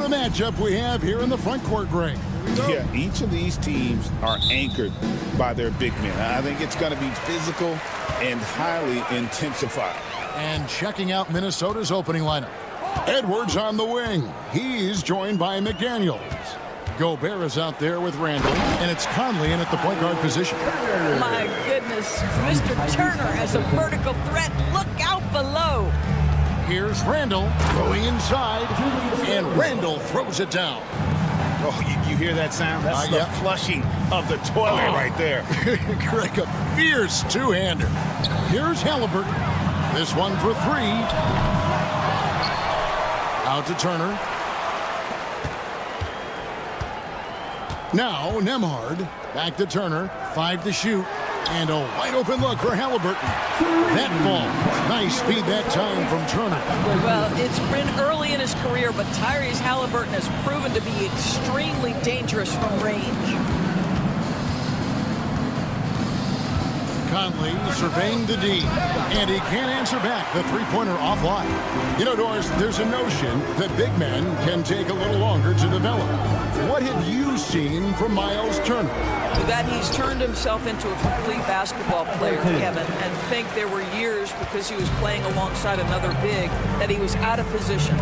What a matchup we have here in the front court, Greg. Yeah, each of these teams are anchored by their big men. I think it's going to be physical and highly intensified. And checking out Minnesota's opening lineup. Edwards on the wing. He's joined by McDaniels. Gobert is out there with Randall, and it's Conley in at the point guard position. My goodness, Mr. Turner as a vertical threat. Look out below. Here's Randall going inside, and Randall throws it down. Oh, you hear that sound? That's the flushing of the toilet right there. Greg, a fierce two-hander. Here's Halliburton. This one for three. Out to Turner. Now Nembhard. Back to Turner. 5 to shoot. And a wide open look for Halliburton. That ball. Nice speed that time from Turner. Well, it's been early in his career, but Tyrese Halliburton has proven to be extremely dangerous from range. Conley surveying the D, and he can't answer back the three-pointer offline. You know, Doris, there's a notion that big men can take a little longer to develop. What have you seen from Miles Turner? That he's turned himself into a complete basketball player, Kevin, and think there were years because he was playing alongside another big that he was out of position.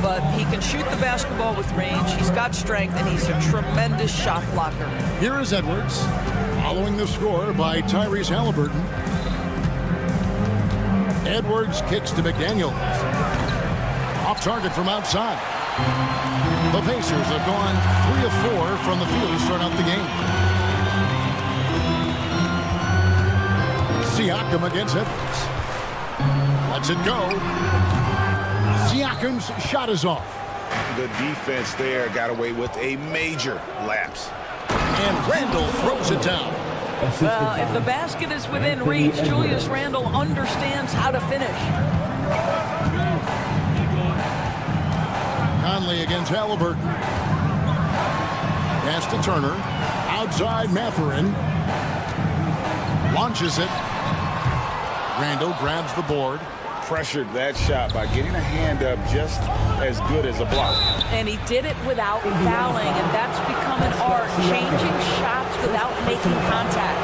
But he can shoot the basketball with range, he's got strength, and he's a tremendous shot blocker. Here is Edwards. Following the score by Tyrese Halliburton. Edwards kicks to McDaniels. Off target from outside. The Pacers have gone 3 of 4 from the field to start out the game. Siakam against Edwards. Lets it go. Siakam's shot is off. The defense there got away with a major lapse. And Randall throws it down. Well, if the basket is within reach, Julius Randle understands how to finish. Conley against Halliburton. Pass to Turner. Outside Mathurin. Launches it. Randall grabs the board. Pressured that shot by getting a hand up just as good as a block. And he did it without fouling, and that's become an art, changing shots without making contact.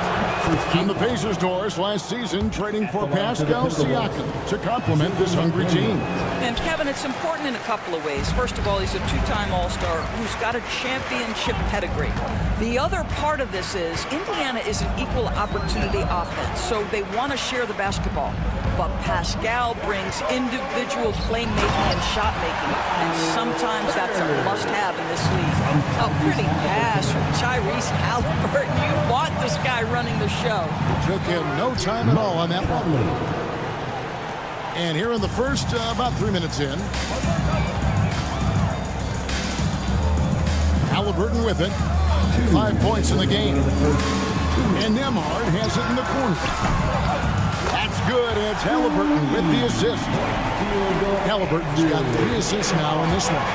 On the Pacers' doors last season, trading for Pascal Siakam to complement this hungry team. And Kevin, it's important in a couple of ways. First of all, he's a two-time All-Star who's got a championship pedigree. The other part of this is Indiana is an equal opportunity offense, so they want to share the basketball. But Pascal brings individual playmaking and shot making, and sometimes that's a must-have in this league. A pretty pass from Tyrese Halliburton. You want this guy running the show. Took him no time at all on that one. And here in the first, about 3 minutes in. Halliburton with it. 5 points in the game. And Nembhard has it in the corner. That's good, and it's Halliburton with the assist. Halliburton's got 3 assists now in this one.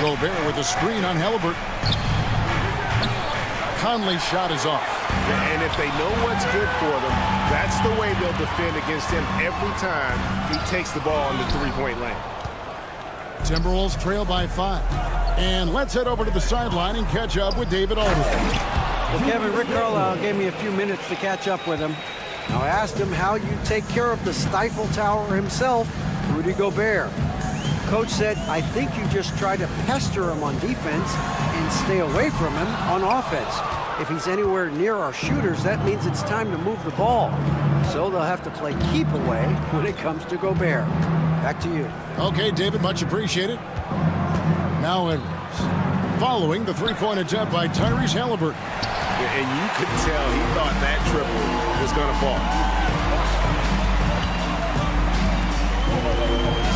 Gobert with a screen on Halliburton. Conley's shot is off. And if they know what's good for them, that's the way they'll defend against him every time he takes the ball in the three-point lane. Timberwolves trail by 5. And let's head over to the sideline and catch up with David Aldridge. Well, Kevin, Rick Carlisle gave me a few minutes to catch up with him. Now, I asked him how you take care of the Stifle Tower himself, Rudy Gobert. Coach said, I think you just try to pester him on defense and stay away from him on offense. If he's anywhere near our shooters, that means it's time to move the ball. So they'll have to play keep away when it comes to Gobert. Back to you. Okay, David, much appreciated. Now Edwards. Following the three-point attempt by Tyrese Halliburton. And you could tell he thought that triple was going to fall.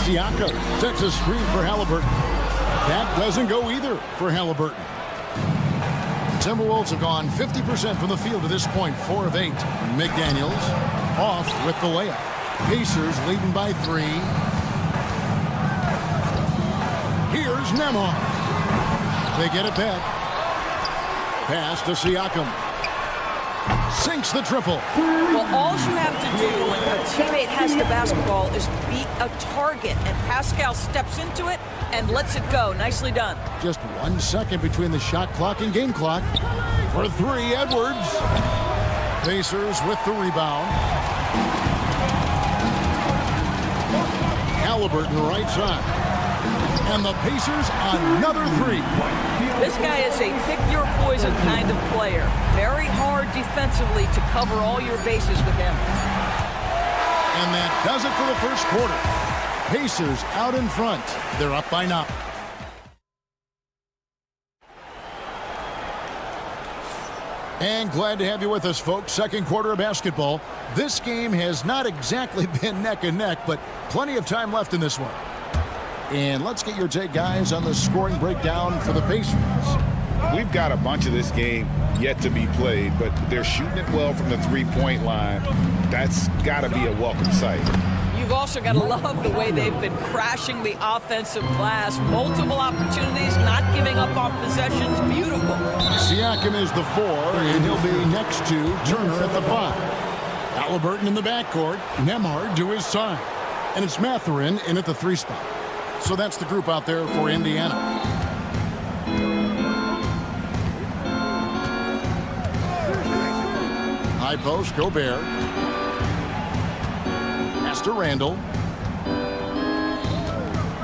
Siakam sets a screen for Halliburton. That doesn't go either for Halliburton. Timberwolves have gone 50% from the field to this point, 4 of 8. McDaniels off with the layup. Pacers leading by 3. Here's Nembhard. They get it back. Pass to Siakam. sinks the triple. Well, all you have to do when a teammate has the basketball is beat a target, and Pascal steps into it and lets it go. Nicely done. Just 1 second between the shot clock and game clock. For three, Edwards. Pacers with the rebound. Halliburton right side. And the Pacers another three. This guy is a pick-your-poison kind of player. Very hard defensively to cover all your bases with him. And that does it for the first quarter. Pacers out in front. They're up by 9. And glad to have you with us, folks. Second quarter of basketball. This game has not exactly been neck and neck, but plenty of time left in this one. And let's get your take, guys, on the scoring breakdown for the Pacers. We've got a bunch of this game yet to be played, but they're shooting it well from the three-point line. That's got to be a welcome sight. You've also got to love the way they've been crashing the offensive glass. Multiple opportunities, not giving up on possessions. Beautiful. Siakam is the 4, and he'll be next to Turner at the 5. Halliburton in the backcourt. Nembhard to his side. And it's Mathurin in at the 3 spot. So that's the group out there for Indiana. High post, Gobert. Pass to Randall.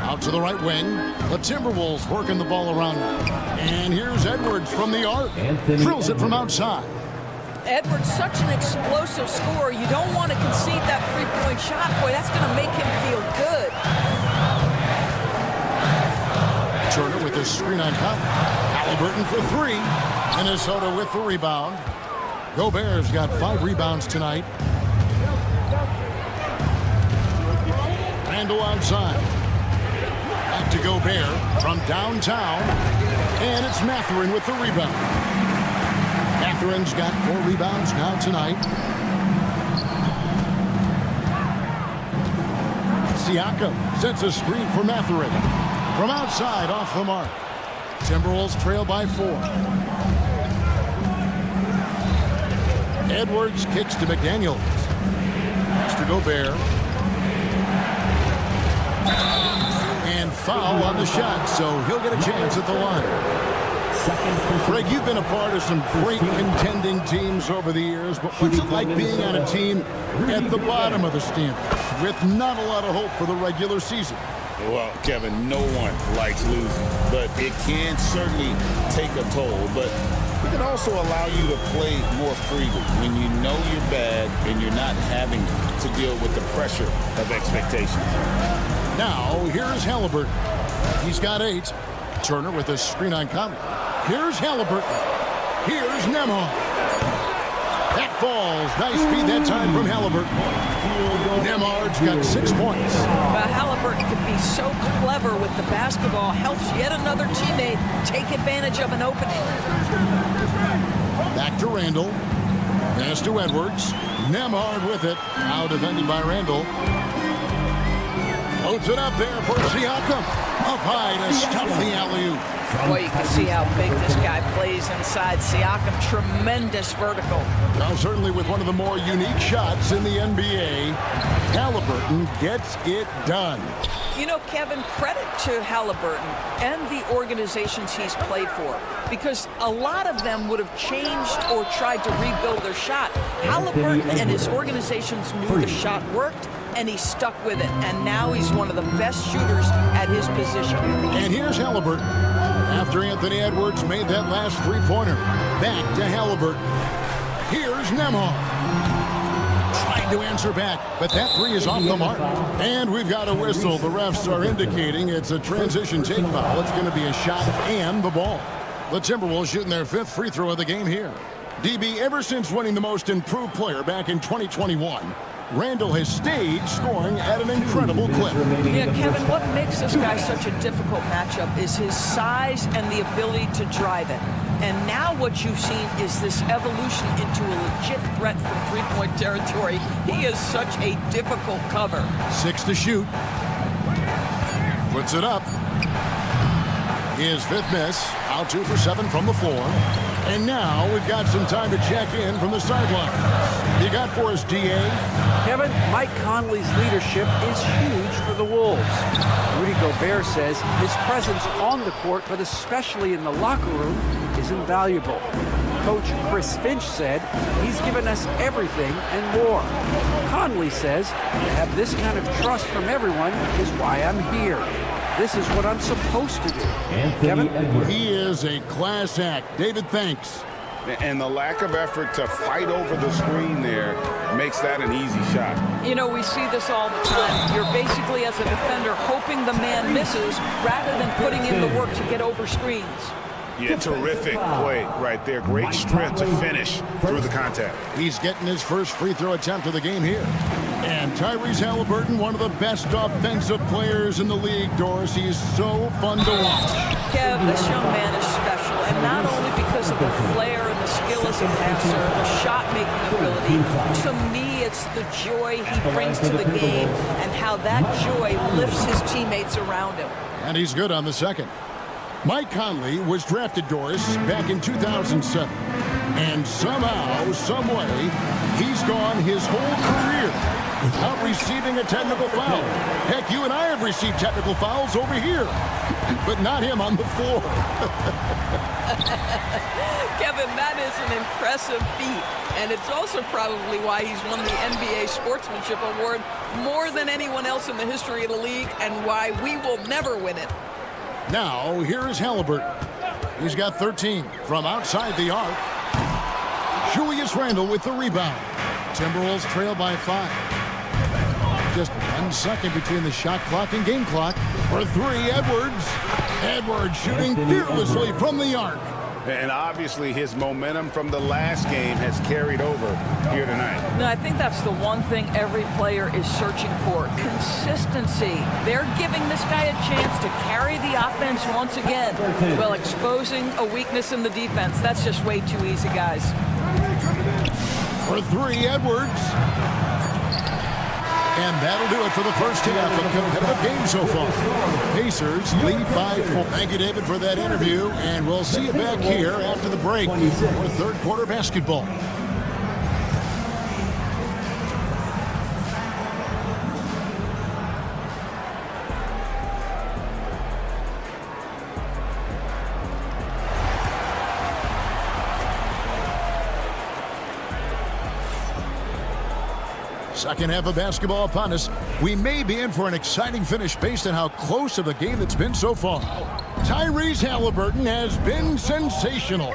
Out to the right wing. The Timberwolves working the ball around now. And here's Edwards from the arc. Drills it from outside. Edwards, such an explosive scorer. You don't want to concede that three-point shot. Boy, that's going to make him feel good. Turner with his screen on top. Halliburton for 3. Minnesota with the rebound. Gobert's got 5 rebounds tonight. Randall outside. Back to Gobert from downtown. And it's Mathurin with the rebound. Mathurin's got 4 rebounds now tonight. Siakam sets a screen for Mathurin. From outside, off the mark. Timberwolves trail by 4. Edwards kicks to McDaniels. Pass to Gobert. And foul on the shot, so he'll get a chance at the line. Greg, you've been a part of some great contending teams over the years, but what's it like being on a team at the bottom of the standings with not a lot of hope for the regular season? Well, Kevin, no one likes losing, but it can certainly take a toll. But it can also allow you to play more freely when you know you're bad and you're not having to deal with the pressure of expectations. Now, here's Halliburton. He's got 8. Turner with a screen on Conley. Here's Halliburton. Here's Nembhard. That falls. Nice feed that time from Halliburton. Nembhard's got 6 points. Halliburton can be so clever with the basketball. Helps yet another teammate take advantage of an opening. Back to Randall. Pass to Edwards. Nembhard with it. Now defended by Randall. Loads it up there for Siakam. Up high to stuff the alley-oop. Boy, you can see how big this guy plays inside. Siakam, tremendous vertical. Well, certainly with one of the more unique shots in the NBA, Halliburton gets it done. You know, Kevin, credit to Halliburton and the organizations he's played for, because a lot of them would have changed or tried to rebuild their shot. Halliburton and his organizations knew the shot worked, and he stuck with it. And now he's one of the best shooters at his position. And here's Halliburton. After Anthony Edwards made that last three-pointer, back to Halliburton. Here's Nembhard. Trying to answer back, but that 3 is off the mark. And we've got a whistle. The refs are indicating it's a transition take foul. It's going to be a shot and the ball. The Timberwolves shooting their 5th free throw of the game here. DB, ever since winning the most improved player back in 2021, Randall has stayed scoring at an incredible clip. Yeah, Kevin, what makes this guy such a difficult matchup is his size and the ability to drive it. And now what you've seen is this evolution into a legit threat from three-point territory. He is such a difficult cover. 6 to shoot. Puts it up. His 5th miss. Out 2 for 7 from the floor. And now we've got some time to check in from the sideline. You got for us, D.A.? Kevin, Mike Conley's leadership is huge for the Wolves. Rudy Gobert says his presence on the court, but especially in the locker room, is invaluable. Coach Chris Finch said he's given us everything and more. Conley says to have this kind of trust from everyone is why I'm here. This is what I'm supposed to do. Kevin? He is a class act. David, thanks. And the lack of effort to fight over the screen there makes that an easy shot. You know, we see this all the time. You're basically, as a defender, hoping the man misses rather than putting in the work to get over screens. Yeah, terrific play right there. Great strength to finish through the contact. He's getting his first free throw attempt of the game here. And Tyrese Halliburton, one of the best offensive players in the league, Doris. He is so fun to watch. Kev, this young man is special, and not only because of the flair and the skill as a passer, the shot-making ability. To me, it's the joy he brings to the game and how that joy lifts his teammates around him. And he's good on the second. Mike Conley was drafted, Doris, back in 2007. And somehow, someway, he's gone his whole career without receiving a technical foul. Heck, you and I have received technical fouls over here, but not him on the floor. Kevin, that is an impressive feat, and it's also probably why he's won the NBA Sportsmanship Award more than anyone else in the history of the league, and why we will never win it. Now, here is Halliburton. He's got 13 from outside the arc. Julius Randle with the rebound. Timberwolves trail by 5. Just 1 second between the shot clock and game clock. For 3, Edwards. Edwards shooting fearlessly from the arc. And obviously his momentum from the last game has carried over here tonight. No, I think that's the one thing every player is searching for. Consistency. They're giving this guy a chance to carry the offense once again. Well, exposing a weakness in the defense. That's just way too easy, guys. For 3, Edwards. And that'll do it for the first half of a competitive game so far. Pacers lead by 4. Thank you, David, for that interview. And we'll see you back here after the break for third quarter basketball. Second half of basketball upon us. We may be in for an exciting finish based on how close of a game it's been so far. Tyrese Halliburton has been sensational.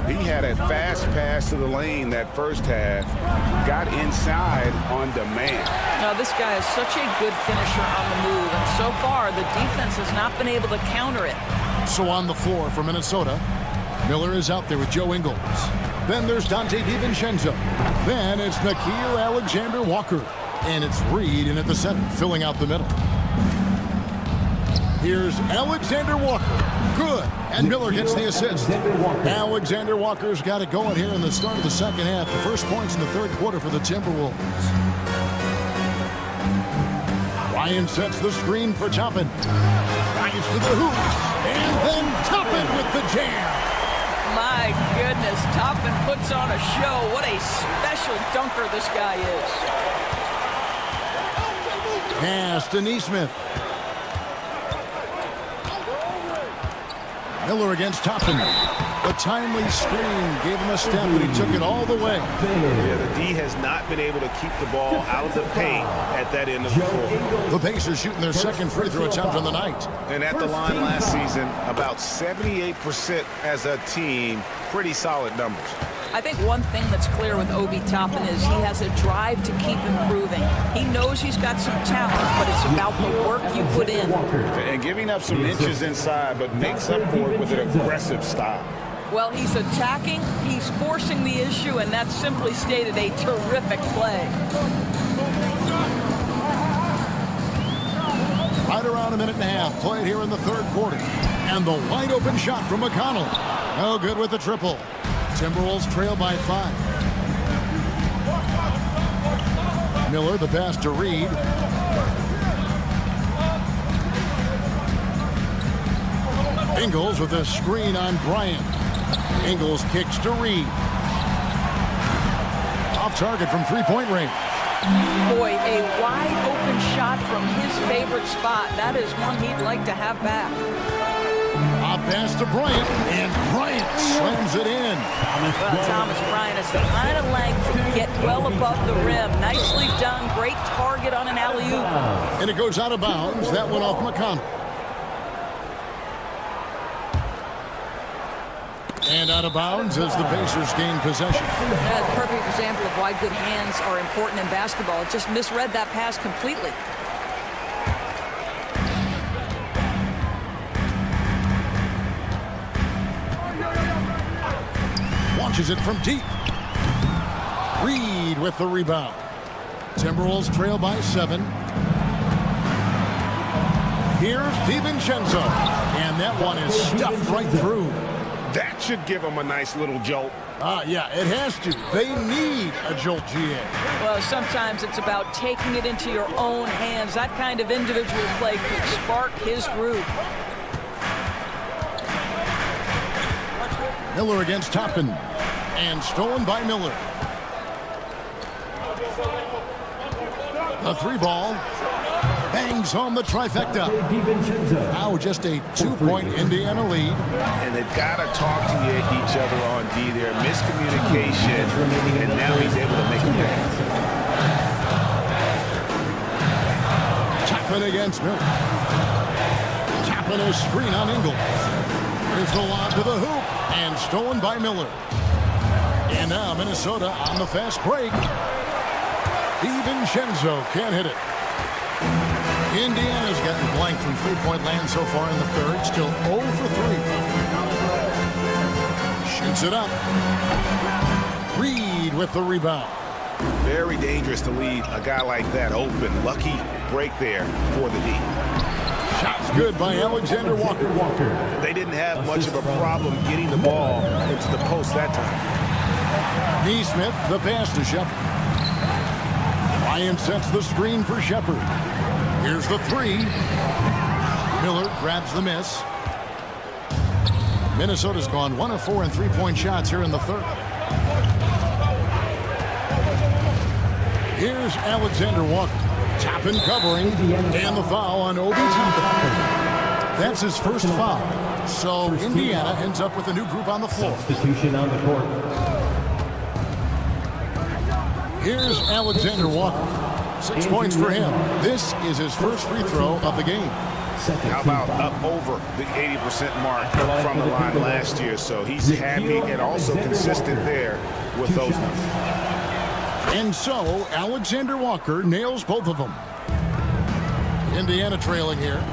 He had a fast pass to the lane that first half. Got inside on demand. Now, this guy is such a good finisher on the move, and so far the defense has not been able to counter it. So on the floor for Minnesota, Miller is out there with Joe Ingles. Then there's Dante DiVincenzo. Then it's Nickeil Alexander-Walker. And it's Reed in at the center, filling out the middle. Here's Alexander-Walker. Good. And Miller gets the assist. Alexander-Walker's got it going here in the start of the second half. The first points in the third quarter for the Timberwolves. Ryan sets the screen for Toppin. Rides to the hoop. And then Toppin with the jam. My goodness, Toppin puts on a show. What a special dunker this guy is. Pass to Nesmith. Miller against Toppin. A timely screen gave him a step, but he took it all the way. Yeah, the D has not been able to keep the ball out of the paint at that end of the floor. The Pacers shooting their second free throw attempt on the night. And at the line last season, about 78% as a team. Pretty solid numbers. I think one thing that's clear with Obi Toppin is he has a drive to keep improving. He knows he's got some talent, but it's about the work you put in. And giving up some inches inside, but makes up for it with an aggressive style. Well, he's attacking, he's forcing the issue, and that's simply stated a terrific play. Right around a minute and a half played here in the third quarter. And the wide open shot from McConnell. No good with the triple. Timberwolves trail by 5. Miller, the pass to Reed. Ingles with a screen on Bryant. Ingles kicks to Reed. Off target from three-point range. Boy, a wide open shot from his favorite spot. That is one he'd like to have back. Up pass to Bryant, and Bryant slams it in. Well, Thomas Bryant is the kind of length to get well above the rim. Nicely done. Great target on an alley-oop. And it goes out of bounds. That went off McConnell. And out of bounds as the Pacers gain possession. That's a perfect example of why good hands are important in basketball. It just misread that pass completely. Launches it from deep. Reed with the rebound. Timberwolves trail by 7. Here's DiVincenzo. And that one is stuffed right through. That should give them a nice little jolt. Yeah, it has to. They need a jolt, GA. Well, sometimes it's about taking it into your own hands. That kind of individual play could spark his groove. Miller against Toppin. And stolen by Miller. The 3-ball. Bangs home the trifecta. Now just a 2-point Indiana lead. And they've got to talk to each other on D there. Miscommunication, and now he's able to make a pass. Toppin against Miller. Toppin a screen on Ingles. Here's the lob to the hoop, and stolen by Miller. And now Minnesota on the fast break. DiVincenzo can't hit it. Indiana's gotten blank from three-point land so far in the third. Still 0 for 3. Shoots it up. Reed with the rebound. Very dangerous to leave a guy like that open. Lucky break there for the D. Shot's good by Alexander Walker. They didn't have much of a problem getting the ball into the post that time. Neesmith, the pass to Shepard. Ryan sets the screen for Shepard. Here's the 3. Miller grabs the miss. Minnesota's gone 1 of 4 in three-point shots here in the third. Here's Alexander Walker. Toppin covering, and the foul on Obi Toppin. That's his first foul. So Indiana ends up with a new group on the floor. Substitution on the court. Here's Alexander Walker. 6 points for him. This is his first free throw of the game. How about up over the 80% mark from the line last year? So he's happy and also consistent there with those numbers. And so Alexander Walker nails both of them. Indiana trailing here.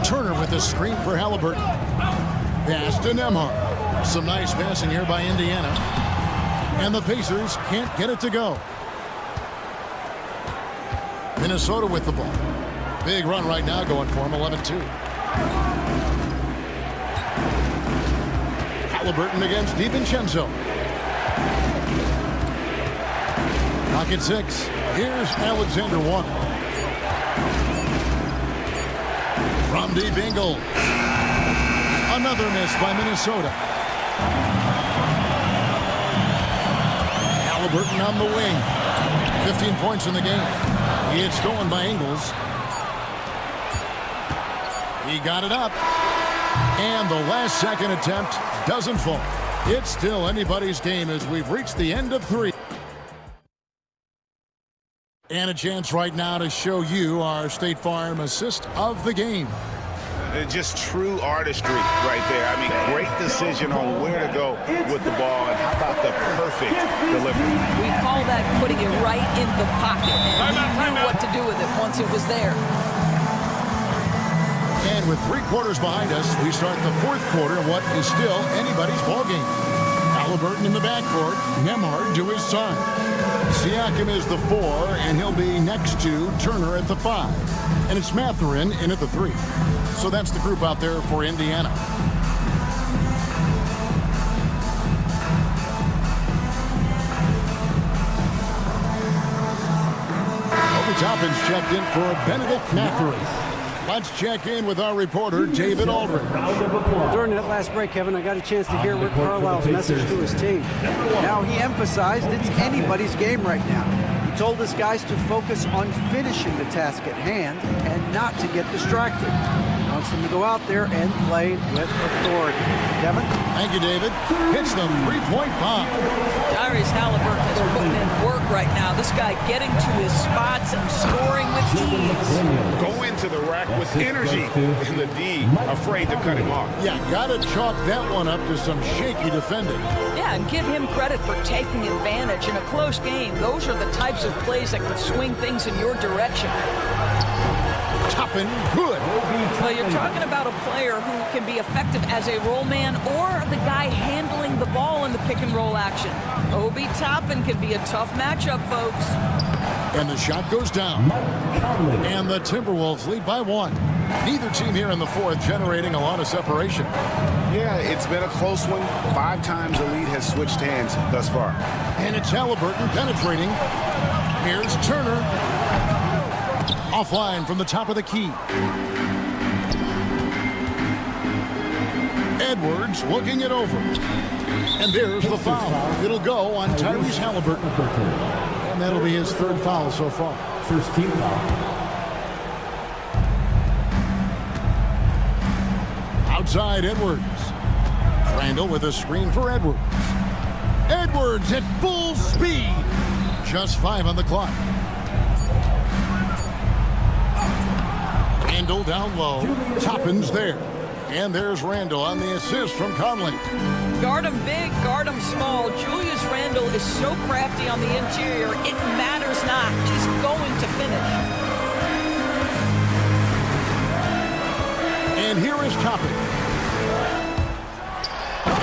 Turner with the screen for Halliburton. Pass to Nembhard. Some nice passing here by Indiana. And the Pacers can't get it to go. Minnesota with the ball. Big run right now going for him, 11-2. Halliburton against DiVincenzo. Pocket 6. Here's Alexander Walker. From deep Ingles. Another miss by Minnesota. Halliburton on the wing. 15 points in the game. He had stolen by Ingles. He got it up. And the last second attempt doesn't fall. It's still anybody's game as we've reached the end of 3. And a chance right now to show you our State Farm assist of the game. Just true artistry right there. I mean, great decision on where to go with the ball, and how about the perfect delivery. We call that putting it right in the pocket, and he knew what to do with it once it was there. And with 3 quarters behind us, we start the 4th quarter, what is still anybody's ball game. Halliburton in the backcourt, Nembhard to his side. Siakam is the 4, and he'll be next to Turner at the 5. And it's Mathurin in at the 3. So that's the group out there for Indiana. Obi Toppin's checked in for Benedict Mathurin. Let's check in with our reporter, David Aldridge. During that last break, Kevin, I got a chance to hear Rick Carlisle's message to his team. Now, he emphasized it's anybody's game right now. He told his guys to focus on finishing the task at hand and not to get distracted. He wants them to go out there and play with authority. Kevin? Thank you, David. Hits the three-point bomb. Tyrese Halliburton is putting in work right now. This guy getting to his spots and scoring with ease. Go into the rack with energy, and the D afraid to cut him off. Yeah, gotta chalk that one up to some shaky defending. Yeah, and give him credit for taking advantage in a close game. Those are the types of plays that can swing things in your direction. Toppin, good. Well, you're talking about a player who can be effective as a roll man or the guy handling the ball in the pick and roll action. Obi Toppin can be a tough matchup, folks. And the shot goes down. And the Timberwolves lead by 1. Neither team here in the fourth generating a lot of separation. Yeah, it's been a close one. 5 times the lead has switched hands thus far. And it's Halliburton penetrating. Here's Turner. Offline from the top of the key. Edwards looking it over. And there's the foul. It'll go on Tyrese Halliburton. And that'll be his 3rd foul so far. First team foul. Outside Edwards. Randall with a screen for Edwards. Edwards at full speed. Just 5 on the clock. Randall down low. Toppin's there. And there's Randall on the assist from Conley. Guard him big, guard him small. Julius Randle is so crafty on the interior, it matters not. He's going to finish. And here is Toppin.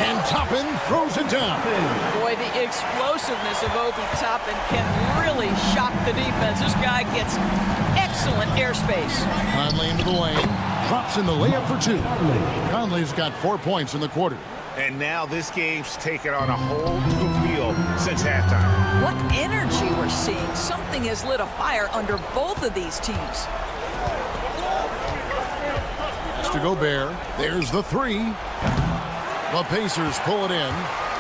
And Toppin throws it down. Boy, the explosiveness of Obi Toppin can really shock the defense. This guy gets excellent airspace. Conley into the lane. Drops in the layup for 2. Conley's got 4 points in the quarter. And now this game's taken on a whole new feel since halftime. What energy we're seeing. Something has lit a fire under both of these teams. To Gobert. There's the 3. The Pacers pull it in.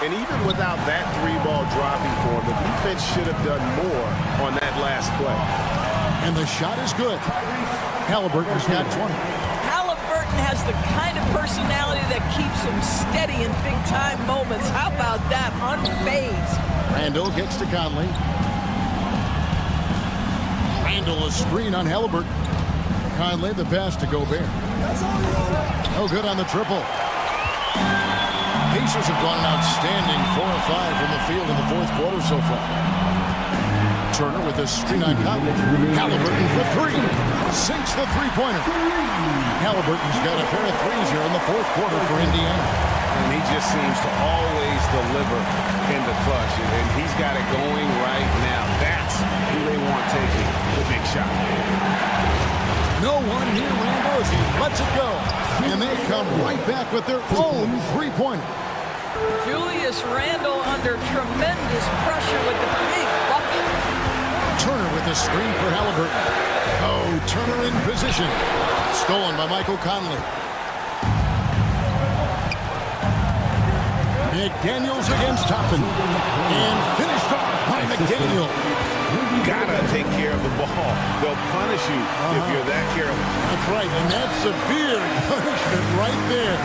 And even without that 3-ball dropping for him, the defense should have done more on that last play. And the shot is good. Halliburton's got 20. Halliburton has the kind of personality that keeps him steady in big-time moments. How about that? Unfazed. Randall gets to Conley. Randall a screen on Halliburton. Conley the pass to Gobert. No good on the triple. Pacers have gone an outstanding 4 of 5 from the field in the 4th quarter so far. Turner with a screen on Conley. Halliburton for 3. Sinks the three-pointer. Halliburton's got a pair of threes here in the 4th quarter for Indiana. And he just seems to always deliver in the clutch. And he's got it going right now. That's who they want taking the big shot. No one near Randall as he lets it go. And they come right back with their own three-pointer. Julius Randle under tremendous pressure with the big bucket. Turner with the screen for Halliburton. Oh, Turner in position. Stolen by Michael Conley. McDaniels against Toppin. And finished off by McDaniel. Gotta take care of the ball. They'll punish you if you're that careful. That's right, and that's severe punishment right there.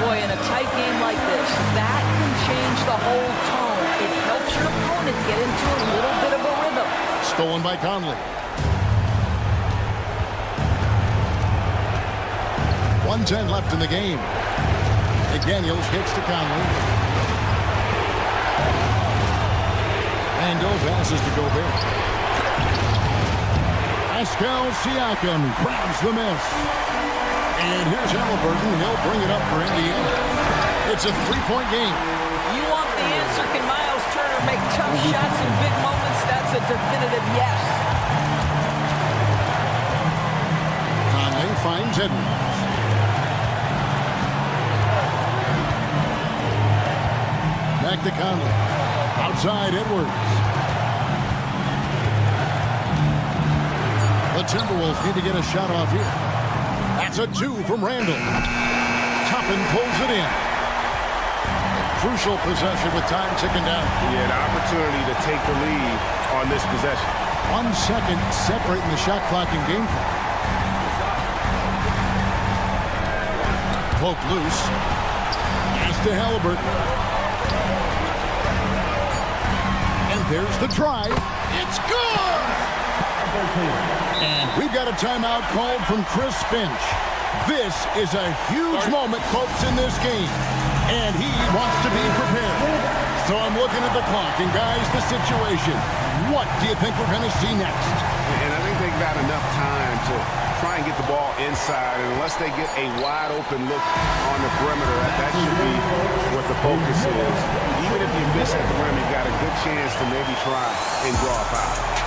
Boy, in a tight game like this, that can change the whole tone. It helps your opponent get into a little bit of a rhythm. Stolen by Conley. 1:10 left in the game. McDaniels gets to Conley. Randall passes to Gobert. Pascal Siakam grabs the miss. And here's Halliburton. He'll bring it up for Indiana. It's a three-point game. You want the answer? Can Miles Turner make tough shots in big moments? That's a definitive yes. Conley finds Edwards. Back to Conley. Outside Edwards. The Timberwolves need to get a shot off here. That's a 2 from Randall. Toppin pulls it in. Crucial possession with time ticking down. Yeah, an opportunity to take the lead on this possession. 1 second separating the shot clock and game clock. Poke loose. Pass to Halliburton. And there's the drive. It's good! And we've got a timeout called from Chris Finch. This is a huge moment, folks, in this game. And he wants to be prepared. So I'm looking at the clock. And, guys, the situation. What do you think we're going to see next? And I think they've got enough time to try and get the ball inside. And unless they get a wide-open look on the perimeter, that should be what the focus is. Even if you miss at the rim, you've got a good chance to maybe try and draw a foul.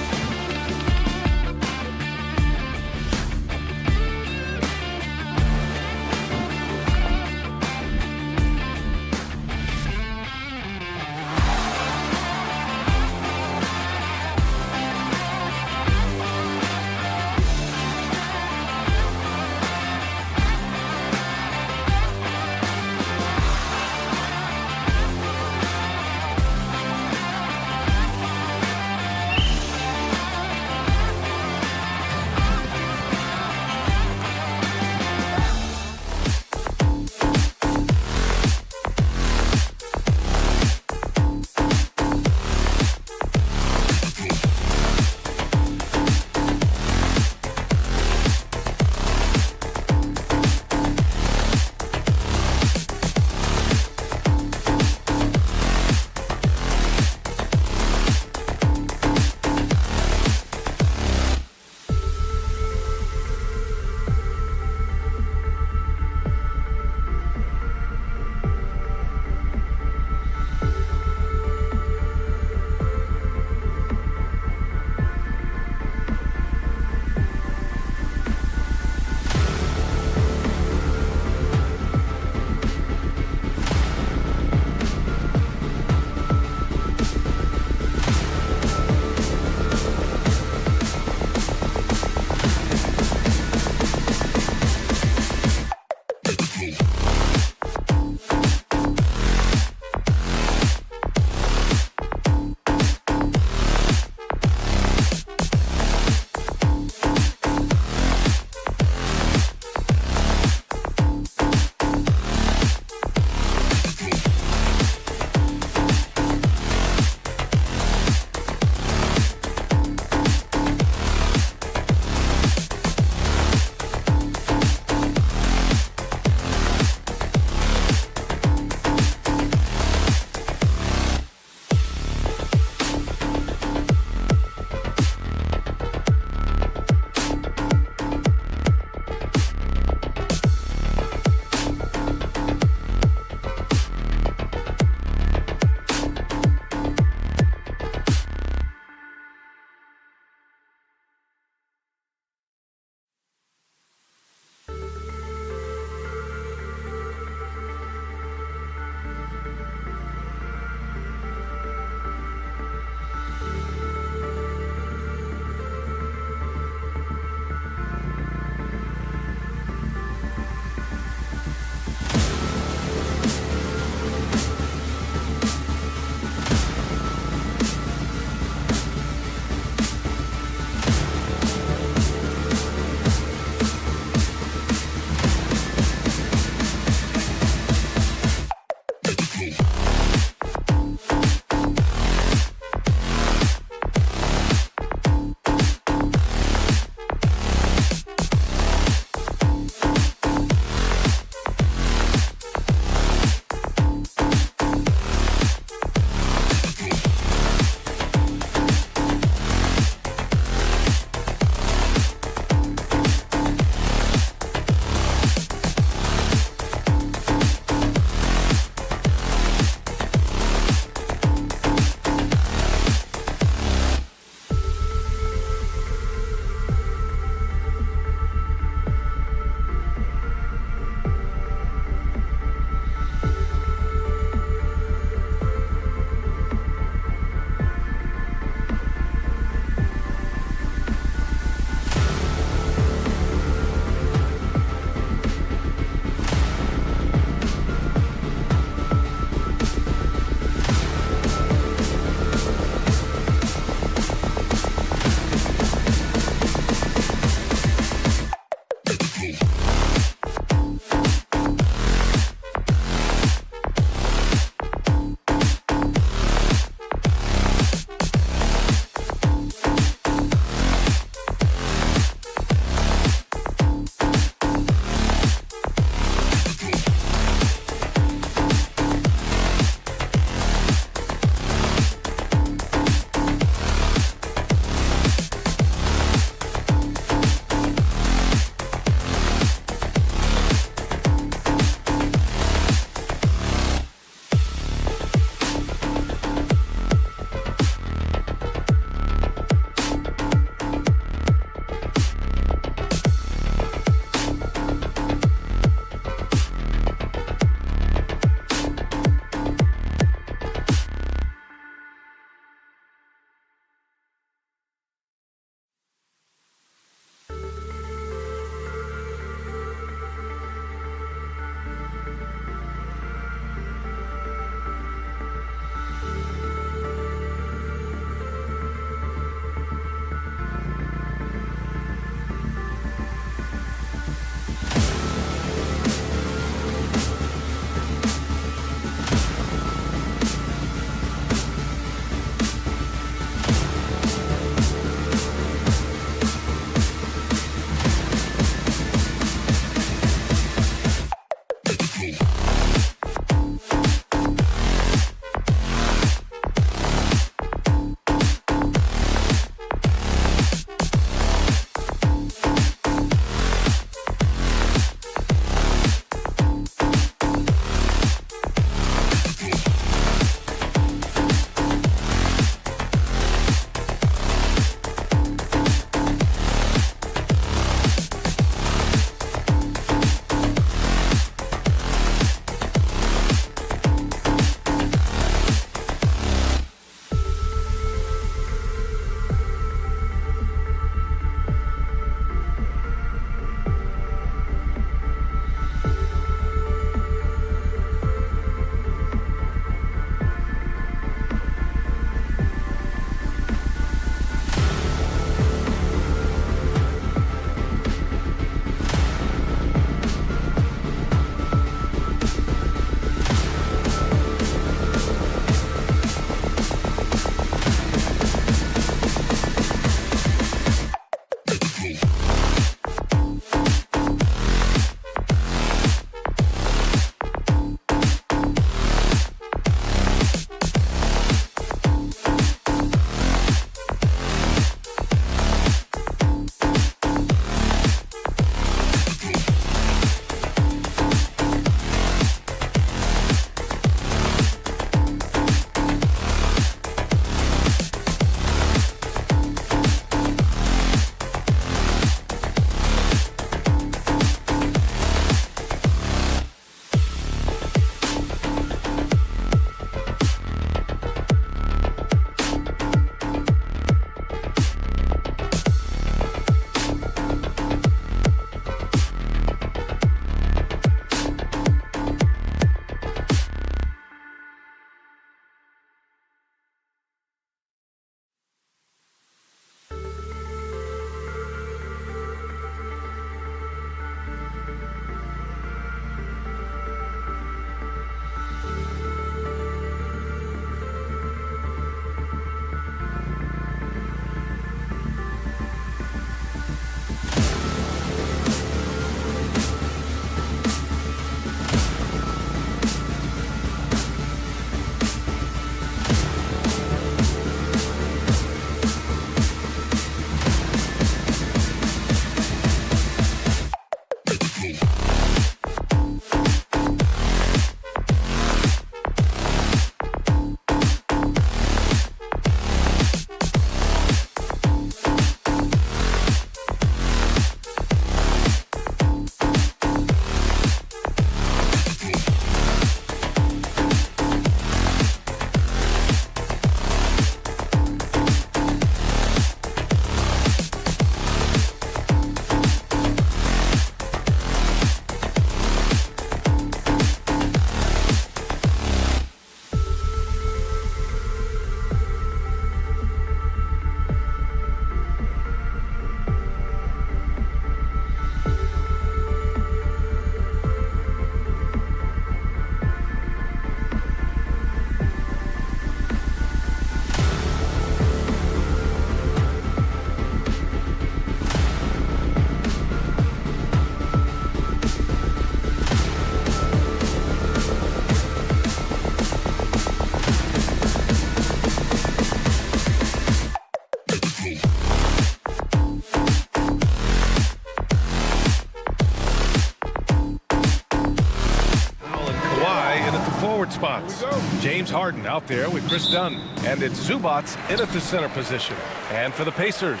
Spots. James Harden out there with Chris Dunn. And it's Zubats in at the center position. And for the Pacers,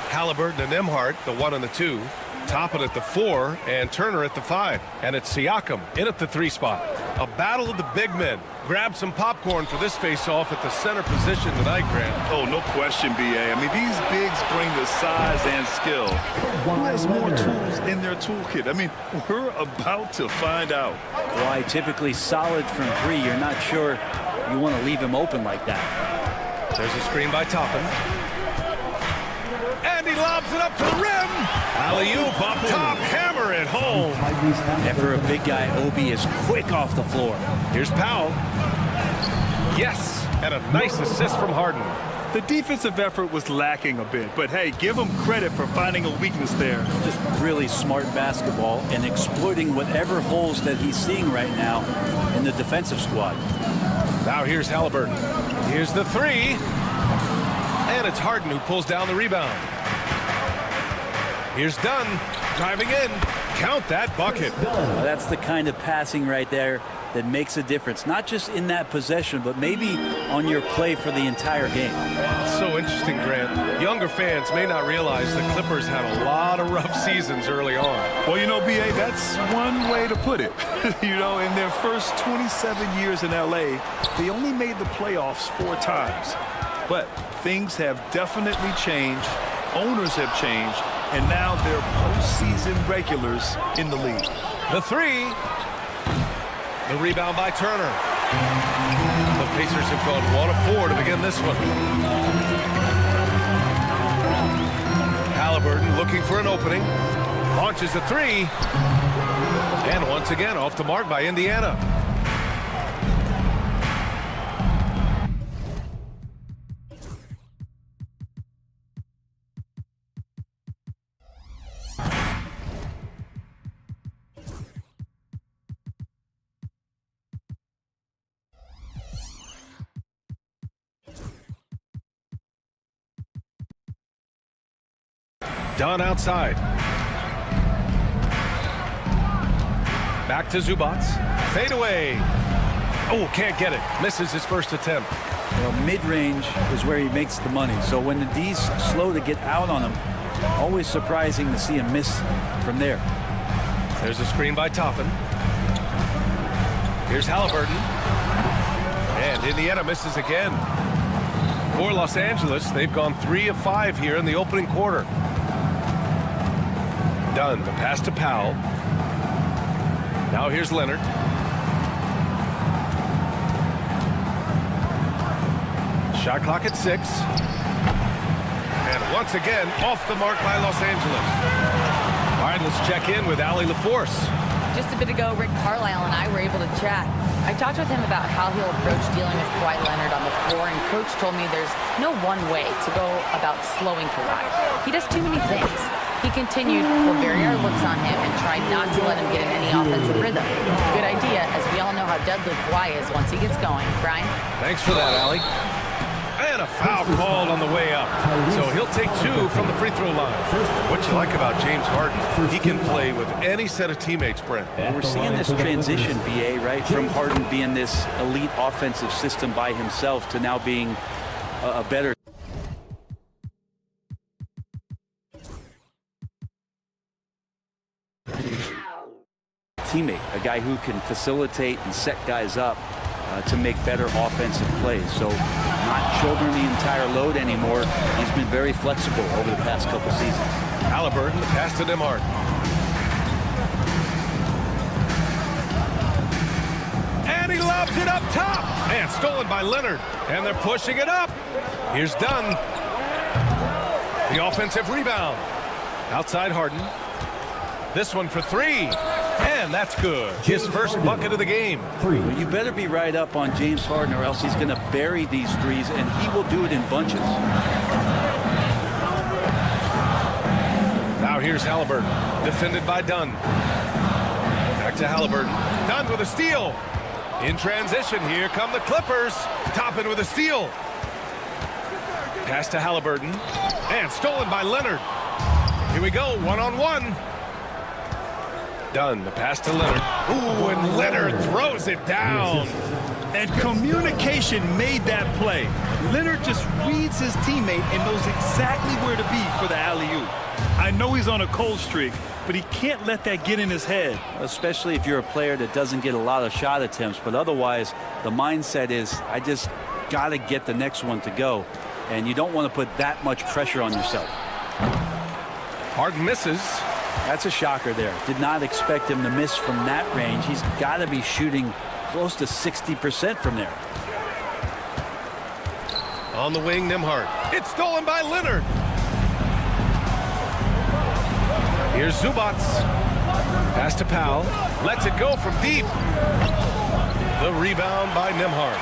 Halliburton and Nembhard, the 1 and the 2. Toppin at the 4 and Turner at the 5. And it's Siakam in at the 3 spot. A battle of the big men. Grab some popcorn for this face-off at the center position tonight, Grant. Oh, no question, B.A. I mean, these bigs bring the size and skill. Who has more tools in their toolkit? I mean, we're about to find out. Why typically solid from 3. You're not sure you want to leave him open like that. There's a screen by Toppin. And he lobs it up to the rim. Alley-oop up top, hammer it home. And for a big guy, Obi is quick off the floor. Here's Powell. Yes, and a nice assist from Harden. The defensive effort was lacking a bit, but hey, give him credit for finding a weakness there. Just really smart basketball and exploiting whatever holes that he's seeing right now in the defensive squad. Now here's Halliburton. Here's the 3. And it's Harden who pulls down the rebound. Here's Dunn driving in. Count that bucket. Well, that's the kind of passing right there that makes a difference, not just in that possession, but maybe on your play for the entire game. So interesting, Grant. Younger fans may not realize the Clippers had a lot of rough seasons early on. Well, you know, B.A., that's one way to put it. You know, in their first 27 years in L.A., they only made the playoffs 4 times. But things have definitely changed. Owners have changed. And now they're postseason regulars in the league. The 3. The rebound by Turner. The Pacers have gone 1 of 4 to begin this one. Halliburton looking for an opening. Launches a 3. And once again off the mark by Indiana. Dunn outside. Back to Zubats. Fade away. Oh, can't get it. Misses his first attempt. Well, mid-range is where he makes the money. So when the D's slow to get out on him, always surprising to see him miss from there. There's a screen by Toppin. Here's Halliburton. And Indiana misses again. For Los Angeles, they've gone 3 of 5 here in the opening quarter. Dunn, the pass to Powell. Now here's Leonard. Shot clock at 6. And once again, off the mark by Los Angeles. All right, let's check in with Allie LaForce. Just a bit ago, Rick Carlisle and I were able to chat. I talked with him about how he'll approach dealing with Kawhi Leonard on the floor, and Coach told me there's no one way to go about slowing Kawhi. He does too many things. He continued, we'll vary our looks on him and try not to let him get in any offensive rhythm. Good idea, as we all know how deadly Kawhi is once he gets going. Brian? Thanks for that, Allie. And a foul called on the way up. So he'll take 2 from the free throw line. What you like about James Harden, he can play with any set of teammates, Brent. We're seeing this transition, BA, right, from Harden being this elite offensive system by himself to now being a better teammate, a guy who can facilitate and set guys up to make better offensive plays. So not shouldering the entire load anymore. He's been very flexible over the past couple seasons. Halliburton, the pass to Nembhard. And he lobs it up top. And stolen by Leonard. And they're pushing it up. Here's Dunn. The offensive rebound. Outside Harden. This one for 3. And that's good. His first bucket of the game. Well, you better be right up on James Harden or else he's going to bury these threes, and he will do it in bunches. Now here's Halliburton, defended by Dunn. Back to Halliburton. Dunn with a steal. In transition, here come the Clippers. Toppin with a steal. Pass to Halliburton. And stolen by Leonard. Here we go, one-on-one. Dunn, the pass to Leonard. Ooh, and Leonard throws it down. And communication made that play. Leonard just reads his teammate and knows exactly where to be for the alley-oop. I know he's on a cold streak, but he can't let that get in his head. Especially if you're a player that doesn't get a lot of shot attempts, but otherwise the mindset is, I just got to get the next one to go. And you don't want to put that much pressure on yourself. Harden misses. That's a shocker there. Did not expect him to miss from that range. He's got to be shooting close to 60% from there. On the wing, Nembhard. It's stolen by Leonard. Here's Zubats. Pass to Powell. Lets it go from deep. The rebound by Nembhard.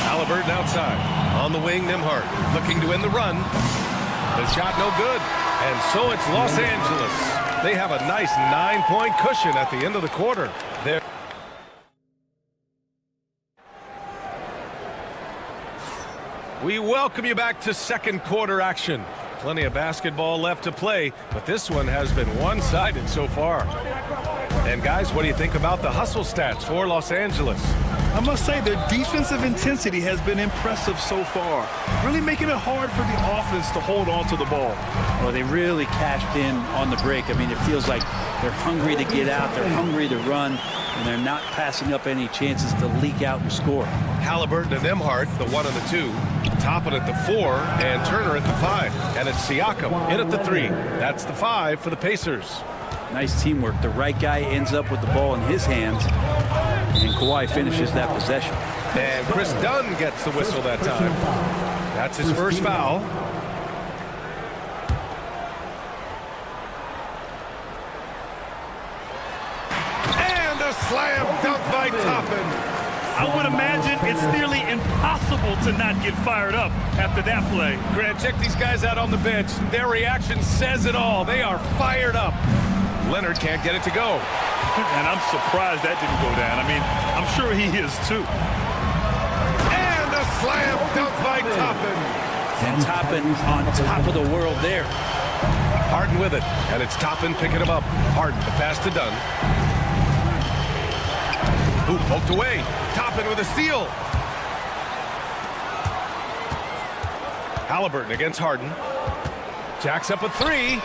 Halliburton outside. On the wing, Nembhard. Looking to end the run. The shot no good. And so it's Los Angeles. They have a nice 9-point cushion at the end of the quarter. There. We welcome you back to second quarter action. Plenty of basketball left to play, but this one has been one-sided so far. And guys, what do you think about the hustle stats for Los Angeles? I must say their defensive intensity has been impressive so far, really making it hard for the offense to hold on to the ball. Well, they really cashed in on the break. I mean, it feels like they're hungry to get out, they're hungry to run, and they're not passing up any chances to leak out and score. Halliburton and Nembhard, the 1 and the 2. Toppin at the 4 and Turner at the 5. And it's Siakam in at the 3. That's the 5 for the Pacers. Nice teamwork. The right guy ends up with the ball in his hands, and Kawhi finishes that possession. And Chris Dunn gets the whistle that time. That's his first foul. And a slam dunk by Toppin. I would imagine it's nearly impossible to not get fired up after that play. Grant, check these guys out on the bench. Their reaction says it all. They are fired up. Leonard can't get it to go. And I'm surprised that didn't go down. I mean, I'm sure he is too. And a slam dunk by Toppin. And Toppin on top of the world there. Harden with it, and it's Toppin picking him up. Harden, the pass to Dunn. Ooh, poked away. Toppin with a steal. Halliburton against Harden. Jacks up a 3.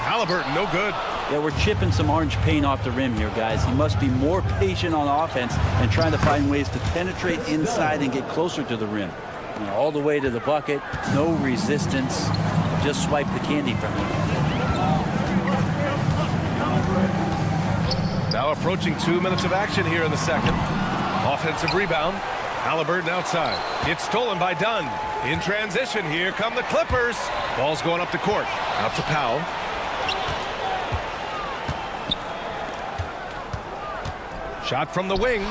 Halliburton, no good. Yeah, we're chipping some orange paint off the rim here, guys. He must be more patient on offense and trying to find ways to penetrate inside and get closer to the rim. You know, all the way to the bucket, no resistance. Just swipe the candy from him. Now approaching 2 minutes of action here in the second. Offensive rebound. Halliburton outside. It's stolen by Dunn. In transition, here come the Clippers. Ball's going up the court. Out to Powell. Shot from the wing.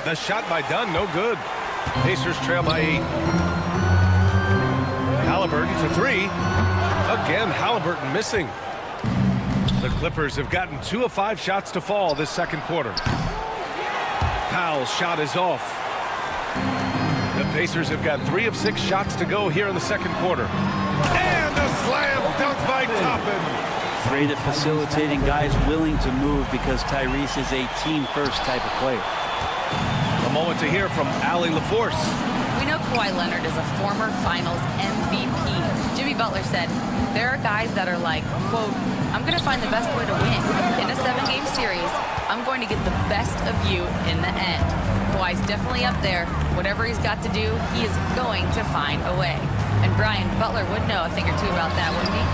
The shot by Dunn, no good. Pacers trail by 8. Halliburton for 3. Again, Halliburton missing. The Clippers have gotten 2 of 5 shots to fall this second quarter. Powell's shot is off. The Pacers have got 3 of 6 shots to go here in the second quarter. And a slam dunk by Toppin. Great at facilitating guys willing to move because Tyrese is a team-first type of player. A moment to hear from Allie LaForce. We know Kawhi Leonard is a former Finals MVP. Jimmy Butler said, there are guys that are like, quote, I'm going to find the best way to win. In a 7-game series, I'm going to get the best of you in the end. Kawhi's definitely up there. Whatever he's got to do, he is going to find a way. And Brian, Butler would know a thing or two about that, wouldn't he?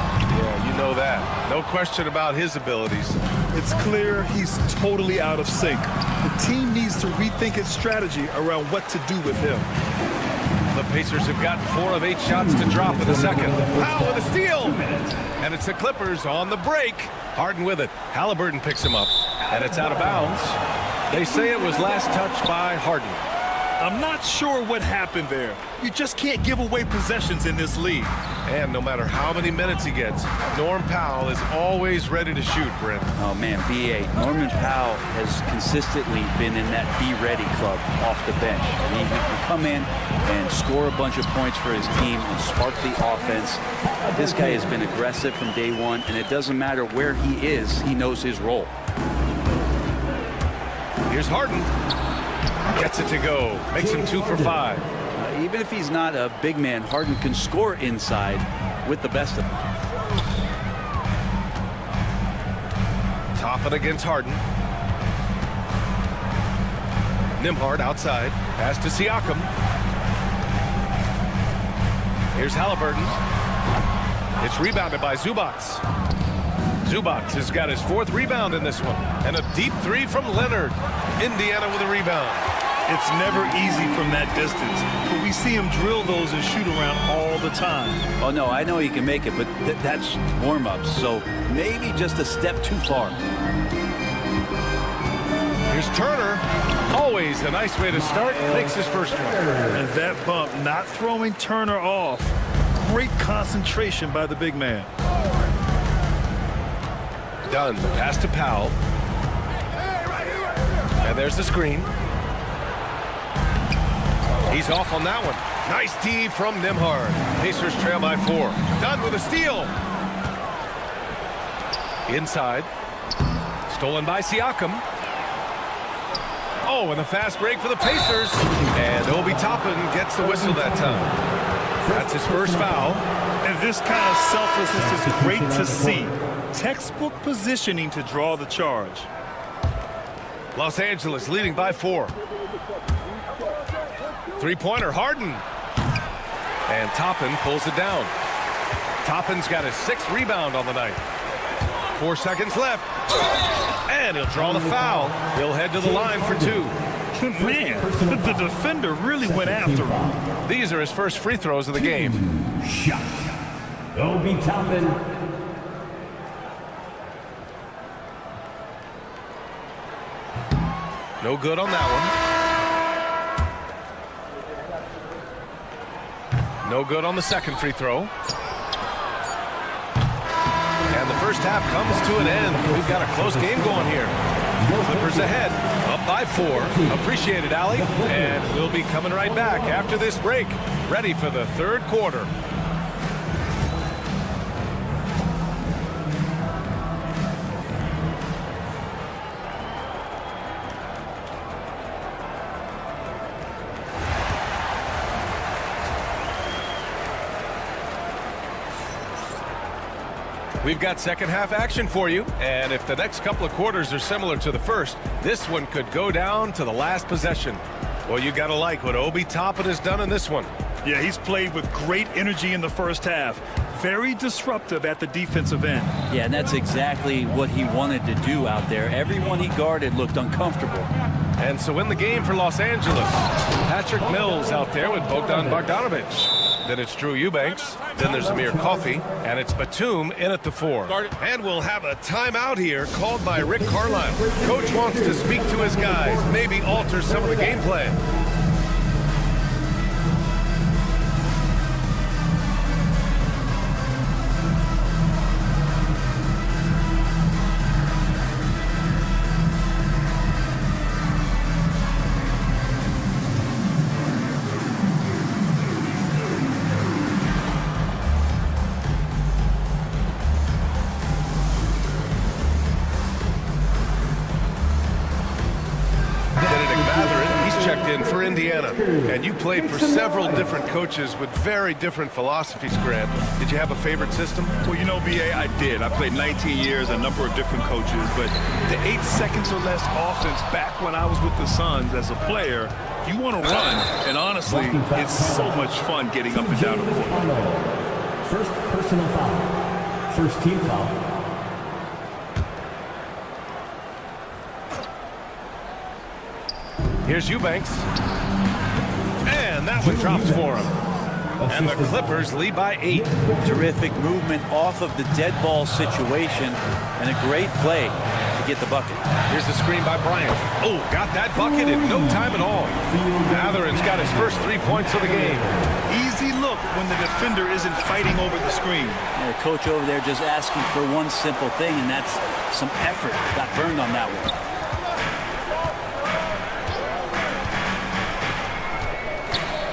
Yeah, you know that. No question about his abilities. It's clear he's totally out of sync. The team needs to rethink its strategy around what to do with him. The Pacers have gotten 4 of 8 shots to drop in the second. Powell with a steal. And it's the Clippers on the break. Harden with it. Halliburton picks him up. And it's out of bounds. They say it was last touched by Harden. I'm not sure what happened there. You just can't give away possessions in this league. And no matter how many minutes he gets, Norm Powell is always ready to shoot, Brent. Oh, man, B.A. Norman Powell has consistently been in that be-ready club off the bench. He can come in and score a bunch of points for his team and spark the offense. This guy has been aggressive from day one, and it doesn't matter where he is, he knows his role. Here's Harden. Gets it to go. Makes him 2 for 5. Even if he's not a big man, Harden can score inside with the best of them. Toppin against Harden. Nembhard outside. Pass to Siakam. Here's Halliburton. It's rebounded by Zubac. Zubac has got his 4th rebound in this one. And a deep 3 from Leonard. Indiana with a rebound. It's never easy from that distance, but we see him drill those and shoot around all the time. Oh, no, I know he can make it, but that's warm-ups, so maybe just a step too far. Here's Turner. Always a nice way to start. Makes his first one. And that bump not throwing Turner off. Great concentration by the big man. Dunn, the pass to Powell. And there's the screen. He's off on that one. Nice D from Nembhard. Pacers trail by 4. Dunn with a steal. Inside. Stolen by Siakam. Oh, and the fast break for the Pacers. And Obi Toppin gets the whistle that time. That's his first foul. And this kind of selflessness is great to see. Textbook positioning to draw the charge. Los Angeles leading by 4. Three-pointer, Harden. And Toppin pulls it down. Toppin's got his 6th rebound on the night. 4 seconds left. And he'll draw the foul. He'll head to the line for 2. Man, the defender really went after him. These are his first free throws of the game. Shot. Obi Toppin. No good on that one. No good on the second free throw. And the first half comes to an end. We've got a close game going here. Clippers ahead, up by 4. Appreciate it, Allie. And we'll be coming right back after this break, ready for the third quarter. We've got second half action for you, and if the next couple of quarters are similar to the first, this one could go down to the last possession. Well, you got to like what Obi Toppin has done in this one. Yeah, he's played with great energy in the first half. Very disruptive at the defensive end. Yeah, and that's exactly what he wanted to do out there. Everyone he guarded looked uncomfortable. And so in the game for Los Angeles, Patrick Mills out there with Bogdan Bogdanovic. Then it's Drew Eubanks. Then there's Amir Coffey. And it's Batum in at the 4. And we'll have a timeout here called by Rick Carlisle. Coach wants to speak to his guys, maybe alter some of the game plan. win for Indiana. And you played for several different coaches with very different philosophies, Grant. Did you have a favorite system? Well, you know, B.A., I did. I played 19 years, a number of different coaches, but the 8 seconds or less offense back when I was with the Suns as a player, you want to run, and honestly, it's so much fun getting up and down the court. First personal foul. First team foul. Here's Eubanks. And that one drops for him. And the Clippers lead by 8. Terrific movement off of the dead ball situation and a great play to get the bucket. Here's the screen by Bryant. Oh, got that bucket in no time at all. Matherin's got his first 3 points of the game. Easy look when the defender isn't fighting over the screen. And the coach over there just asking for one simple thing, and that's some effort. Got burned on that one.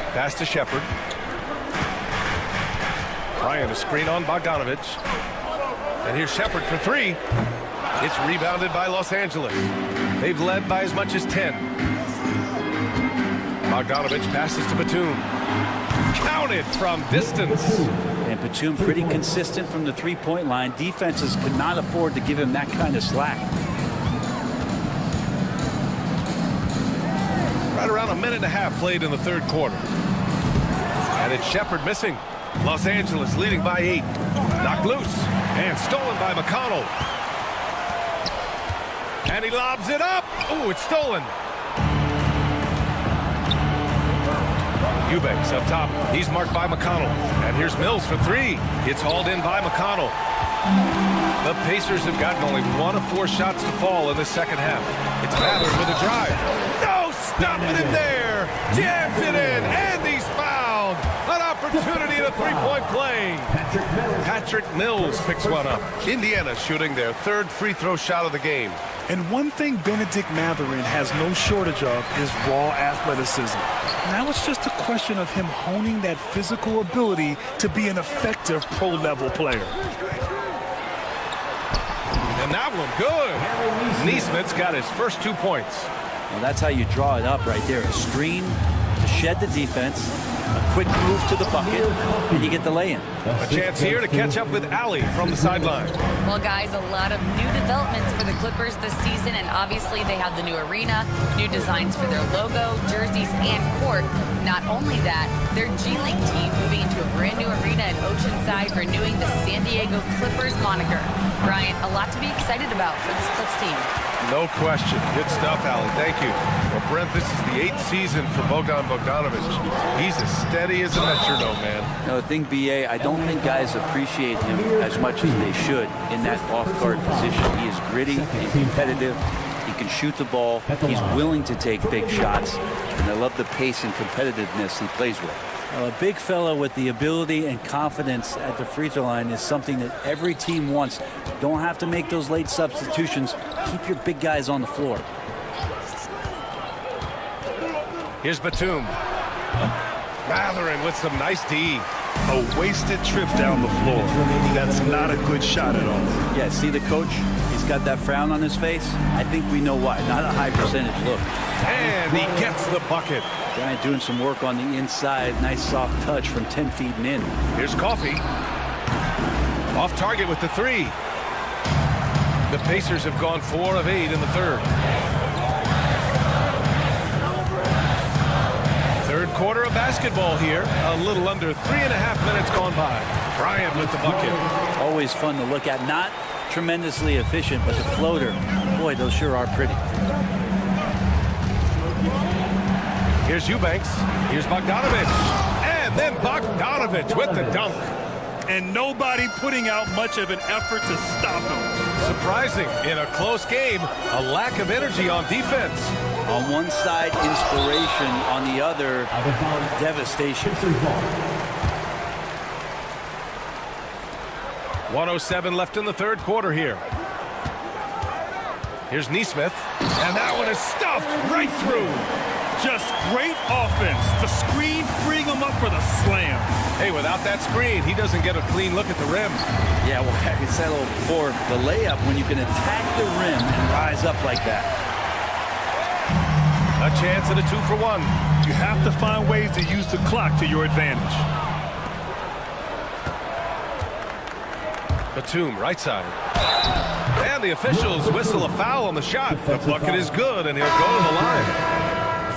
Pass to Shepard. Bryant, a screen on Bogdanovich. And here's Shepard for 3. It's rebounded by Los Angeles. They've led by as much as 10. Bogdanovich passes to Batum. Counted from distance. And Batum pretty consistent from the three-point line. Defenses could not afford to give him that kind of slack. Right around a minute and a half played in the third quarter. And it's Shepard missing. Los Angeles leading by 8. Knocked loose and stolen by McConnell. And he lobs it up. Oh, it's stolen. Eubanks up top. He's marked by McConnell. And here's Mills for 3. It's hauled in by McConnell. The Pacers have gotten only 1 of 4 shots to fall in the second half. It's Matherin with a drive. No, stopping him there. Jams it in, and he's fouled. An opportunity in a three-point play. Patrick Mills picks one up. Indiana shooting their 3rd free throw shot of the game. And one thing Benedict Matherin has no shortage of is raw athleticism. Now it's just a question of him honing that physical ability to be an effective pro-level player. And that one good. Neesmith's got his first 2 points. Well, that's how you draw it up right there. A screen to shed the defense, a quick move to the bucket, and you get the lay-in. A chance here to catch up with Allie from the sideline. Well, guys, a lot of new developments for the Clippers this season, and obviously they have the new arena, new designs for their logo, jerseys, and court. Not only that, their G League team moving into a brand new arena in Oceanside, renewing the San Diego Clippers moniker. Brian, a lot to be excited about for this Clips team. No question. Good stuff, Allie. Thank you. Well, Brent, this is the 8th season for Bogdanovich. He's as steady as a metronome, man. No, the thing, B.A., I don't think guys appreciate him as much as they should in that off-guard position. He is gritty and competitive. He can shoot the ball. He's willing to take big shots. And I love the pace and competitiveness he plays with. A big fella with the ability and confidence at the free throw line is something that every team wants. Don't have to make those late substitutions. Keep your big guys on the floor. Here's Batum. Matherin with some nice D. A wasted trip down the floor. That's not a good shot at all. Yeah, see the coach? He's got that frown on his face. I think we know why. Not a high percentage look. And he gets the bucket. Bryant doing some work on the inside. Nice soft touch from 10 feet and in. Here's Coffey. Off target with the 3. The Pacers have gone 4 of 8 in the third. Third quarter of basketball here. A little under 3.5 minutes gone by. Bryant with the bucket. Always fun to look at. Not tremendously efficient, but the floater, boy, those sure are pretty. Here's Eubanks. Here's Bogdanovich. And then Bogdanovich with the dunk. And nobody putting out much of an effort to stop him. Surprising in a close game, a lack of energy on defense. On one side, inspiration. On the other, devastation. 1:07 left in the third quarter here. Here's Neesmith. And that one is stuffed right through. Just great offense. The screen freeing him up for the slam. Hey, without that screen, he doesn't get a clean look at the rim. Yeah, well, I said a little before, the layup, when you can attack the rim and rise up like that. A chance at a 2-for-1. You have to find ways to use the clock to your advantage. Batum, right side. And the officials whistle a foul on the shot. The bucket is good, and he'll go to the line.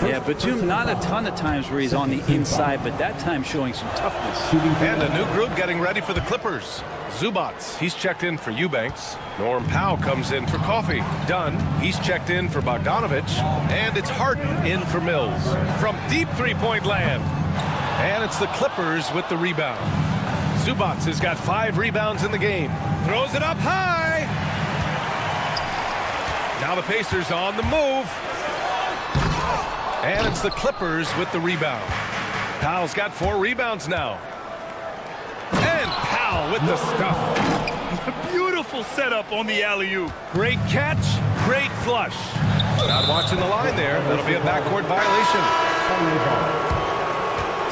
Yeah, Batum, not a ton of times where he's on the inside, but that time showing some toughness. And a new group getting ready for the Clippers. Zubats, he's checked in for Eubanks. Norm Powell comes in for Coffee. Dunn, he's checked in for Bogdanovich. And it's Harden in for Mills. From deep three-point land. And it's the Clippers with the rebound. Zubats has got 5 rebounds in the game. Throws it up high. Now the Pacers on the move. And it's the Clippers with the rebound. Powell's got 4 rebounds now. And Powell with the stuff. Beautiful setup on the alley-oop. Great catch, great flush. Not watching the line there. That'll be a backcourt violation.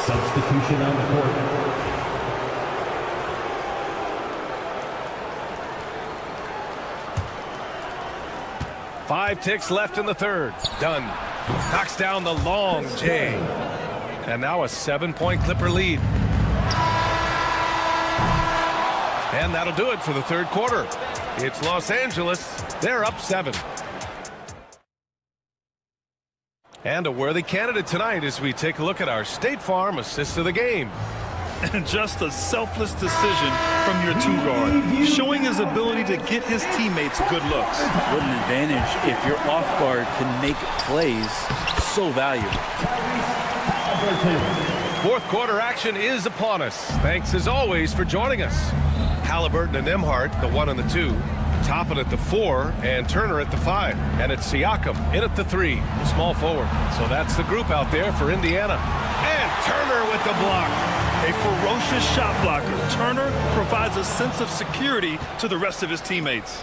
Substitution on the court. 5 ticks left in the third. Dunn knocks down the long J. And now a 7-point Clipper lead. And that'll do it for the third quarter. It's Los Angeles. They're up 7. And a worthy candidate tonight as we take a look at our State Farm assist of the game. And just a selfless decision from your 2-guard, showing his ability to get his teammates good looks. What an advantage if your off guard can make plays so valuable. Fourth quarter action is upon us. Thanks as always for joining us. Halliburton and Nembhard, the 1 and the 2. Toppin at the 4 and Turner at the 5. And it's Siakam in at the 3, the small forward. So that's the group out there for Indiana. And Turner with the block. A ferocious shot blocker, Turner provides a sense of security to the rest of his teammates.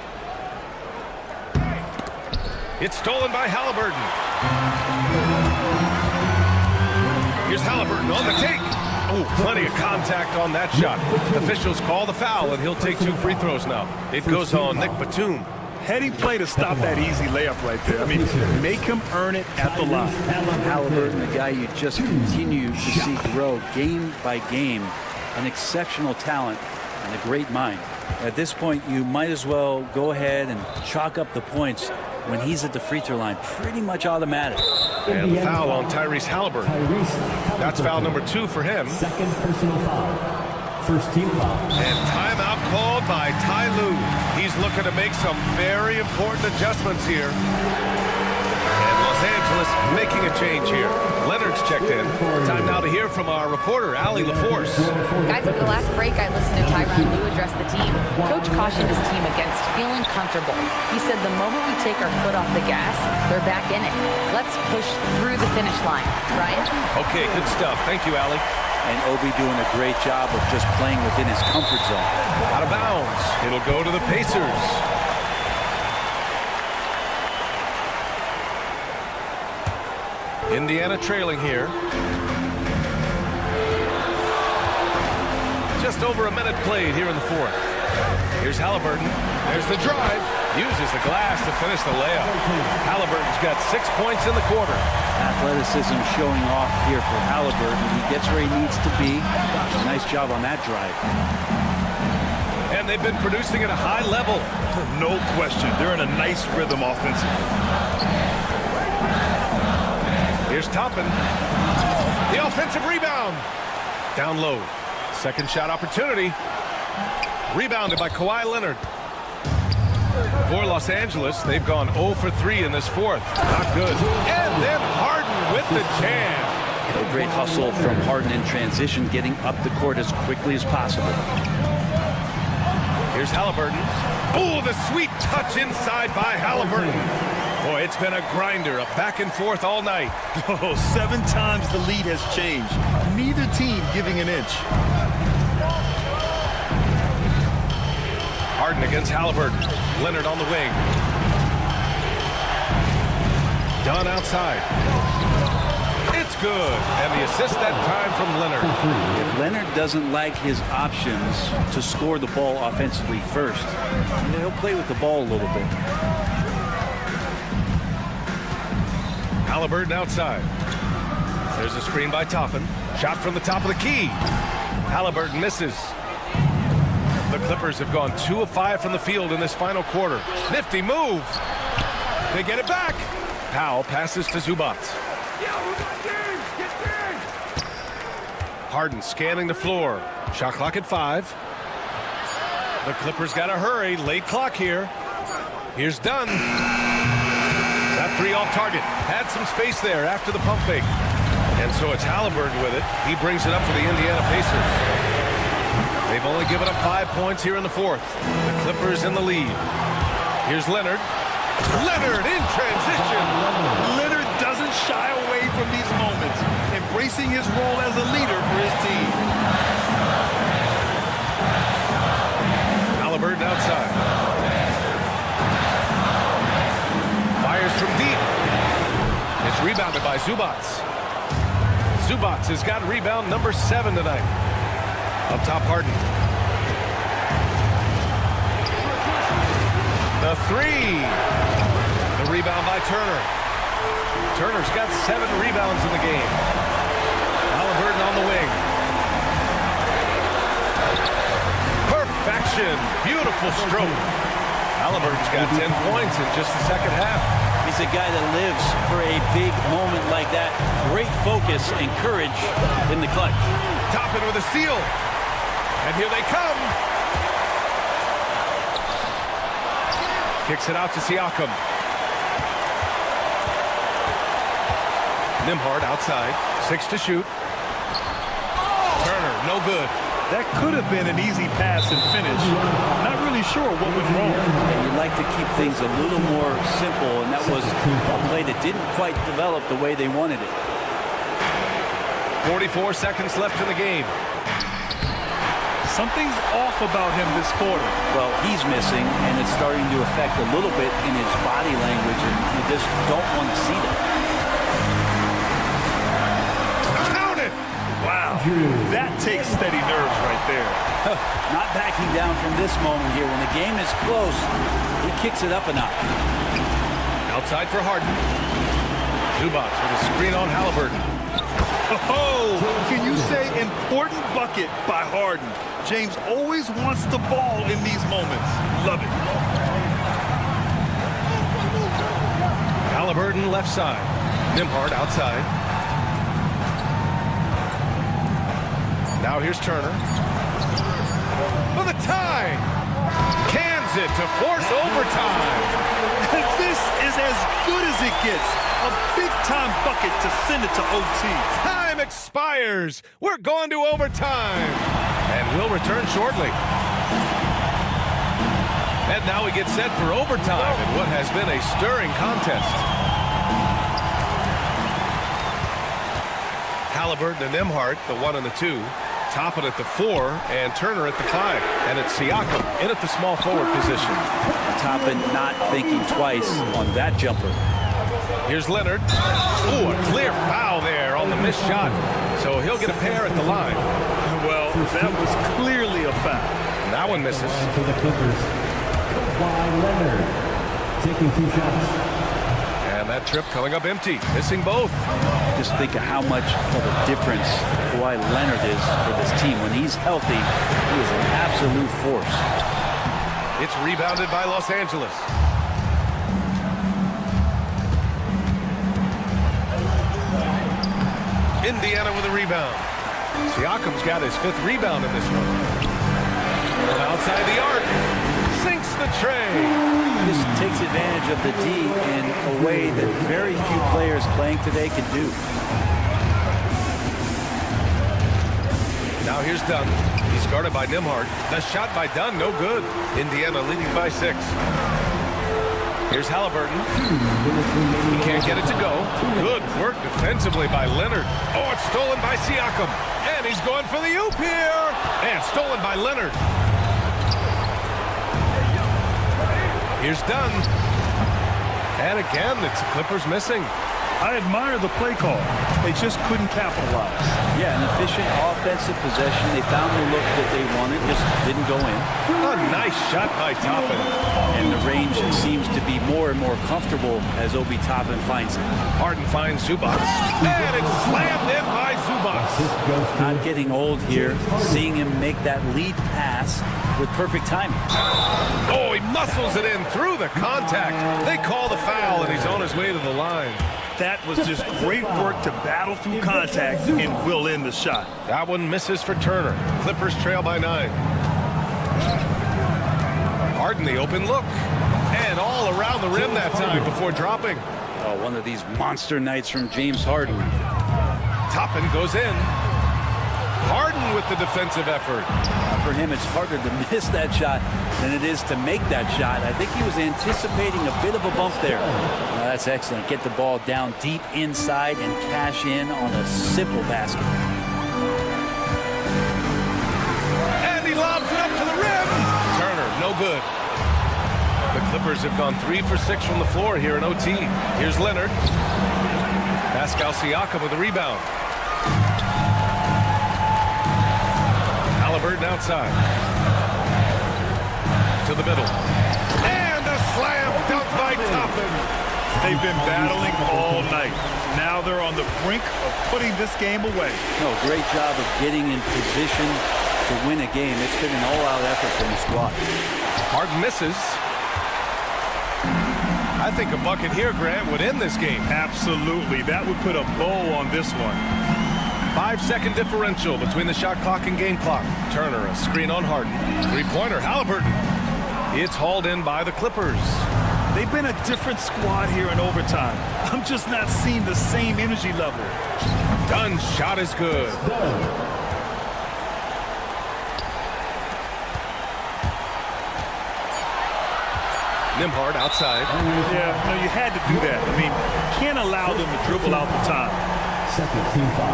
It's stolen by Halliburton. Here's Halliburton on the take. Oh, plenty of contact on that shot. Officials call the foul, and he'll take 2 free throws now. It goes on Nick Batum. Heady play to stop that easy layup right there. I mean, make him earn it at the line. Halliburton, the guy you just continue to see grow game by game, an exceptional talent and a great mind. At this point, you might as well go ahead and chalk up the points when he's at the free throw line. Pretty much automatic. And the foul on Tyrese Halliburton. That's foul number 2 for him. Second personal foul. First team foul. And timeout called by Ty Lue. He's looking to make some very important adjustments here. And Los Angeles making a change here. Leonard's checked in. Time now to hear from our reporter, Allie LaForce. Guys, at the last break, I listened to Tyronn Lue address the team. Coach cautioned his team against feeling comfortable. He said the moment we take our foot off the gas, they're back in it. Let's push through the finish line, right? Okay, good stuff. Thank you, Allie. And Obi doing a great job of just playing within his comfort zone. Out of bounds. It'll go to the Pacers. Indiana trailing here. Just over a minute played here in the fourth. Here's Halliburton. There's the drive. Uses the glass to finish the layup. Halliburton's got 6 points in the quarter. Athleticism showing off here for Halliburton. He gets where he needs to be. A nice job on that drive. And they've been producing at a high level. No question. They're in a nice rhythm offensively. Here's Toppin. The offensive rebound. Down low. Second shot opportunity. Rebounded by Kawhi Leonard. For Los Angeles, they've gone 0 for 3 in this fourth. Not good. And then Harden with the jam. A great hustle from Harden in transition, getting up the court as quickly as possible. Here's Halliburton. Oh, the sweet touch inside by Halliburton. Boy, it's been a grinder, a back and forth all night. Oh, 7 times the lead has changed. Neither team giving an inch. Harden against Halliburton. Leonard on the wing. Dunn outside. It's good. And the assist that time from Leonard. If Leonard doesn't like his options to score the ball offensively first, he'll play with the ball a little bit. Halliburton outside. There's a screen by Toppin. Shot from the top of the key. Halliburton misses. The Clippers have gone 2 of 5 from the field in this final quarter. Nifty move. They get it back. Powell passes to Zubac. Harden scanning the floor. Shot clock at 5. The Clippers got to hurry. Late clock here. Here's Dunn. That three off target. Had some space there after the pump fake. And so it's Halliburton with it. He brings it up for the Indiana Pacers. They've only given up 5 points here in the fourth. The Clippers in the lead. Here's Leonard. Leonard in transition. Leonard doesn't shy away from these moments, embracing his role as a leader for his team. Halliburton outside. Fires from deep. It's rebounded by Zubac. Zubac has got rebound number 7 tonight. Up top, Harden. The three. The rebound by Turner. Turner's got 7 rebounds in the game. Halliburton on the wing. Perfection. Beautiful stroke. Halliburton's got 10 points in just the second half. He's a guy that lives for a big moment like that. Great focus and courage in the clutch. Toppin with a steal. And here they come. Kicks it out to Siakam. Nembhard outside. 6 to shoot. Turner, no good. That could have been an easy pass and finish. Not really sure what went wrong. And you'd like to keep things a little more simple, and that was a play that didn't quite develop the way they wanted it. 44 seconds left in the game. Something's off about him this quarter. Well, he's missing, and it's starting to affect a little bit in his body language, and you just don't want to see that. Count it! Wow, that takes steady nerves right there. Not backing down from this moment here. When the game is close, he kicks it up a notch. Outside for Harden. Zubac with a screen on Halliburton. Oh, can you say important bucket by Harden? James always wants the ball in these moments. Love it. Halliburton left side. Nembhard outside. Now here's Turner. For the tie. Cans it to force overtime. This is as good as it gets. A big-time bucket to send it to OT. Time expires. We're going to overtime. And we'll return shortly. And now we get set for overtime in what has been a stirring contest. Halliburton and Nembhard, the 1 and the 2. Toppin at the 4 and Turner at the 5. And it's Siakam in at the small forward position. Toppin not thinking twice on that jumper. Here's Leonard. Ooh, a clear foul there on the missed shot. So he'll get a pair at the line. Well, that was clearly a foul. And that one misses. For the Clippers, Kawhi Leonard taking 2 shots. And that trip coming up empty, missing both. Just think of how much of a difference Kawhi Leonard is for this team. When he's healthy, he is an absolute force. It's rebounded by Los Angeles. Indiana with a rebound. Siakam's got his 5th rebound in this one. And outside the arc, sinks the tray. This takes advantage of the D in a way that very few players playing today can do. Now here's Dunn. He's guarded by Nembhard. The shot by Dunn, no good. Indiana leading by 6. Here's Halliburton. He can't get it to go. Good work defensively by Leonard. Oh, it's stolen by Siakam. And he's going for the oop here. And stolen by Leonard. Here's Dunn. And again, it's the Clippers missing. I admire the play call. They just couldn't capitalize. Yeah, an efficient offensive possession. They found the look that they wanted, just didn't go in. A nice shot by Toppin. And the range seems to be more and more comfortable as Obi Toppin finds it. Harden finds Zubac. And it's slammed in by Zubac. Not getting old here. Seeing him make that lead pass with perfect timing. Oh, he muscles it in through the contact. They call the foul, and he's on his way to the line. That was just great work to battle through contact and will end the shot. That one misses for Turner. Clippers trail by 9. Harden the open look. And all around the rim that time before dropping. Oh, one of these monster nights from James Harden. Toppin goes in. Harden with the defensive effort. For him, it's harder to miss that shot than it is to make that shot. I think he was anticipating a bit of a bump there. Now, that's excellent. Get the ball down deep inside and cash in on a simple basket. And he lobs it up to the rim. Turner, no good. The Clippers have gone 3 for 6 from the floor here in OT. Here's Leonard. Pascal Siakam with the rebound. Halliburton outside. To the middle. And a slam dunk by Toppin. They've been battling all night. Now they're on the brink of putting this game away. No, great job of getting in position to win a game. It's been an all-out effort from the squad. Harden misses. I think a bucket here, Grant, would end this game. Absolutely. That would put a bow on this one. 5-second differential between the shot clock and game clock. Turner, a screen on Harden. Three-pointer, Halliburton. It's hauled in by the Clippers. They've been a different squad here in overtime. I'm just not seeing the same energy level. Dunn's shot is good. Nembhard outside. Yeah, no, you had to do that. I mean, can't allow them to dribble out the time. Second team foul.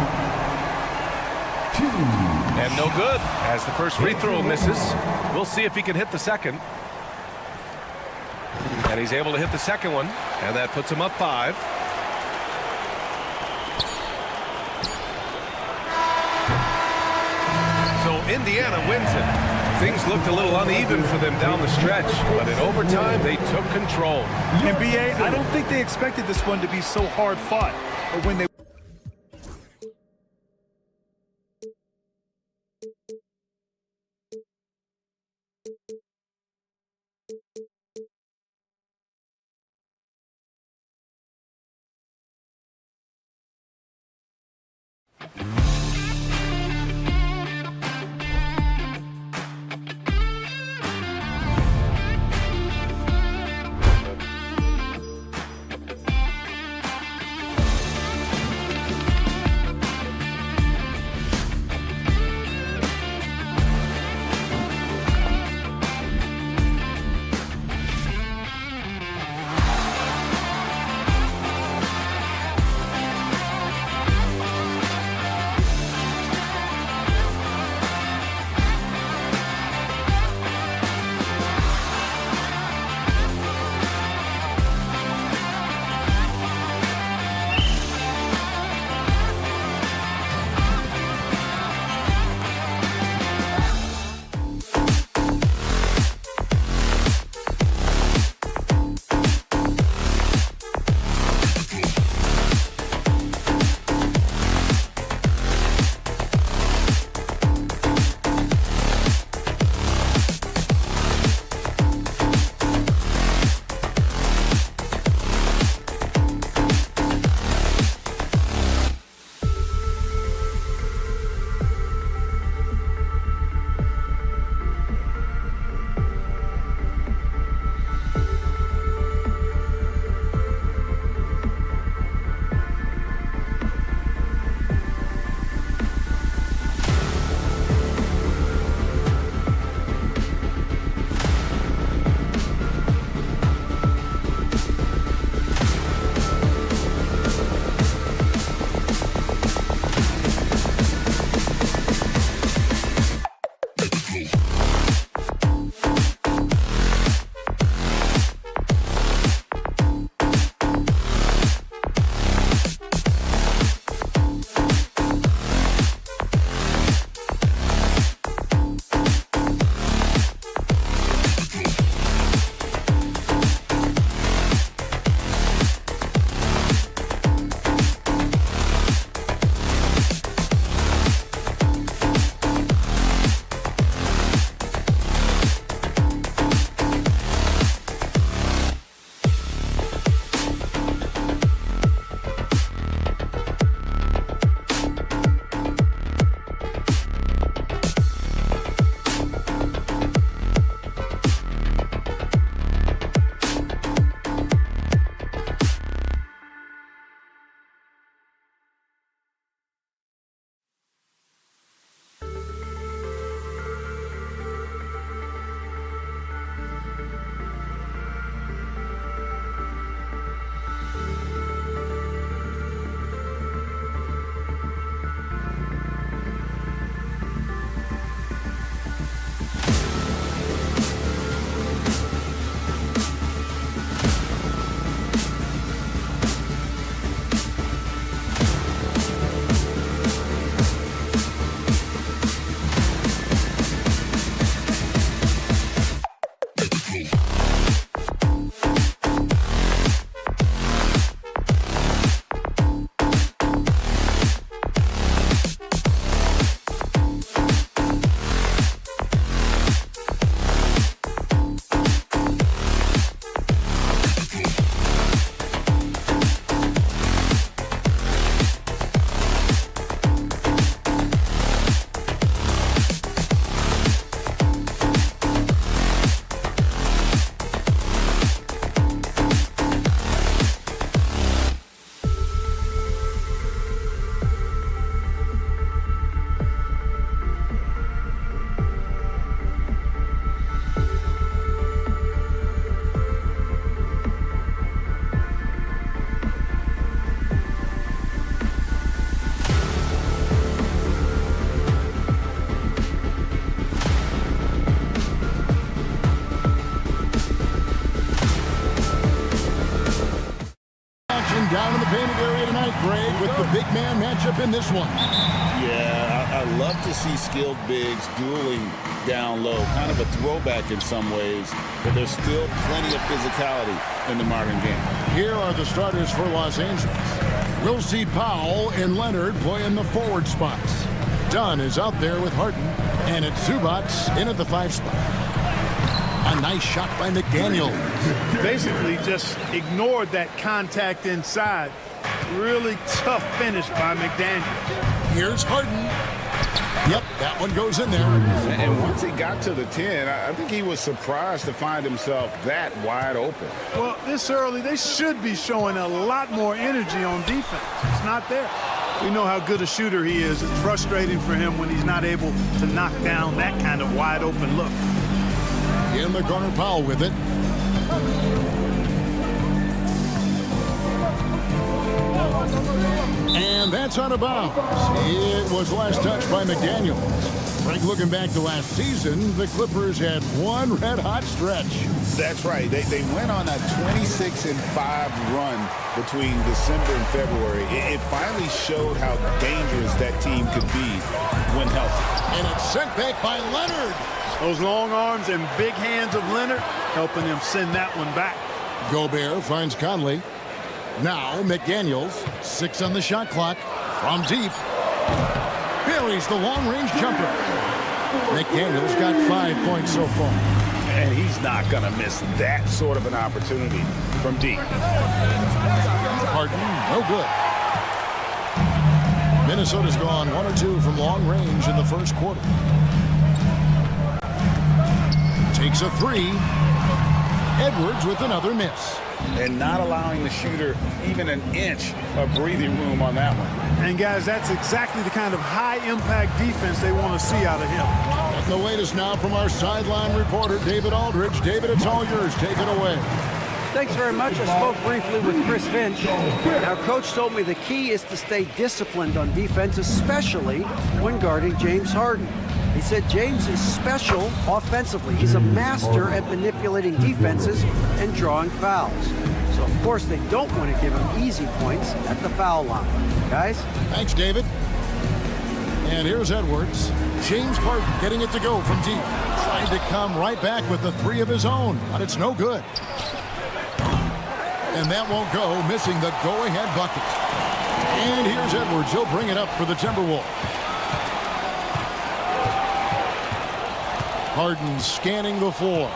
2. And no good as the first free throw misses. We'll see if he can hit the second. And he's able to hit the second one, and that puts him up 5. So Indiana wins it. Things looked a little uneven for them down the stretch, but in overtime they took control. NBA, I don't think they expected this one to be so hard fought, but when they action down in the painted area tonight, Greg, with the big man matchup in this one. Yeah, I love to see skilled bigs dueling down low. Kind of a throwback in some ways, but there's still plenty of physicality in the modern game. Here are the starters for Los Angeles. We'll see Powell and Leonard play in the forward spots. Dunn is out there with Harden, and it's Zubac in at the 5 spot. A nice shot by McDaniel. Basically just ignored that contact inside. Really tough finish by McDaniel. Here's Harden. Yep, that one goes in there. And once he got to the 10, I think he was surprised to find himself that wide open. Well, this early, they should be showing a lot more energy on defense. It's not there. We know how good a shooter he is. It's frustrating for him when he's not able to knock down that kind of wide open look. In the corner, Powell with it. And that's out of bounds. It was last touched by McDaniel. Frank, looking back to last season, the Clippers had one red-hot stretch. That's right. They went on a 26-5 run between December and February. It finally showed how dangerous that team could be when healthy. And it's sent back by Leonard. Those long arms and big hands of Leonard helping him send that one back. Gobert finds Conley. Now McDaniels, 6 on the shot clock, from deep. Buries the long-range jumper. McDaniels got 5 points so far. And he's not going to miss that sort of an opportunity from deep. Harden, no good. Minnesota's gone 1 or 2 from long range in the first quarter. Takes a 3. Edwards with another miss. And not allowing the shooter even an inch of breathing room on that one. And guys, that's exactly the kind of high-impact defense they want to see out of him. And the latest now from our sideline reporter, David Aldridge. David, it's all yours. Take it away. Thanks very much. I spoke briefly with Chris Finch. Our coach told me the key is to stay disciplined on defense, especially when guarding James Harden. He said James is special offensively. He's a master at manipulating defenses and drawing fouls. So, of course, they don't want to give him easy points at the foul line. Guys? Thanks, David. And here's Edwards. James Harden getting it to go from deep. Trying to come right back with the 3 of his own, but it's no good. And that won't go, missing the go-ahead bucket. And here's Edwards. He'll bring it up for the Timberwolves. Harden scanning the floor.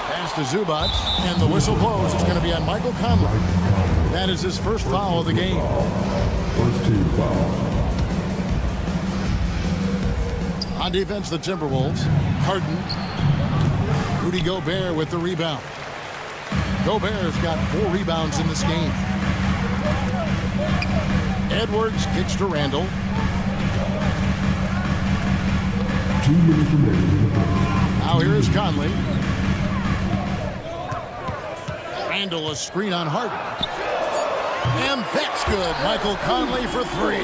Pass to Zubac, and the whistle blows. It's going to be on Michael Conley. That is his first foul of the game. First 2 fouls. On defense, the Timberwolves. Harden. Rudy Gobert with the rebound. Gobert's got 4 rebounds in this game. Edwards kicks to Randall. 2 minutes remaining in the first. Now here is Conley. Randall, a screen on Harden. And that's good. Michael Conley for 3.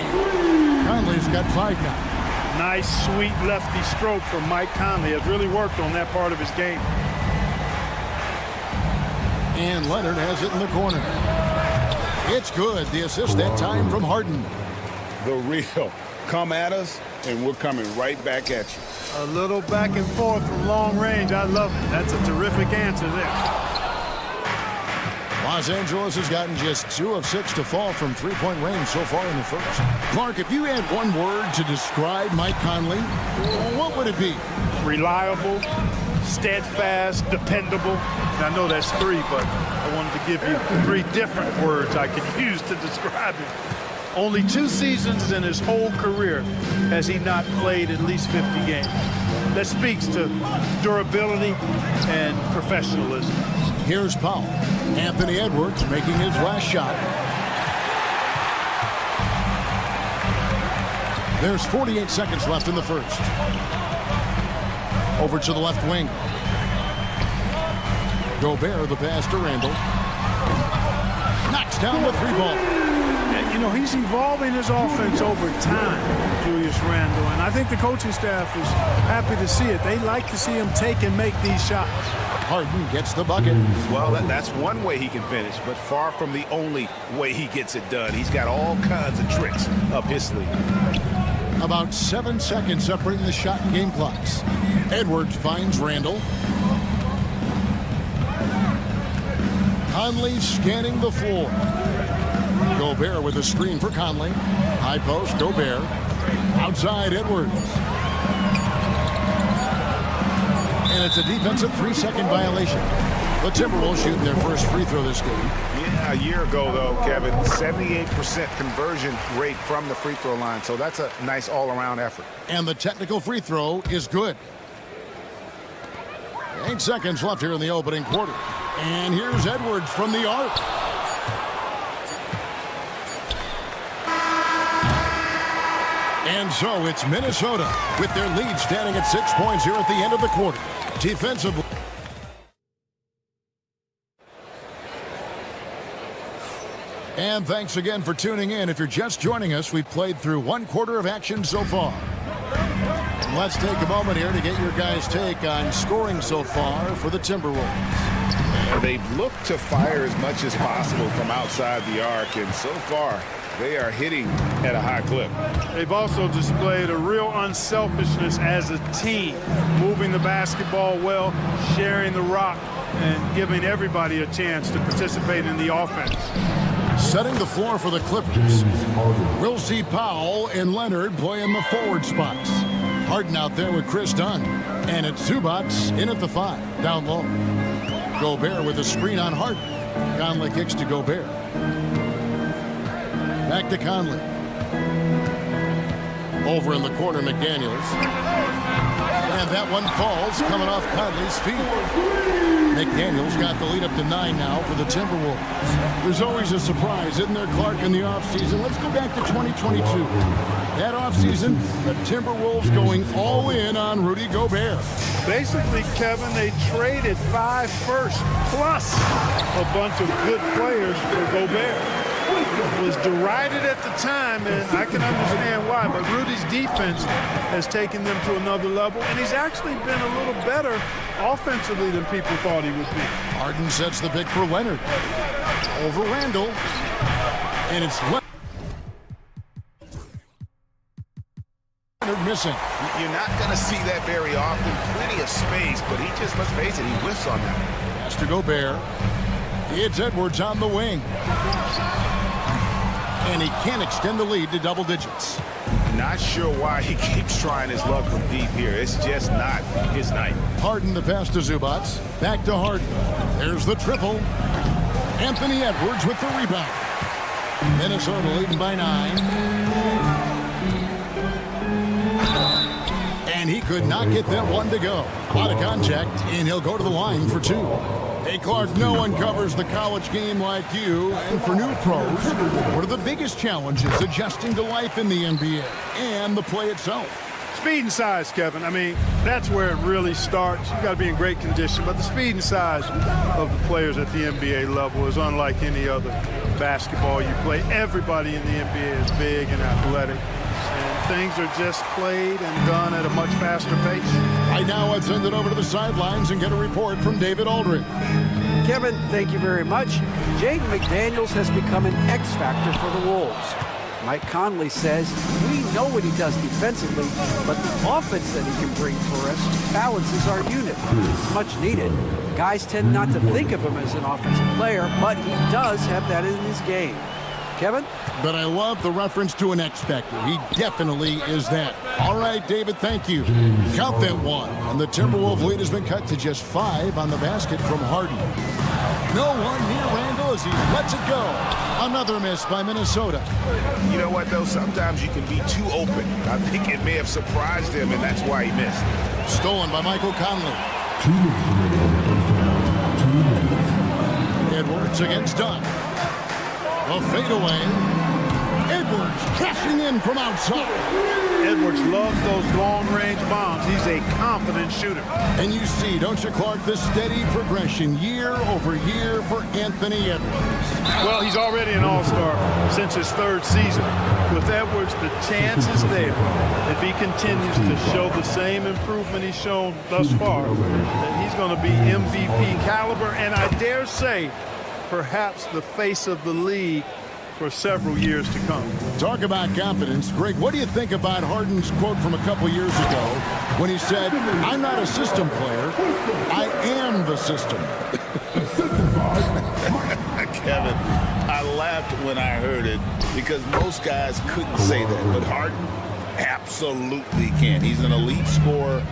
Conley's got 5 now. Nice, sweet lefty stroke from Mike Conley. Has really worked on that part of his game. And Leonard has it in the corner. It's good. The assist that time from Harden. The real. Come at us, and we're coming right back at you. A little back and forth from long range. I love it. That's a terrific answer there. Los Angeles has gotten just 2 of 6 to fall from 3-point range so far in the first. Clark, if you had one word to describe Mike Conley, what would it be? Reliable, steadfast, dependable. And I know that's 3, but I wanted to give you 3 different words I could use to describe him. Only 2 seasons in his whole career has he not played at least 50 games. That speaks to durability and professionalism. Here's Powell. Anthony Edwards making his last shot. There's 48 seconds left in the first. Over to the left wing. Gobert, the pass to Randall. Knocks down the 3-ball. You know, he's evolving his offense over time, Julius Randle, and I think the coaching staff is happy to see it. They like to see him take and make these shots. Harden gets the bucket. Well, that's one way he can finish, but far from the only way he gets it done. He's got all kinds of tricks up his sleeve. About 7 seconds separating the shot and game clocks. Edwards finds Randall. Conley scanning the floor. Gobert with a screen for Conley. High post, Gobert. Outside, Edwards. And it's a defensive 3-second violation. The Timberwolves shooting their first free throw this game. Yeah, a year ago, though, Kevin, 78% conversion rate from the free throw line. So that's a nice all-around effort. And the technical free throw is good. 8 seconds left here in the opening quarter. And here's Edwards from the arc. And so it's Minnesota with their lead standing at 6 points here at the end of the quarter. Defensively. And thanks again for tuning in. If you're just joining us, we've played through 1 quarter of action so far. And let's take a moment here to get your guys' take on scoring so far for the Timberwolves. They've looked to fire as much as possible from outside the arc, and so far they are hitting at a high clip. They've also displayed a real unselfishness as a team, moving the basketball well, sharing the rock, and giving everybody a chance to participate in the offense. Setting the floor for the Clippers. We'll see Powell and Leonard play in the forward spots. Harden out there with Chris Dunn. And it's Zubac in at the 5, down low. Gobert with a screen on Harden. Conley kicks to Gobert. Back to Conley. Over in the corner, McDaniels. And that one falls, coming off Conley's feet. McDaniels got the lead up to 9 now for the Timberwolves. There's always a surprise, isn't there, Clark, in the offseason? Let's go back to 2022. That offseason, the Timberwolves going all in on Rudy Gobert. Basically, Kevin, they traded 5 firsts plus a bunch of good players for Gobert. It was derided at the time, and I can understand why, but Rudy's defense has taken them to another level, and he's actually been a little better offensively than people thought he would be. Harden sets the pick for Leonard. Over Randall. And it's Leonard missing. You're not going to see that very often. Plenty of space, but he just, let's face it, he whiffs on that. Pass to Gobert. It's Edwards on the wing. And he can't extend the lead to double digits. Not sure why he keeps trying his luck from deep here. It's just not his night. Harden the pass to Zubac. Back to Harden. There's the triple. Anthony Edwards with the rebound. Minnesota leading by 9. And he could not get that one to go. Out of contact, and he'll go to the line for 2. Hey, Clark, no one covers the college game like you. And for new pros, what are the biggest challenges adjusting to life in the NBA and the play itself? Speed and size, Kevin. I mean, that's where it really starts. You've got to be in great condition, but the speed and size of the players at the NBA level is unlike any other basketball you play. Everybody in the NBA is big and athletic, and things are just played and done at a much faster pace. Right now, let's send it over to the sidelines and get a report from David Aldridge. Kevin, thank you very much. Jaden McDaniels has become an X factor for the Wolves. Mike Conley says, we know what he does defensively, but the offense that he can bring for us balances our unit. Much needed. Guys tend not to think of him as an offensive player, but he does have that in his game. Kevin? But I love the reference to an X factor. He definitely is that. All right, David, thank you. Count that 1. And the Timberwolves lead has been cut to just 5 on the basket from Harden. No one near Randall as he lets it go. Another miss by Minnesota. You know what, though? Sometimes you can be too open. I think it may have surprised him, and that's why he missed. Stolen by Michael Conley. 2 minutes. Edwards against Dunn. A fadeaway. Edwards cashing in from outside. Edwards loves those long-range bombs. He's a confident shooter. And you see, don't you, Clark, the steady progression year over year for Anthony Edwards. Well, he's already an all-star since his 3rd season. With Edwards, the chance is there, if he continues to show the same improvement he's shown thus far, that he's going to be MVP caliber, and I dare say, perhaps the face of the league for several years to come. Talk about confidence. Greg, what do you think about Harden's quote from a couple years ago when he said, "I'm not a system player, I am the system"? Kevin, I laughed when I heard it because most guys couldn't say that, but Harden absolutely can. He's an elite scorer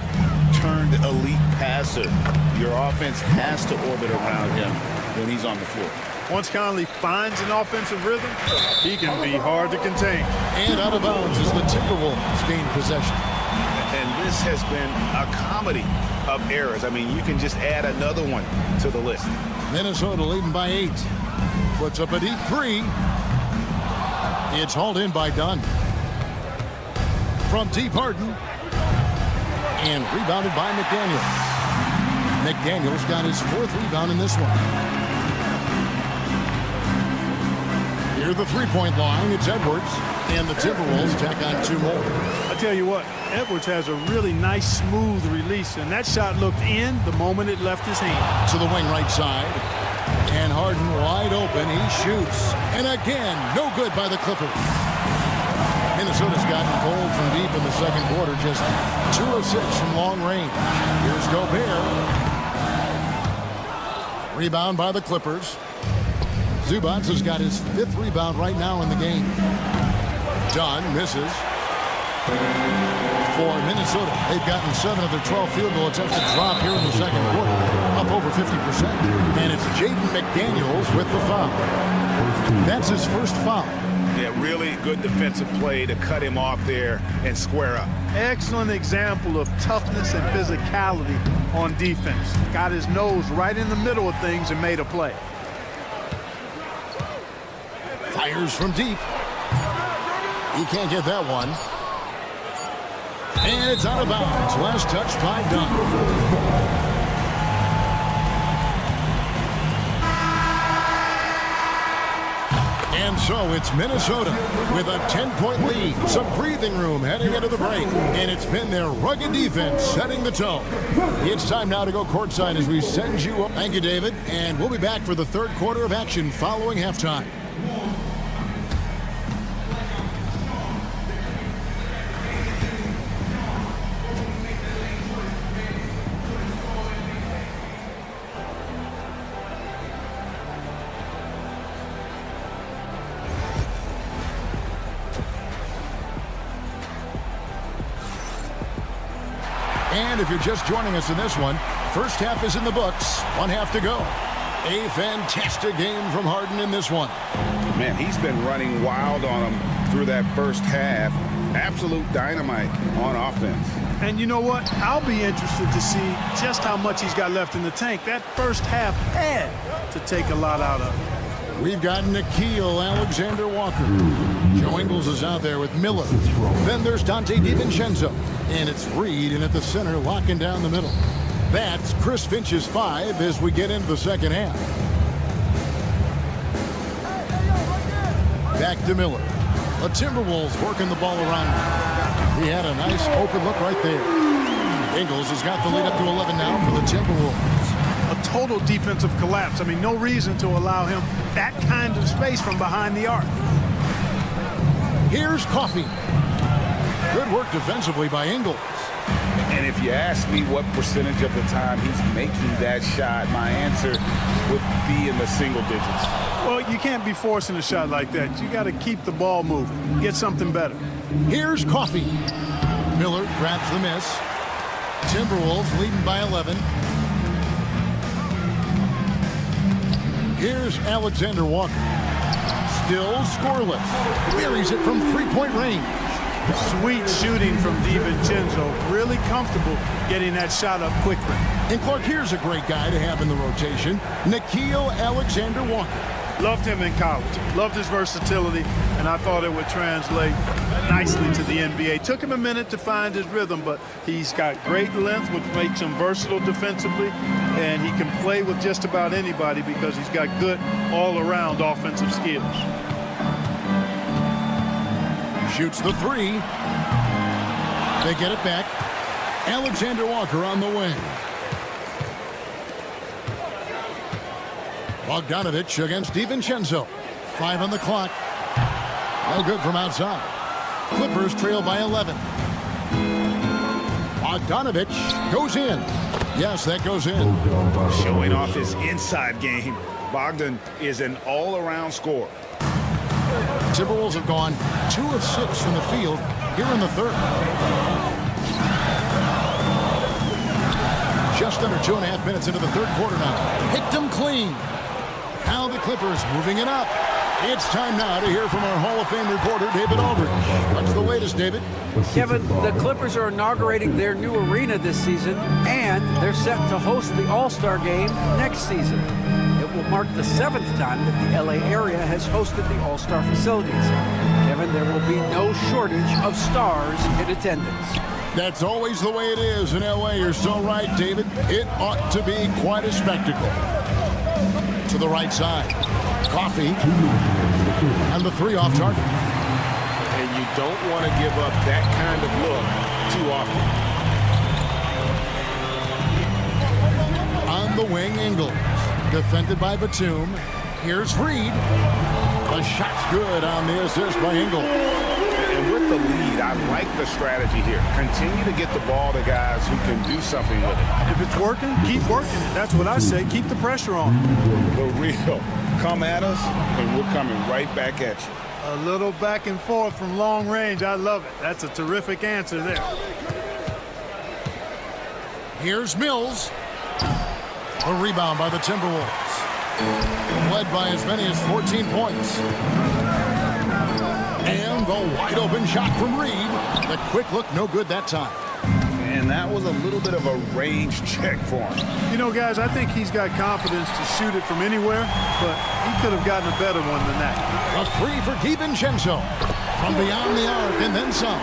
turned elite passer. Your offense has to orbit around him when he's on the floor. Once Conley finds an offensive rhythm, he can be hard to contain. And out of bounds as the Timberwolves gain possession. And this has been a comedy of errors. I mean, you can just add another one to the list. Minnesota leading by 8. Puts up a deep 3. It's hauled in by Dunn. From deep, Harden. And rebounded by McDaniels. McDaniels got his 4th rebound in this one. Near the three-point line, it's Edwards. And the Timberwolves tack on 2 more. I tell you what, Edwards has a really nice, smooth release, and that shot looked in the moment it left his hand. To the wing right side. And Harden wide open. He shoots. And again, no good by the Clippers. Minnesota's gotten cold from deep in the second quarter. Just 2 of 6 from long range. Here's Gobert. Rebound by the Clippers. Zubac has got his 5th rebound right now in the game. Dunn misses. For Minnesota, they've gotten 7 of their 12 field goal attempts to drop here in the second quarter. Up over 50%. And it's Jaden McDaniels with the foul. That's his first foul. Yeah, really good defensive play to cut him off there and square up. Excellent example of toughness and physicality on defense. Got his nose right in the middle of things and made a play. Fires from deep. He can't get that one. And it's out of bounds. Last touch by Dunn. And so it's Minnesota with a 10-point lead. Some breathing room heading into the break. And it's been their rugged defense setting the tone. It's time now to go courtside as we send you up. Thank you, David. And we'll be back for the 3rd quarter of action following halftime. And if you're just joining us in this one, first half is in the books. 1 half to go. A fantastic game from Harden in this one. Man, he's been running wild on him through that first half. Absolute dynamite on offense. And you know what? I'll be interested to see just how much he's got left in the tank. That first half had to take a lot out of it. We've got Nickeil Alexander-Walker. Joe Ingles is out there with Miller. Then there's Dante DiVincenzo. And it's Reed in at the center, locking down the middle. That's Chris Finch's 5 as we get into the second half. Back to Miller. The Timberwolves working the ball around him. He had a nice open look right there. Ingles has got the lead up to 11 now for the Timberwolves. A total defensive collapse. I mean, no reason to allow him that kind of space from behind the arc. Here's Coffey. Good work defensively by Ingles. And if you ask me what percentage of the time he's making that shot, my answer would be in the single digits. Well, you can't be forcing a shot like that. You got to keep the ball moving. Get something better. Here's Coffey. Miller grabs the miss. Timberwolves leading by 11. Here's Alexander Walker. Still scoreless. Buries it from 3-point range. Sweet shooting from DiVincenzo. Really comfortable getting that shot up quickly. And Clark, here's a great guy to have in the rotation. Nickeil Alexander-Walker. Loved him in college. Loved his versatility, and I thought it would translate nicely to the NBA. Took him a minute to find his rhythm, but he's got great length, which makes him versatile defensively, and he can play with just about anybody because he's got good all-around offensive skills. Shoots the three. They get it back. Alexander Walker on the wing. Bogdanovich against DiVincenzo. 5 on the clock. No good from outside. Clippers trail by 11. Bogdanovich goes in. Yes, that goes in. Showing off his inside game. Bogdan is an all-around scorer. Timberwolves have gone 2 of 6 from the field here in the third. Just under 2.5 minutes into the third quarter now. Picked them clean. Now the Clippers moving it up. It's time now to hear from our Hall of Fame reporter, David Aldridge. What's the latest, David? Kevin, the Clippers are inaugurating their new arena this season, and they're set to host the All-Star Game next season. It will mark the 7th time that the LA area has hosted the All-Star facilities. Kevin, there will be no shortage of stars in attendance. That's always the way it is in LA. You're so right, David. It ought to be quite a spectacle. To the right side. Coffee. And the 3 off target. And you don't want to give up that kind of look too often. On the wing, Ingles. Defended by Batum. Here's Freed. The shot's good on the assist by Ingles. And with the lead, I like the strategy here. Continue to get the ball to guys who can do something with it. If it's working, keep working it. That's what I say. Keep the pressure on. The real. Come at us, and we're coming right back at you. A little back and forth from long range. I love it. That's a terrific answer there. Here's Mills. A rebound by the Timberwolves. Led by as many as 14 points. And the wide open shot from Reed. The quick look, no good that time. And that was a little bit of a range check for him. You know, guys, I think he's got confidence to shoot it from anywhere, but he could have gotten a better one than that. A 3 for DiVincenzo. From beyond the arc and then some.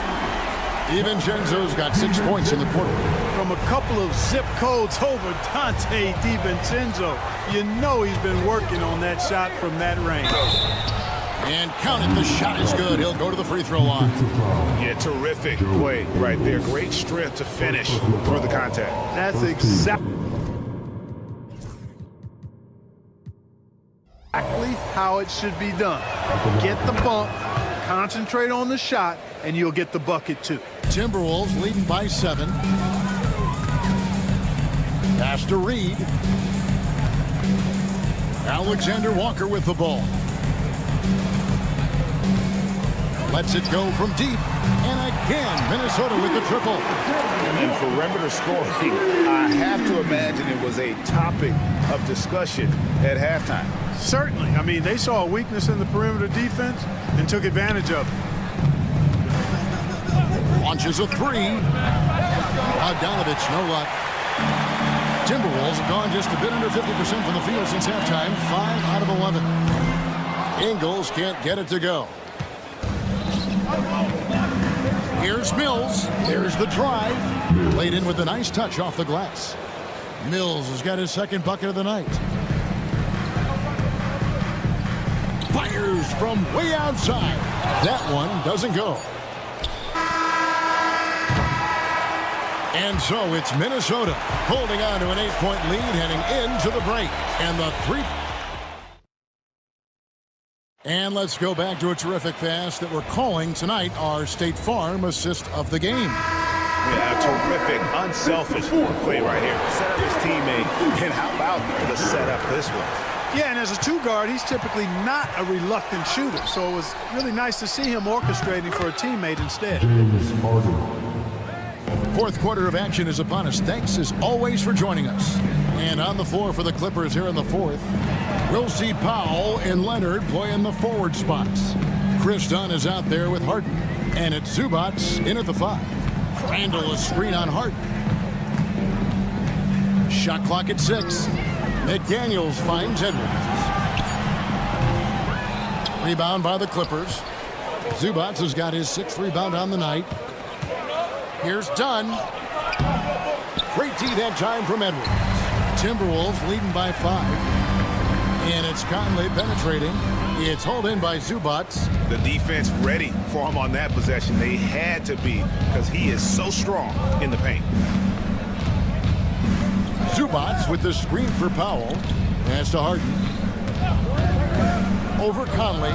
DiVincenzo's got 6 points in the quarter. From a couple of zip codes over Dante DiVincenzo. You know he's been working on that shot from that range. And count it, the shot is good. He'll go to the free throw line. Yeah, terrific play right there. Great strength to finish for the contact. That's exactly how it should be done. Get the bump, concentrate on the shot, and you'll get the bucket too. Timberwolves leading by 7. Pass to Reed. Alexander Walker with the ball. Lets it go from deep. And again, Minnesota with the triple. And perimeter scoring, I have to imagine it was a topic of discussion at halftime. Certainly. I mean, they saw a weakness in the perimeter defense and took advantage of it. Launches a 3. Bogdanovich, no luck. Timberwolves have gone just a bit under 50% from the field since halftime. 5 out of 11. Ingles can't get it to go. Here's Mills. There's the drive. Laid in with a nice touch off the glass. Mills has got his second bucket of the night. Fires from way outside. That one doesn't go. And so it's Minnesota holding on to an 8-point lead heading into the break. And the 3. And let's go back to a terrific pass that we're calling tonight our State Farm assist of the game. Yeah, terrific, unselfish play right here. Set up his teammate, and how about the setup this one? Yeah, and as a 2 guard, he's typically not a reluctant shooter. So it was really nice to see him orchestrating for a teammate instead. Fourth quarter of action is upon us. Thanks as always for joining us. And on the floor for the Clippers here in the fourth, we'll see Powell and Leonard play in the forward spots. Chris Dunn is out there with Harden. And it's Zubac in at the 5. Randall a screen on Harden. Shot clock at 6. McDaniels finds Edwards. Rebound by the Clippers. Zubac has got his 6th rebound on the night. Here's Dunn. Great D that time from Edwards. Timberwolves leading by 5. And it's Conley penetrating. It's hauled in by Zubac. The defense ready for him on that possession. They had to be because he is so strong in the paint. Zubac with the screen for Powell. Pass to Harden. Over Conley.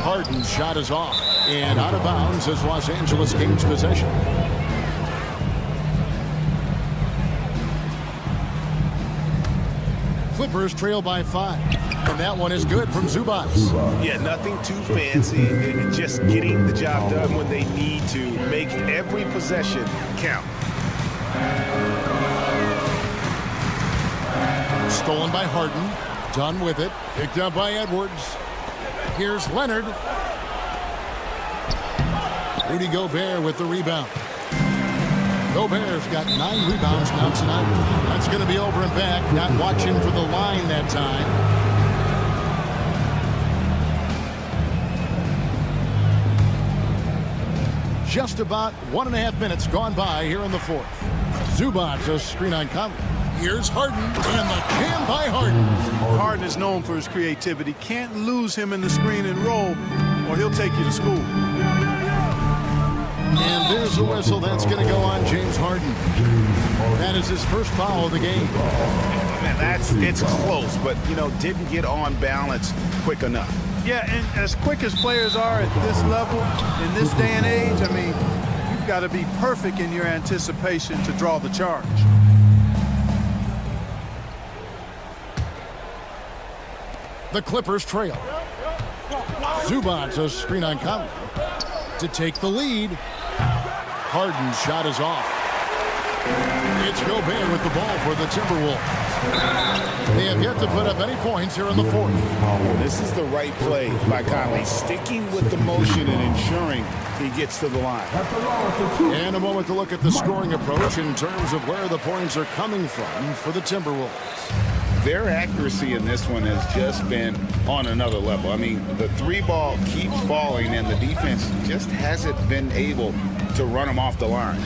Harden's shot is off. And out of bounds as Los Angeles gains possession. Clippers trail by 5. And that one is good from Zubac. Yeah, nothing too fancy. Just getting the job done when they need to. Make every possession count. Stolen by Harden. Done with it. Picked up by Edwards. Here's Leonard. Rudy Gobert with the rebound. Gobert's got 9 rebounds now tonight. That's going to be over and back. Not watching for the line that time. Just about 1.5 minutes gone by here in the 4th. Zubac, a screen on Conley. Here's Harden, and the jam by Harden. Harden is known for his creativity. Can't lose him in the screen and roll, or he'll take you to school. And there's a whistle that's going to go on James Harden. That is his first foul of the game. Man, it's close, but, didn't get on balance quick enough. Yeah, and as quick as players are at this level, in this day and age, I mean, you've got to be perfect in your anticipation to draw the charge. The Clippers trail. Zubac, a screen on Conley to take the lead. Harden's shot is off. It's Gobert with the ball for the Timberwolves. They have yet to put up any points here in the 4th. This is the right play by Conley, sticking with the motion and ensuring he gets to the line. And a moment to look at the scoring approach in terms of where the points are coming from for the Timberwolves. Their accuracy in this one has just been on another level. I mean, the 3-ball keeps falling, and the defense just hasn't been able to run them off the line.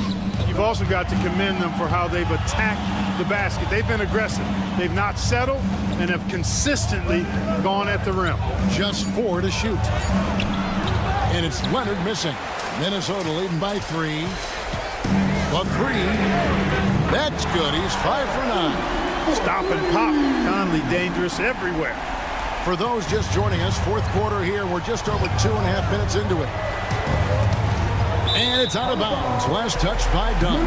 You've also got to commend them for how they've attacked the basket. They've been aggressive. They've not settled and have consistently gone at the rim. Just 4 to shoot. And it's Leonard missing. Minnesota leading by 3. The 3. That's good. He's 5 for 9. Stop and pop. Conley dangerous everywhere. For those just joining us, 4th quarter here. We're just over 2.5 minutes into it. And it's out of bounds. Last touch by Dunn.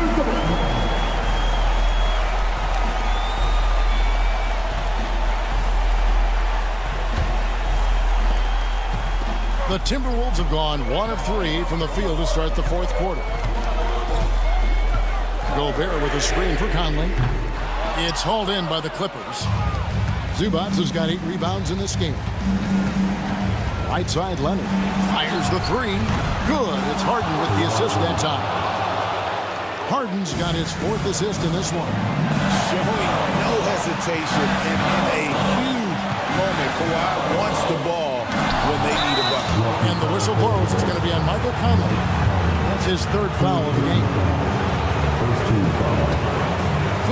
The Timberwolves have gone 1 of 3 from the field to start the 4th quarter. Gobert with a screen for Conley. It's hauled in by the Clippers. Zubac has got 8 rebounds in this game. Right side, Leonard fires the 3. Good. It's Harden with the assist that time. Harden's got his 4th assist in this one. Showing no hesitation and in a huge moment. Kawhi wants the ball when they need a bucket. And the whistle blows. It's going to be on Michael Conley. That's his 3rd foul of the game. First team foul.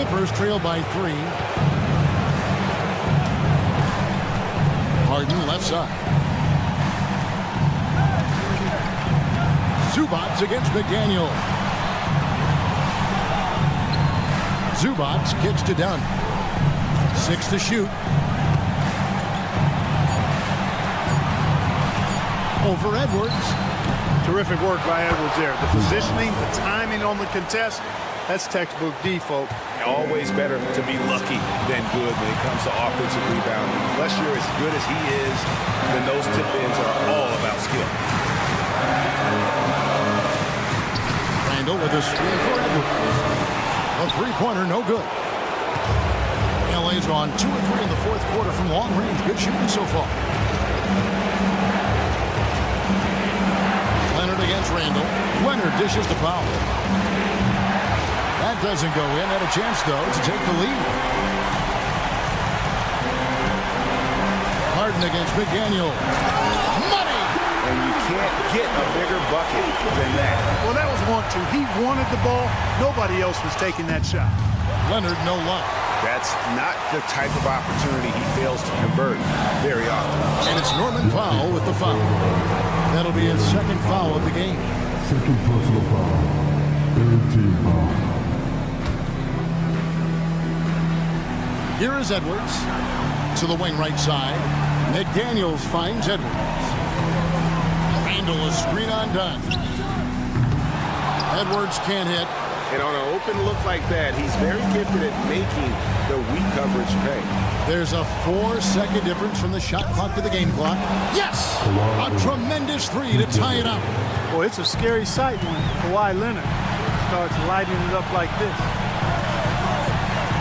Clippers trail by 3. Harden left side. Zubac against McDaniel. Zubac kicks to Dunn. 6 to shoot. Over Edwards. Terrific work by Edwards there. The positioning, the timing on the contest, that's textbook D, folks. Always better to be lucky than good when it comes to offensive rebounding. Unless you're as good as he is, then those tip-ins are all about skill. Randall with a screen for Edwards. A 3-pointer, no good. LA's on 2 of 3 in the 4th quarter from long range. Good shooting so far. Leonard against Randall. Leonard dishes to Powell. That doesn't go in. Had a chance, though, to take the lead. Harden against McDaniel. get a bigger bucket than that? Well, that was 1-2. He wanted the ball. Nobody else was taking that shot. Leonard, no luck. That's not the type of opportunity he fails to convert very often. And it's Norman Powell with the foul. That'll be his second foul of the game. Second personal foul. Third team foul. Here is Edwards to the wing right side. McDaniels finds Edwards. Randall is screen on done. Edwards can't hit. And on an open look like that, he's very gifted at making the weak coverage pay. There's a 4-second difference from the shot clock to the game clock. Yes! A tremendous three to tie it up. Boy, it's a scary sight when Kawhi Leonard starts lighting it up like this.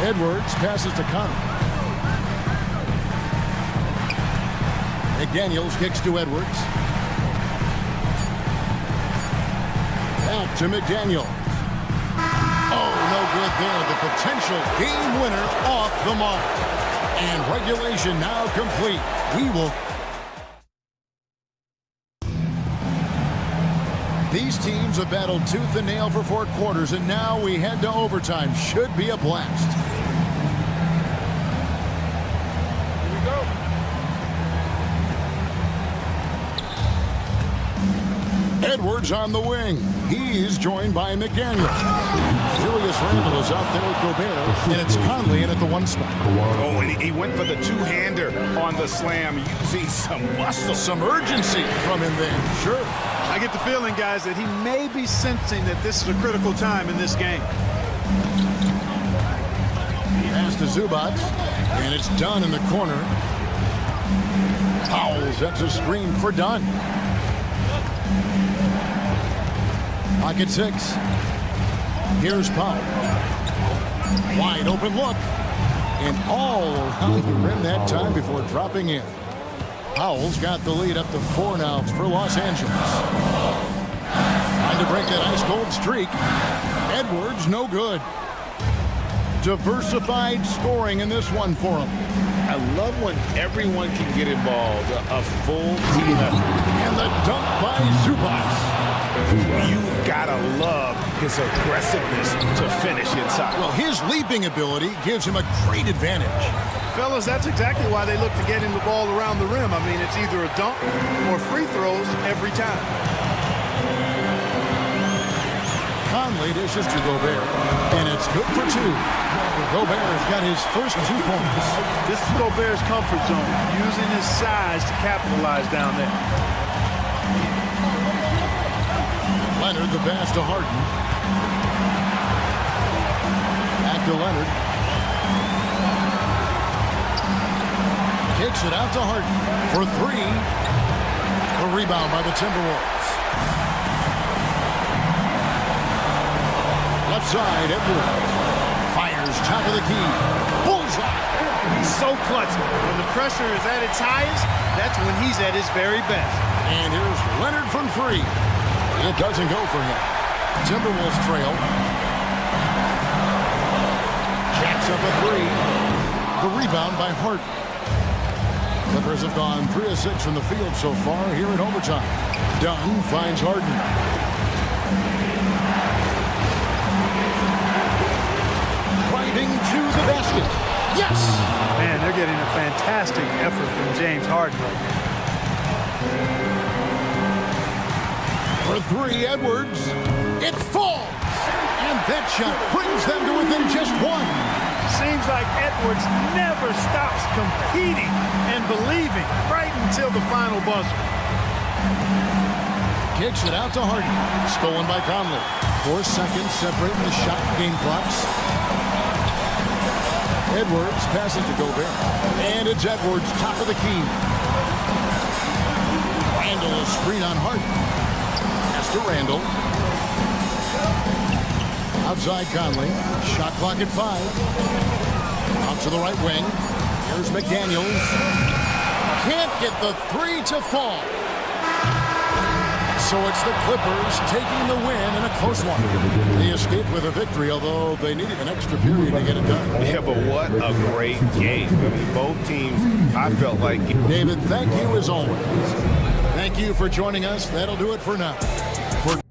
Edwards passes to Connor. McDaniels kicks to Edwards. Back to McDaniels. Oh, no good there. The potential game winner off the mark. And regulation now complete. We will... These teams have battled tooth and nail for 4 quarters, and now we head to overtime. Should be a blast. Edwards on the wing. He's joined by McDaniel. Julius Randle is out there with Gobert, and it's Conley in at the 1 spot. Oh, and he went for the two-hander on the slam, using some muscle. Some urgency from him there. Sure. I get the feeling, guys, that he may be sensing that this is a critical time in this game. Pass to Zubac, and it's Dunn in the corner. Powell sets a screen for Dunn. Pocket 6. Here's Powell. Wide open look. And all around the rim that time before dropping in. Powell's got the lead up to 4 now for Los Angeles. Trying to break that ice-cold streak. Edwards, no good. Diversified scoring in this one for him. I love when everyone can get involved, a full team effort. And the dunk by Zubac. You've got to love his aggressiveness to finish inside. Well, his leaping ability gives him a great advantage. Fellas, that's exactly why they look to get him the ball around the rim. I mean, it's either a dunk or free throws every time. Conley dishes to Gobert, and it's good for 2. Gobert has got his first 2 points. This is Gobert's comfort zone, using his size to capitalize down there. Leonard, the pass to Harden. Back to Leonard. Kicks it out to Harden for 3. The rebound by the Timberwolves. Left side, Edwards. Fires top of the key. Bullseye. He's so clutch. When the pressure is at its highest, that's when he's at his very best. And here's Leonard from 3. It doesn't go for him. Timberwolves trail. Jacks up a 3. The rebound by Harden. Clippers have gone 3 of 6 from the field so far here in overtime. Dunn finds Harden. Driving to the basket. Yes! Man, they're getting a fantastic effort from James Harden right now. For 3, Edwards. It falls! And that shot brings them to within just 1. Seems like Edwards never stops competing and believing right until the final buzzer. Kicks it out to Harden. Stolen by Conley. 4 seconds separating the shot and game clocks. Edwards passes to Gobert. And it's Edwards, top of the key. Randall is screen on Harden. To Randall. Outside Conley. Shot clock at 5. Out to the right wing. Here's McDaniels. Can't get the 3 to fall. So it's the Clippers taking the win in a close one. They escaped with a victory, although they needed an extra period to get it done. Yeah, but what a great game. I mean, both teams, I felt like... David, thank you as always. Thank Thank you for joining us. That'll do it for now. For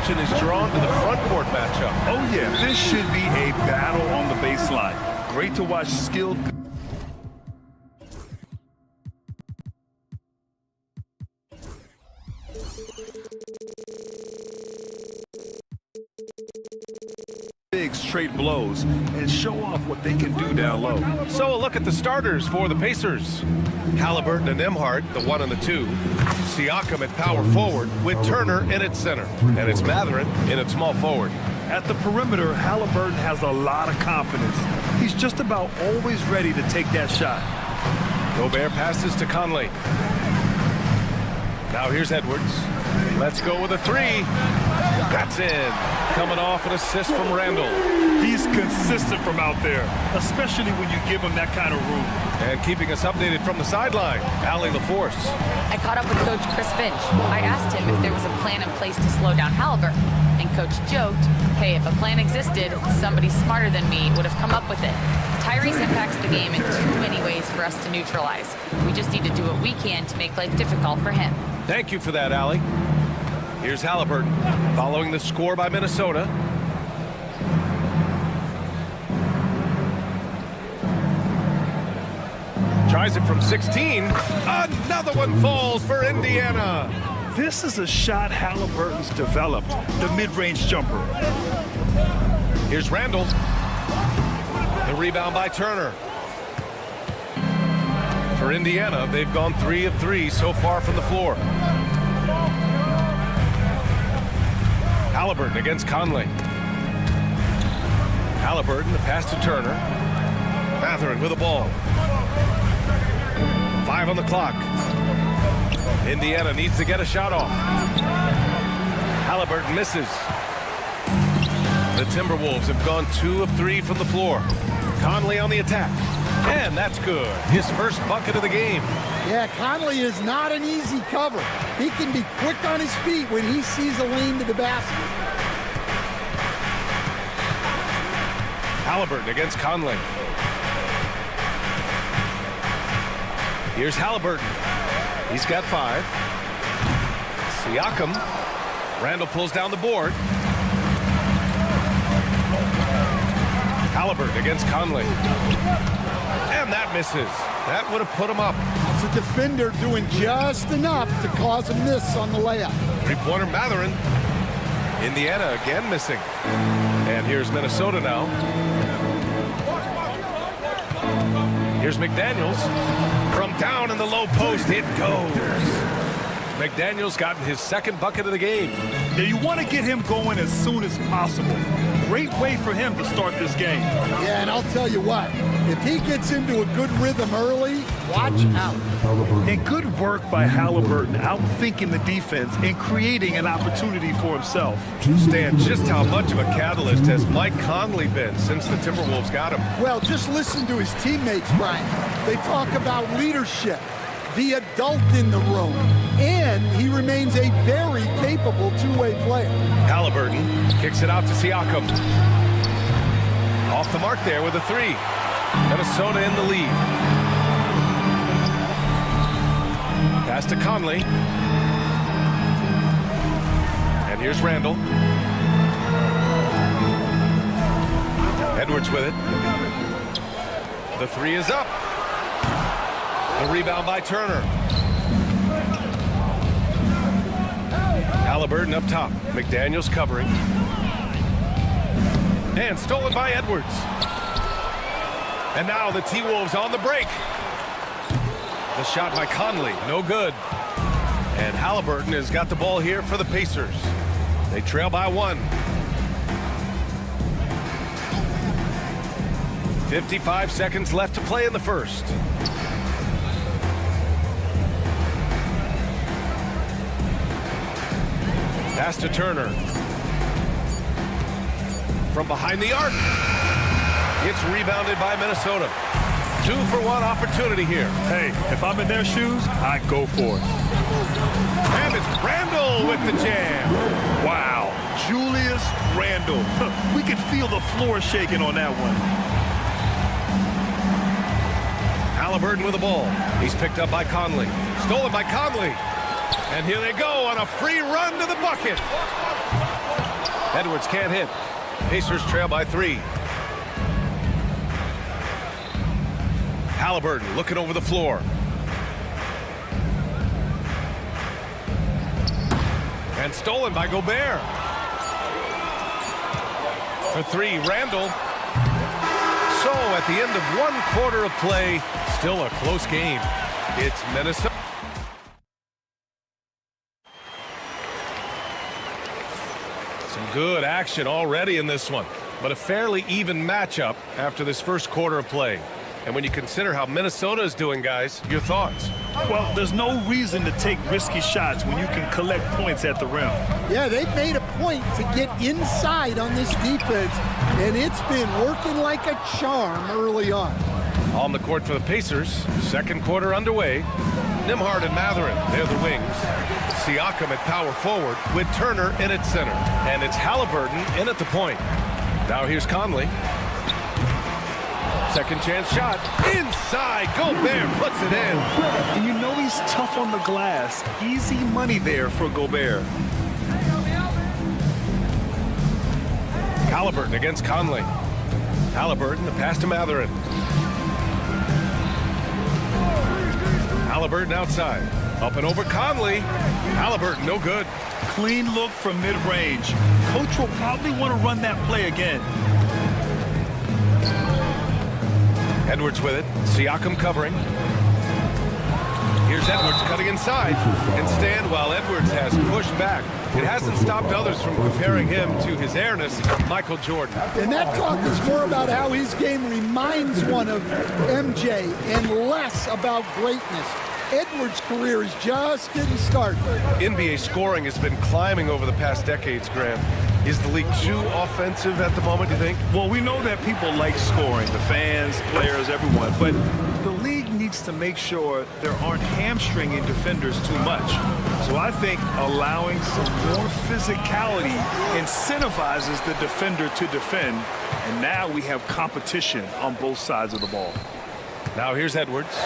attention is drawn to the front court matchup. Oh, yeah, this should be a battle on the baseline. Great to watch skilled. Big straight blows and show off what they can do down low. So a look at the starters for the Pacers. Halliburton and Nembhard, the 1 and the 2. Siakam at power forward with Turner in at center. And it's Mathurin in at small forward. At the perimeter, Halliburton has a lot of confidence. He's just about always ready to take that shot. Gobert passes to Conley. Now here's Edwards. Let's go with a 3. That's in. Coming off an assist from Randall. He's consistent from out there, especially when you give him that kind of room. And keeping us updated from the sideline, Allie LaForce. I caught up with Coach Chris Finch. I asked him if there was a plan in place to slow down Halliburton. And Coach joked, hey, if a plan existed, somebody smarter than me would have come up with it. Tyrese impacts the game in too many ways for us to neutralize. We just need to do what we can to make life difficult for him. Thank you for that, Allie. Here's Halliburton, following the score by Minnesota. Tries it from 16. Another one falls for Indiana. This is a shot Halliburton's developed, the mid-range jumper. Here's Randall. The rebound by Turner. For Indiana, they've gone 3 of 3 so far from the floor. Halliburton against Conley. Halliburton, the pass to Turner. Mathurin with the ball. 5 on the clock. Indiana needs to get a shot off. Halliburton misses. The Timberwolves have gone 2 of 3 from the floor. Conley on the attack. And that's good. His first bucket of the game. Yeah, Conley is not an easy cover. He can be quick on his feet when he sees a lane to the basket. Halliburton against Conley. Here's Halliburton. He's got 5. Siakam. Randall pulls down the board. Halliburton against Conley. And that misses. That would have put him up. It's a defender doing just enough to cause a miss on the layup. 3-pointer Mathurin. Indiana again missing. And here's Minnesota now. Here's McDaniels. From down in the low post, it goes. McDaniels gotten his second bucket of the game. Now you want to get him going as soon as possible. Great way for him to start this game. Yeah, and I'll tell you what, if he gets into a good rhythm early, watch out. And good work by Halliburton, outthinking the defense and creating an opportunity for himself. Stan, just how much of a catalyst has Mike Conley been since the Timberwolves got him? Well, just listen to his teammates, Brian. They talk about leadership, the adult in the room, and he remains a very capable two-way player. Halliburton kicks it out to Siakam. Off the mark there with a 3. Minnesota in the lead. Pass to Conley. And here's Randall. Edwards with it. The 3 is up. The rebound by Turner. Halliburton up top. McDaniels covering. And stolen by Edwards. And now the T-Wolves on the break. The shot by Conley, no good. And Halliburton has got the ball here for the Pacers. They trail by 1. 55 seconds left to play in the first. Pass to Turner. From behind the arc. It's rebounded by Minnesota. 2-for-1 opportunity here. Hey, if I'm in their shoes, I go for it. And it's Randall with the jam. Wow, Julius Randall. We could feel the floor shaking on that one. Halliburton with the ball. He's picked up by Conley. Stolen by Conley. And here they go on a free run to the bucket. Edwards can't hit. Pacers trail by 3. Halliburton looking over the floor. And stolen by Gobert. For 3, Randall. So at the end of 1 quarter of play, still a close game. It's Minnesota. Some good action already in this one, but a fairly even matchup after this first quarter of play. And when you consider how Minnesota is doing, guys, your thoughts? Well, there's no reason to take risky shots when you can collect points at the rim. Yeah, they've made a point to get inside on this defense, and it's been working like a charm early on. On the court for the Pacers, second quarter underway. Nembhard and Mathurin, they're the wings. Siakam at power forward with Turner in at center. And it's Halliburton in at the point. Now here's Conley. Second chance shot. Inside. Gobert puts it in. And you know he's tough on the glass. Easy money there for Gobert. Halliburton against Conley. Halliburton, the pass to Mathurin. Halliburton outside. Up and over Conley. Halliburton, no good. Clean look from mid-range. Coach will probably want to run that play again. Edwards with it. Siakam covering. Here's Edwards cutting inside. And stand while Edwards has pushed back. It hasn't stopped others from comparing him to his airness, Michael Jordan. And that talk is more about how his game reminds one of MJ and less about greatness. Edwards' career is just getting started. NBA scoring has been climbing over the past decades, Graham. Is the league too offensive at the moment, do you think? Well, we know that people like scoring, the fans, players, everyone, but the league needs to make sure there aren't hamstringing defenders too much. So I think allowing some more physicality incentivizes the defender to defend, and now we have competition on both sides of the ball. Now here's Edwards.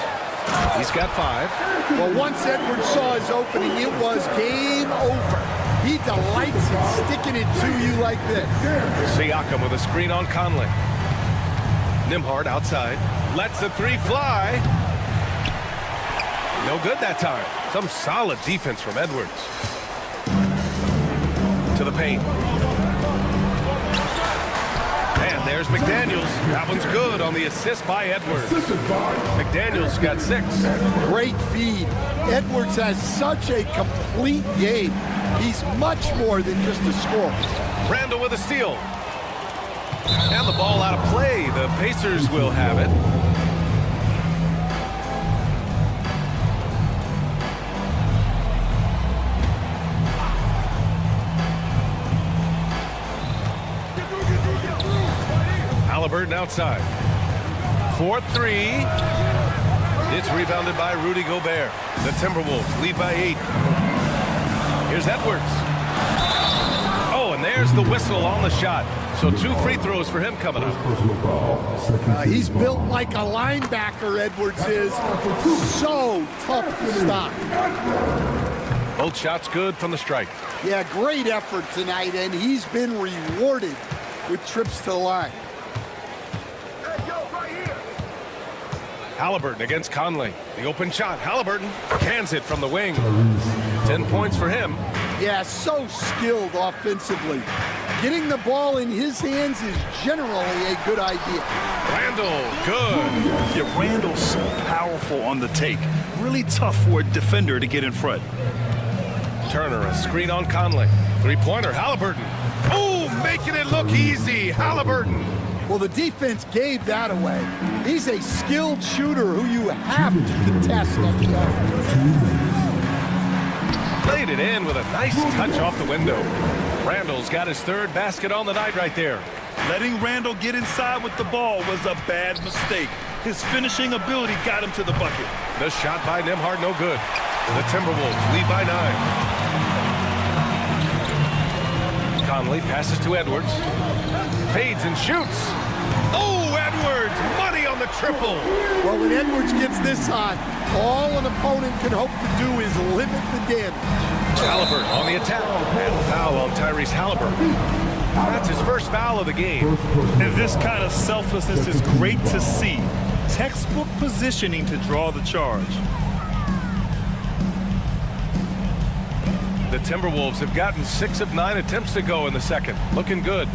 He's got 5. Well, once Edwards saw his opening, it was game over. He delights in sticking it to you like this. Siakam with a screen on Conley. Nembhard outside. Lets the 3 fly. No good that time. Some solid defense from Edwards. To the paint. And there's McDaniels. That one's good on the assist by Edwards. McDaniels got 6. Great feed. Edwards has such a complete game. He's much more than just a scorer. Randall with a steal. And the ball out of play. The Pacers will have it. Halliburton outside. 4-3. It's rebounded by Rudy Gobert. The Timberwolves lead by 8. Here's Edwards. Oh, and there's the whistle on the shot. So 2 free throws for him coming up. He's built like a linebacker, Edwards is. So tough to stop. Both shots good from the strike. Yeah, great effort tonight, and he's been rewarded with trips to the line. Halliburton against Conley. The open shot. Halliburton cans it from the wing. 10 points for him. Yeah, so skilled offensively. Getting the ball in his hands is generally a good idea. Randall, good. Yeah, Randall's so powerful on the take. Really tough for a defender to get in front. Turner, a screen on Conley. 3-pointer, Halliburton. Oh, making it look easy. Halliburton. Well, the defense gave that away. He's a skilled shooter who you have to contest at the arc. Played it in with a nice touch off the window. Randall's got his 3rd basket on the night right there. Letting Randall get inside with the ball was a bad mistake. His finishing ability got him to the bucket. The shot by Nembhard, no good. The Timberwolves lead by 9. Conley passes to Edwards. Fades and shoots. Oh, Edwards, money on the triple. Well, when Edwards gets this on, all an opponent can hope to do is limit the damage. Halliburton on the attack. And the foul on Tyrese Halliburton. That's his first foul of the game. And this kind of selflessness is great to see. Textbook positioning to draw the charge. The Timberwolves have gotten 6 of 9 attempts to go in the second. Looking good.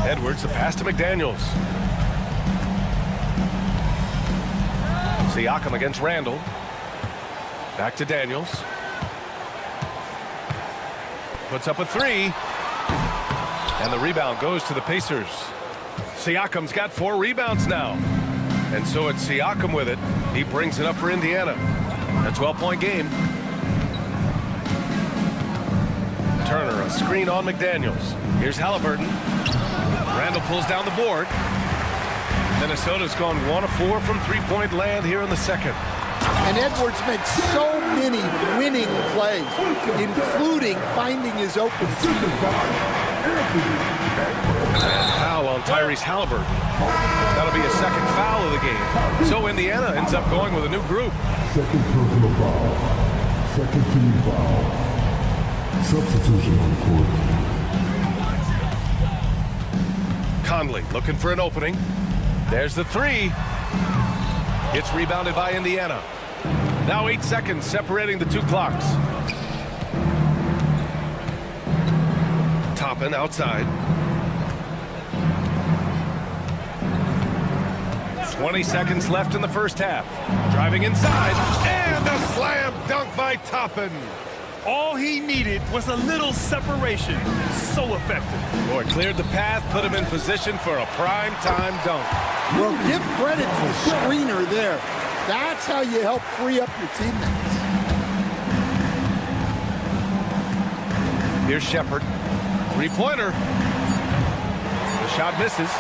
Edwards, the pass to McDaniels. Siakam against Randall. Back to Daniels. Puts up a 3. And the rebound goes to the Pacers. Siakam's got 4 rebounds now. And so it's Siakam with it. He brings it up for Indiana. A 12-point game. Turner, a screen on McDaniels. Here's Halliburton. Randall pulls down the board. Minnesota's gone 1 of 4 from three-point land here in the second. And Edwards makes so many winning plays, including finding his open And foul on Tyrese Halliburton. That'll be a second foul of the game. So Indiana ends up going with a new group. Second personal foul. Second team foul. Substitution on court. Conley looking for an opening. There's the 3. It's rebounded by Indiana. Now 8 seconds separating the 2 clocks. Toppin outside. 20 seconds left in the first half. Driving inside. And a slam dunk by Toppin. All he needed was a little separation. So effective. Boy, cleared the path, put him in position for a prime-time dunk. Well, give credit to the screener there. That's how you help free up your teammates. Here's Shepard. 3-pointer. The shot misses.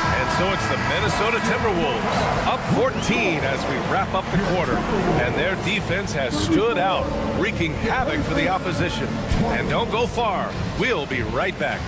And so it's the Minnesota Timberwolves up 14 as we wrap up the quarter. And their defense has stood out, wreaking havoc for the opposition. And don't go far. We'll be right back.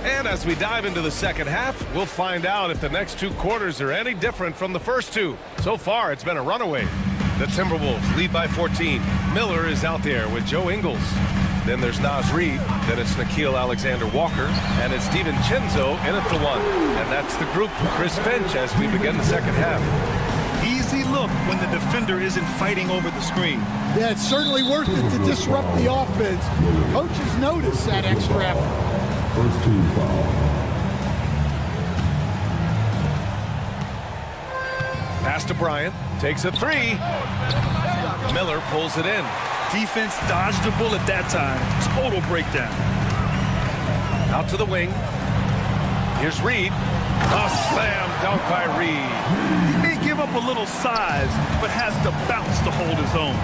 And as we dive into the second half, we'll find out if the next 2 quarters are any different from the first 2. So far, it's been a runaway. The Timberwolves lead by 14. Miller is out there with Joe Ingles. Then there's Naz Reid. Then it's Nickeil Alexander-Walker. And it's DiVincenzo in at the 1. And that's the group for Chris Finch as we begin the second half. Easy look when the defender isn't fighting over the screen. Yeah, it's certainly worth it to disrupt the offense. Coaches notice that extra effort. First team foul. Pass to Bryant. Takes a 3. Miller pulls it in. Defense dodged a bullet that time. Total breakdown. Out to the wing. Here's Reid. A slam dunk by Reid. He may give up a little size, but has the bounce to hold his own.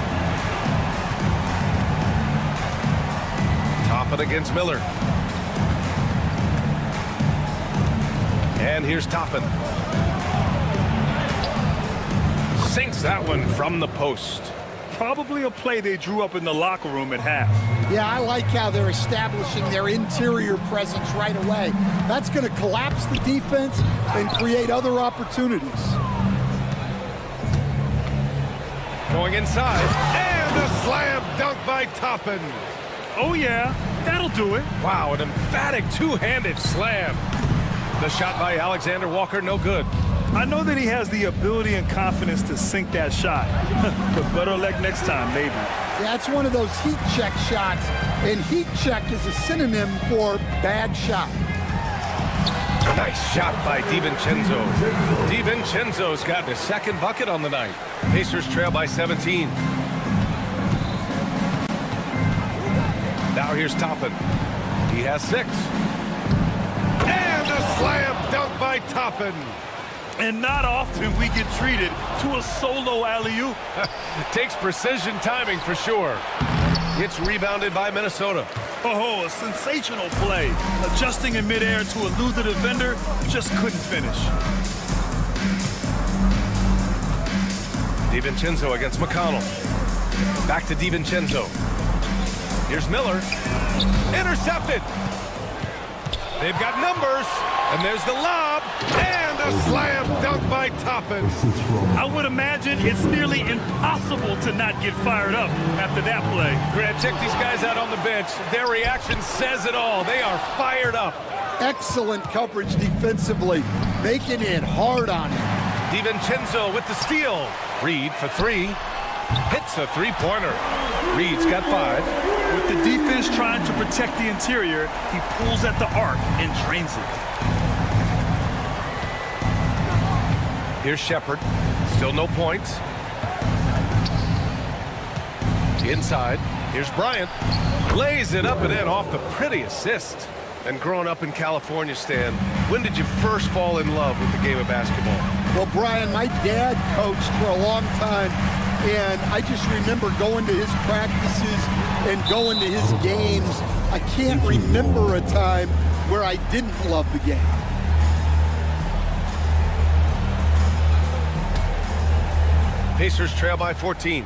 Toppin against Miller. And here's Toppin. Sinks that one from the post. Probably a play they drew up in the locker room at half. Yeah, I like how they're establishing their interior presence right away. That's going to collapse the defense and create other opportunities. Going inside. And a slam dunk by Toppin. Oh, yeah. That'll do it. Wow, an emphatic two-handed slam. The shot by Alexander-Walker, no good. I know that he has the ability and confidence to sink that shot. But better luck next time, maybe. That's one of those heat check shots. And heat check is a synonym for bad shot. Nice shot by DiVincenzo. DiVincenzo's got his second bucket on the night. Pacers trail by 17. Now here's Toppin. He has 6. And a slam dunk by Toppin. And not often we get treated to a solo alley-oop. Takes precision timing for sure. It's rebounded by Minnesota. Oh, a sensational play. Adjusting in midair to elude the defender, just couldn't finish. DiVincenzo against McConnell. Back to DiVincenzo. Here's Miller. Intercepted. They've got numbers. And there's the lob. And a slam dunk by Toppin. I would imagine it's nearly impossible to not get fired up after that play. Grant, check these guys out on the bench. Their reaction says it all. They are fired up. Excellent coverage defensively, making it hard on him. DiVincenzo with the steal. Reed for three. Hits a three-pointer. Reed's got 5. With the defense trying to protect the interior, he pulls at the arc and drains it. Here's Shepard. Still no points. Inside. Here's Bryant. Lays it up and in off the pretty assist. And growing up in California, Stan, when did you first fall in love with the game of basketball? Well, Brian, my dad coached for a long time, and I just remember going to his practices and going to his games. I can't remember a time where I didn't love the game. Pacers trail by 14.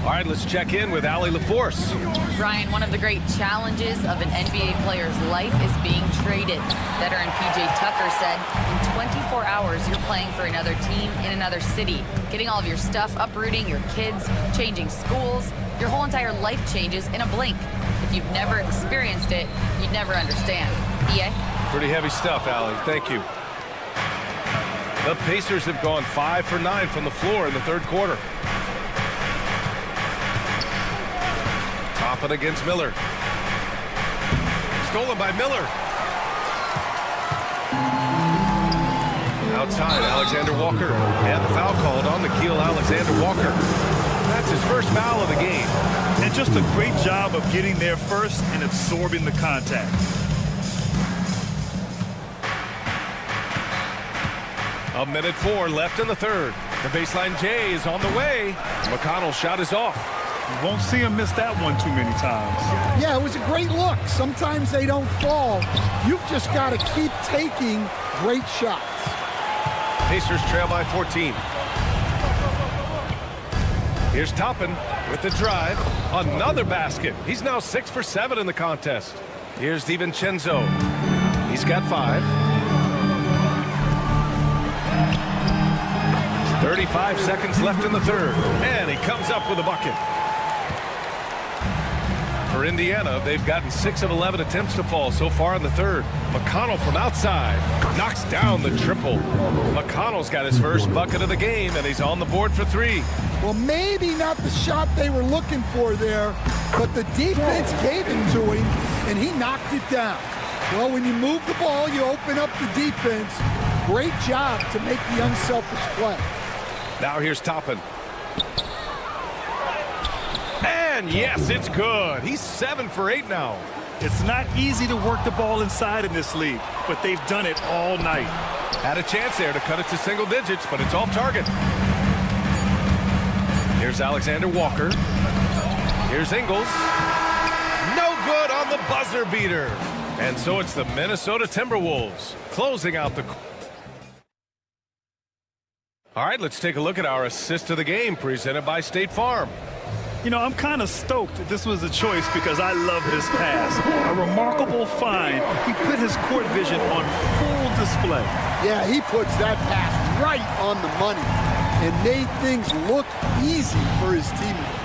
All right, let's check in with Allie LaForce. Brian, one of the great challenges of an NBA player's life is being traded. Veteran P.J. Tucker said, in 24 hours, you're playing for another team in another city, getting all of your stuff, uprooting your kids, changing schools. Your whole entire life changes in a blink. If you've never experienced it, you'd never understand. EA? Pretty heavy stuff, Allie. Thank you. The Pacers have gone 5 for 9 from the floor in the third quarter. Toppin against Miller. Stolen by Miller. Outside, Alexander Walker. And the foul called on Nickeil Alexander-Walker. That's his first foul of the game. And just a great job of getting there first and absorbing the contact. A minute 4 left in the third. The baseline J is on the way. McConnell's shot is off. You won't see him miss that one too many times. Yeah, it was a great look. Sometimes they don't fall. You've just got to keep taking great shots. Pacers trail by 14. Here's Toppin with the drive. Another basket. He's now 6 for 7 in the contest. Here's DiVincenzo. He's got 5. 35 seconds left in the third. And he comes up with a bucket. For Indiana, they've gotten 6 of 11 attempts to fall so far in the third. McConnell from outside knocks down the triple. McConnell's got his first bucket of the game, and he's on the board for 3. Well, maybe not the shot they were looking for there, but the defense gave it to him, and he knocked it down. Well, when you move the ball, you open up the defense. Great job to make the unselfish play. Now here's Toppin. And yes, it's good. He's 7 for 8 now. It's not easy to work the ball inside in this league, but they've done it all night. Had a chance there to cut it to single digits, but it's off target. Here's Alexander Walker. Here's Ingles. No good on the buzzer beater. And so it's the Minnesota Timberwolves closing out the... All right, let's take a look at our assist of the game presented by State Farm. You know, I'm kind of stoked that this was a choice because I love this pass. A remarkable find. He put his court vision on full display. Yeah, he puts that pass right on the money and made things look easy for his teammates.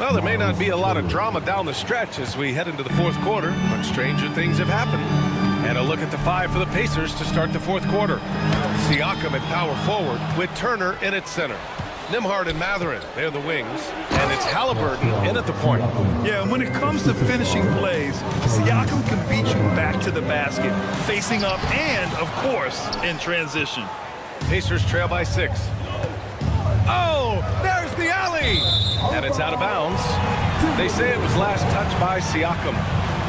Well, there may not be a lot of drama down the stretch as we head into the fourth quarter, but stranger things have happened. And a look at the 5 for the Pacers to start the fourth quarter. Siakam at power forward with Turner in at center. Nembhard and Mathurin, they're the wings. And it's Halliburton in at the point. Yeah, and when it comes to finishing plays, Siakam can beat you back to the basket, facing up and, of course, in transition. Pacers trail by 6. Oh, there's the alley! And it's out of bounds. They say it was last touched by Siakam.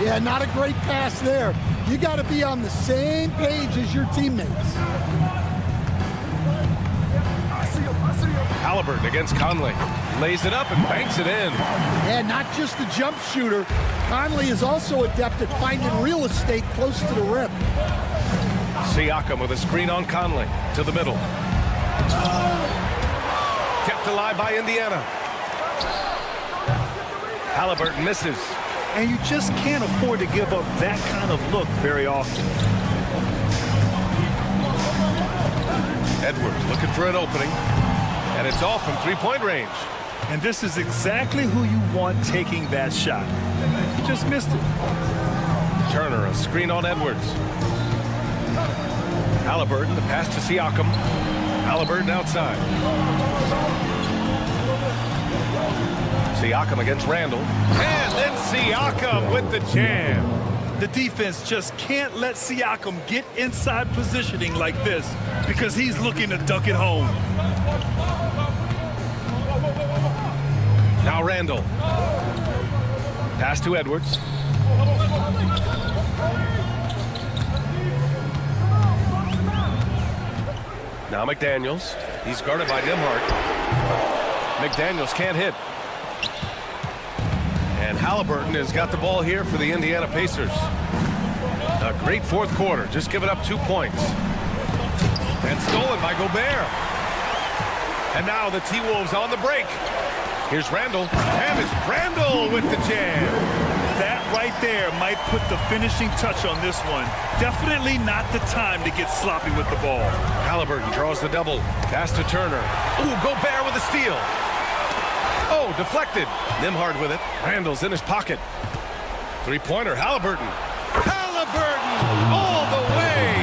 Yeah, not a great pass there. You got to be on the same page as your teammates. Halliburton against Conley. Lays it up and banks it in. Yeah, not just a jump shooter. Conley is also adept at finding real estate close to the rim. Siakam with a screen on Conley to the middle. Kept alive by Indiana. Halliburton misses. And you just can't afford to give up that kind of look very often. Edwards looking for an opening. And it's off from three-point range. And this is exactly who you want taking that shot. He just missed it. Turner, a screen on Edwards. Halliburton, the pass to Siakam. Halliburton outside. Siakam against Randall. And then Siakam with the jam. The defense just can't let Siakam get inside positioning like this because he's looking to duck it home. Now Randall. Pass to Edwards. Now McDaniels. He's guarded by Nembhard. McDaniels can't hit. And Halliburton has got the ball here for the Indiana Pacers. A great fourth quarter, just giving up 2 points. And stolen by Gobert. And now the T-Wolves on the break. Here's Randall, and it's Randall with the jam. That right there might put the finishing touch on this one. Definitely not the time to get sloppy with the ball. Halliburton draws the double. Pass to Turner. Ooh, Gobert with a steal. Oh, deflected. Nembhard with it. Randall's in his pocket. Three-pointer, Halliburton. Halliburton all the way.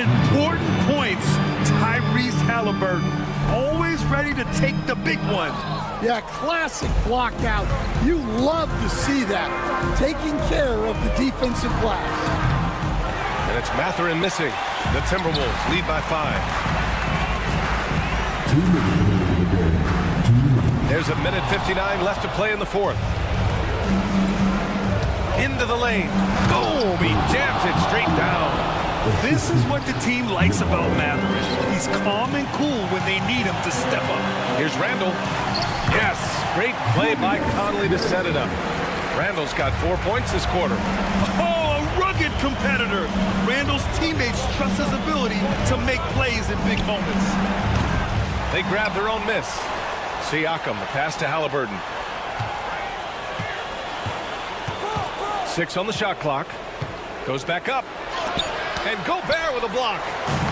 Important points, Tyrese Halliburton. Always ready to take the big one. Yeah, classic block out. You love to see that. Taking care of the defensive glass. And it's Mathurin missing. The Timberwolves lead by 5. 2 minutes remaining in the game. There's a minute 59 left to play in the fourth. Into the lane. Boom! He jams it straight down. This is what the team likes about Mathurin. He's calm and cool when they need him to step up. Here's Randall. Yes, great play by Conley to set it up. Randall's got 4 points this quarter. Oh, a rugged competitor. Randall's teammates trust his ability to make plays in big moments. They grab their own miss. Siakam, the pass to Halliburton. 6 on the shot clock. Goes back up. And Gobert with a block.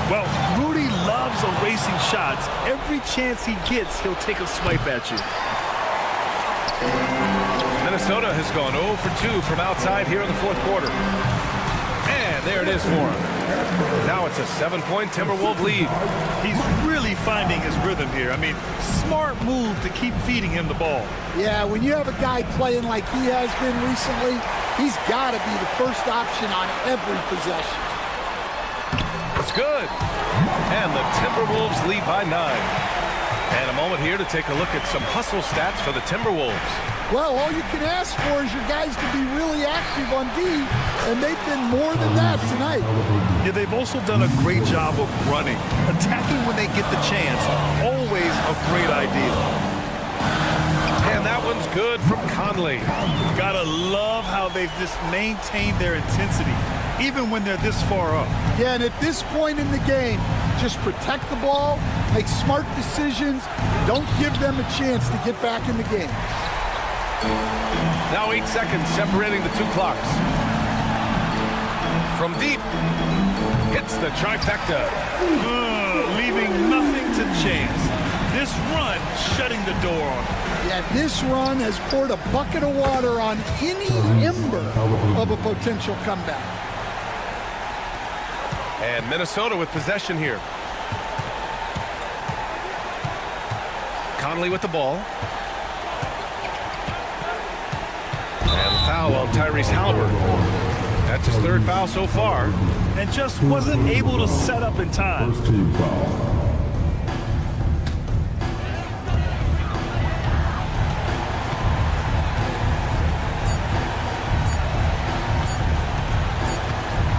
Well, Rudy loves erasing shots. Every chance he gets, he'll take a swipe at you. Minnesota has gone 0 for 2 from outside here in the fourth quarter. And there it is for him. Now it's a 7-point Timberwolves lead. He's really finding his rhythm here. I mean, smart move to keep feeding him the ball. Yeah, when you have a guy playing like he has been recently, he's got to be the first option on every possession. It's good. And the Timberwolves lead by 9. And a moment here to take a look at some hustle stats for the Timberwolves. Well, all you can ask for is your guys to be really active on D, and they've been more than that tonight. Yeah, they've also done a great job of running. Attacking when they get the chance. Always a great idea. And that one's good from Conley. Gotta love how they've just maintained their intensity, even when they're this far up. Yeah, and at this point in the game, just protect the ball, make smart decisions, don't give them a chance to get back in the game. Now 8 seconds separating the 2 clocks. From deep, hits the trifecta. Leaving nothing to chance. This run shutting the door on him. Yeah, this run has poured a bucket of water on any ember of a potential comeback. And Minnesota with possession here. Conley with the ball. And the foul on Tyrese Halliburton. That's his 3rd foul so far. And just wasn't able to set up in time. First team foul.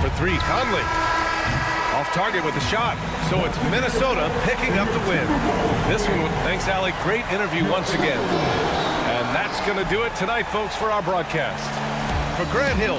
For 3, Conley. Off target with the shot. So it's Minnesota picking up the win. This one, thanks, Allie. Great interview once again. And that's going to do it tonight, folks, for our broadcast. For Grant Hill.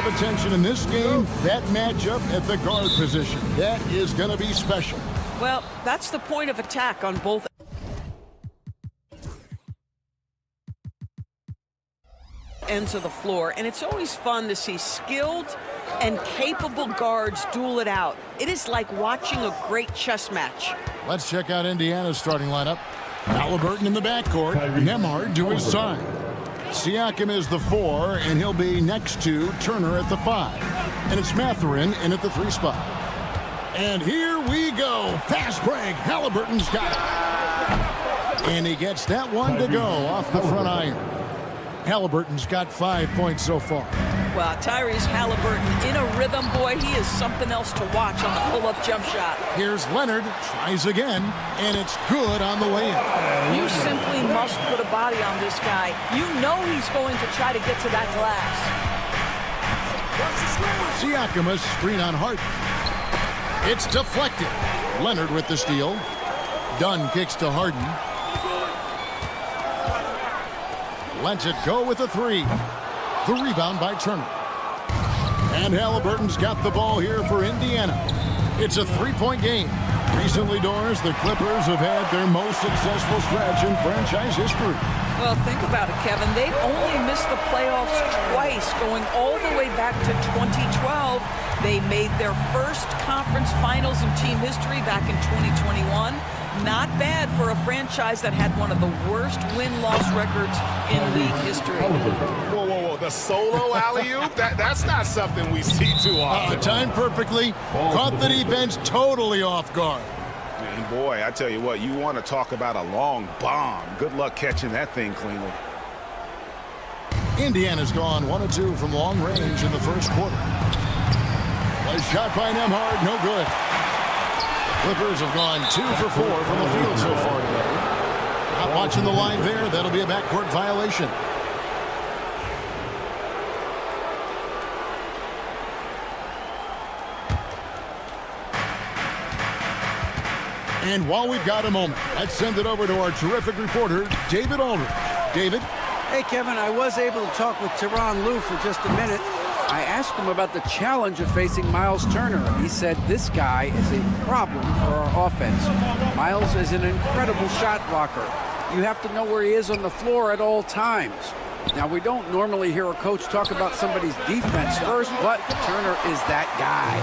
of attention in this game, that matchup at the guard position. That is going to be special. Well, that's the point of attack on both ends of the floor, and it's always fun to see skilled and capable guards duel it out. It is like watching a great chess match. Let's check out Indiana's starting lineup. Halliburton in the backcourt, Nembhard to his side. Siakam is the 4, and he'll be next to Turner at the 5. And it's Mathurin in at the 3 spot. And here we go. Fast break. Halliburton's got it. And he gets that one to go off the front iron. Halliburton's got 5 points so far. Well, Tyrese Halliburton in a rhythm, boy. He is something else to watch on the pull-up jump shot. Here's Leonard, tries again, and it's good on the way in. You simply must put a body on this guy. You know he's going to try to get to that glass. Siakam, a screen on Harden. It's deflected. Leonard with the steal. Dunn kicks to Harden. Lets it go with a 3. The rebound by Turner. And Halliburton's got the ball here for Indiana. It's a 3-point game. Recently, Doris, the Clippers have had their most successful stretch in franchise history. Well, think about it, Kevin. They've only missed the playoffs twice, going all the way back to 2012. They made their first conference finals in team history back in 2021. Not bad for a franchise that had one of the worst win-loss records in league history. Whoa, whoa, whoa. The solo alley-oop? That's not something we see too often. Timed perfectly. Caught the defense totally off guard. And boy, I tell you what, you want to talk about a long bomb. Good luck catching that thing cleanly. Indiana's gone 1 of 2 from long range in the first quarter. A shot by Nembhard, no good. Clippers have gone 2 for 4 from the field so far today. Not watching the line there. That'll be a backcourt violation. And while we've got a moment, let's send it over to our terrific reporter, David Aldridge. David? Hey, Kevin, I was able to talk with Tyronn Lue for just a minute. I asked him about the challenge of facing Miles Turner. He said this guy is a problem for our offense. Miles is an incredible shot blocker. You have to know where he is on the floor at all times. Now, we don't normally hear a coach talk about somebody's defense first, but Turner is that guy.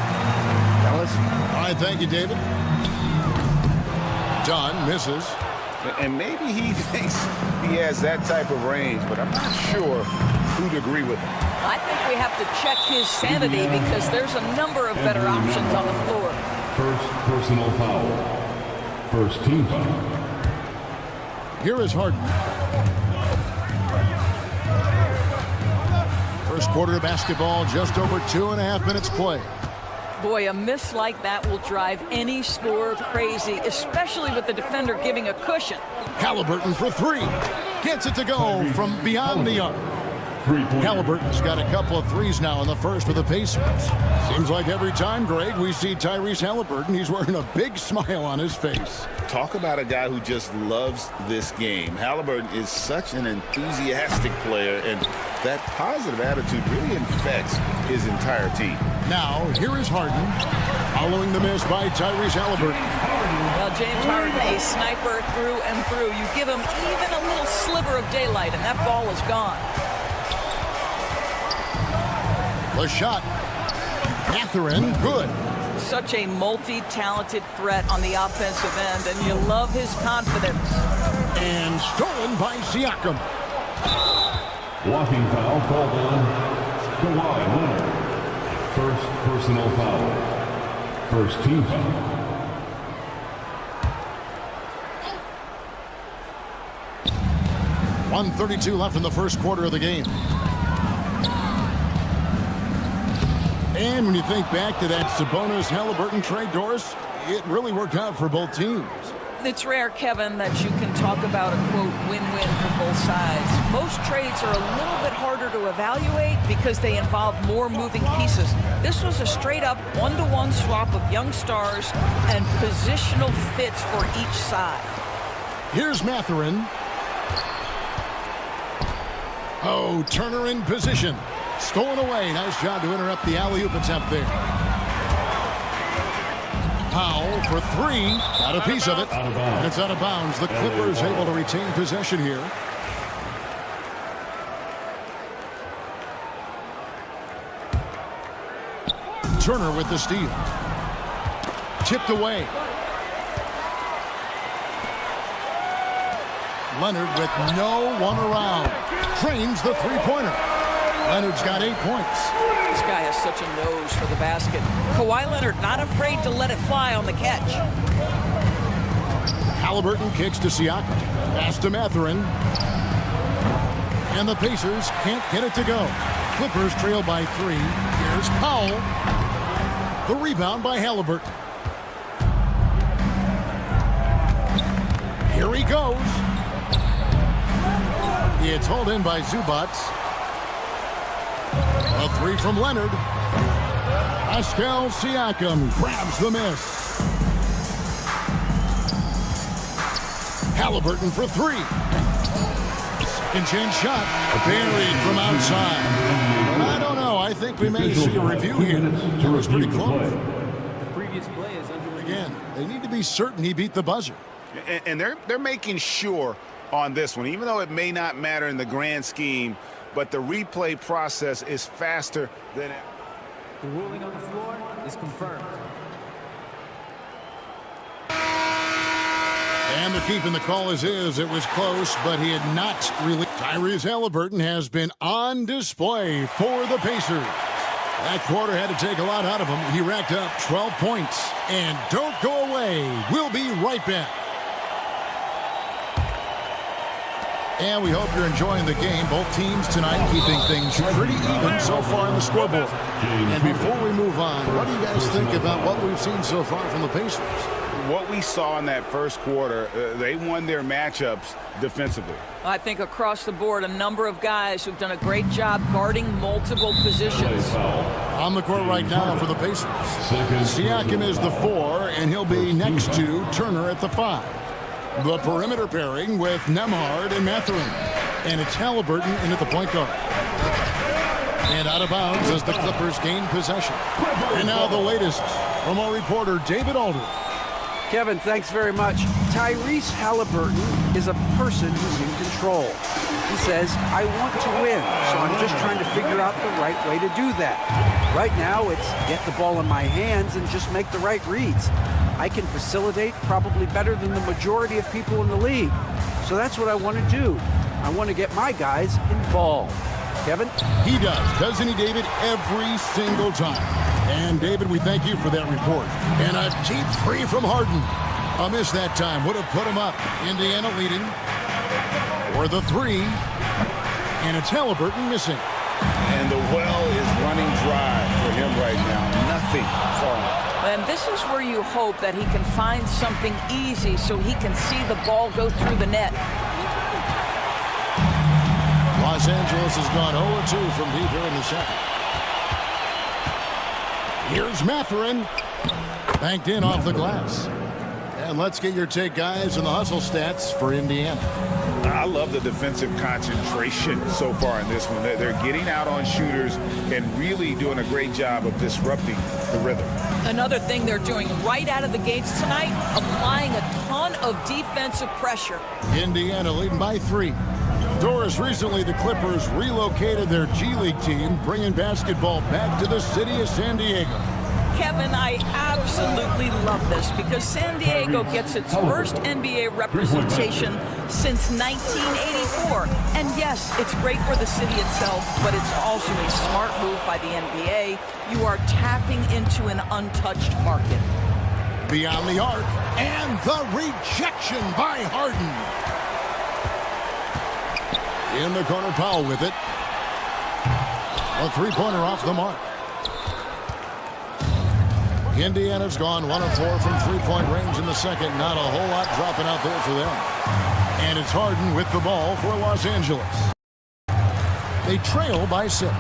Fellas? All right, thank you, David. John misses. And maybe he thinks he has that type of range, but I'm not sure who'd agree with him. I think we have to check his sanity because there's a number of better options on the floor. First personal foul. First team foul. Here is Harden. First quarter of basketball, just over 2.5 minutes play. Boy, a miss like that will drive any scorer crazy, especially with the defender giving a cushion. Halliburton for 3. Gets it to go from beyond the arc. Halliburton's got a couple of threes now in the first for the Pacers. Seems like every time, Greg, we see Tyrese Halliburton, he's wearing a big smile on his face. Talk about a guy who just loves this game. Halliburton is such an enthusiastic player, and that positive attitude really infects his entire team. Now, here is Harden, following the miss by Tyrese Halliburton. Well, James Harden, a sniper through and through. You give him even a little sliver of daylight, and that ball is gone. The shot. Mathurin, good. Such a multi-talented threat on the offensive end, and you love his confidence. And stolen by Siakam. Blocking foul called on Kawhi Leonard. First personal foul. First team foul. .132 left in the first quarter of the game. And when you think back to that Sabonis-Halliburton trade, Doris, it really worked out for both teams. It's rare, Kevin, that you can talk about a, quote, win-win for both sides. Most trades are a little bit harder to evaluate because they involve more moving pieces. This was a straight-up one-to-one swap of young stars and positional fits for each side. Here's Mathurin. Oh, Turner in position. Stolen away. Nice job to interrupt the alley-oop attempt there. Powell for three. Got a piece of it. And it's out of bounds. The Clippers able to retain possession here. Turner with the steal. Tipped away. Leonard with no one around. Trains the three-pointer. Leonard's got 8 points. This guy has such a nose for the basket. Kawhi Leonard not afraid to let it fly on the catch. Halliburton kicks to Siakam. Pass to Mathurin. And the Pacers can't get it to go. Clippers trail by 3. Here's Powell. The rebound by Halliburton. Here he goes. It's hauled in by Zubats. A three from Leonard. Pascal Siakam grabs the miss. Halliburton for three. Second chance shot. Buried from outside. I don't know. I think we may see a review here. That was pretty close. The previous play is under. Again, they need to be certain he beat the buzzer. And they're making sure on this one, even though it may not matter in the grand scheme, but the replay process is faster than ever. The ruling on the floor is confirmed. And they're keeping the call as is. It was close, but he had not really. Tyrese Halliburton has been on display for the Pacers. That quarter had to take a lot out of him. He racked up 12 points. And don't go away. We'll be right back. And we hope you're enjoying the game. Both teams tonight keeping things pretty even so far in the scoreboard. And before we move on, what do you guys think about what we've seen so far from the Pacers? What we saw in that first quarter, they won their matchups defensively. I think across the board, a number of guys who've done a great job guarding multiple positions. On the court right now for the Pacers. Siakam is the 4, and he'll be next to Turner at the 5. The perimeter pairing with Nembhard and Mathurin. And it's Halliburton in at the point guard. And out of bounds as the Clippers gain possession. And now the latest from our reporter, David Aldridge. Kevin, thanks very much. Tyrese Halliburton is a person who's in control. He says, I want to win, so I'm just trying to figure out the right way to do that. Right now, it's get the ball in my hands and just make the right reads. I can facilitate probably better than the majority of people in the league. So that's what I want to do. I want to get my guys involved. Kevin? He does, doesn't he, David? Every single time. And, David, we thank you for that report. And a deep three from Harden. A miss that time would have put him up. Indiana leading for the 3. And it's Halliburton missing. And the well is running dry for him right now. Nothing falling. And this is where you hope that he can find something easy so he can see the ball go through the net. Los Angeles has gone 0-2 from deep here in the second. Here's Mathurin. Banked in off the glass. And let's get your take, guys, on the hustle stats for Indiana. I love the defensive concentration so far in this one. They're getting out on shooters and really doing a great job of disrupting the rhythm. Another thing they're doing right out of the gates tonight, applying a ton of defensive pressure. Indiana leading by 3. Doris, recently the Clippers relocated their G League team, bringing basketball back to the city of San Diego. Kevin, I absolutely love this because San Diego gets its first NBA representation since 1984. And yes, it's great for the city itself, but it's also a smart move by the NBA. You are tapping into an untouched market. Beyond the arc, and the rejection by Harden. In the corner, Powell with it. A three-pointer off the mark. Indiana's gone 1 of 4 from three-point range in the second. Not a whole lot dropping out there for them. And it's Harden with the ball for Los Angeles. They trail by 6.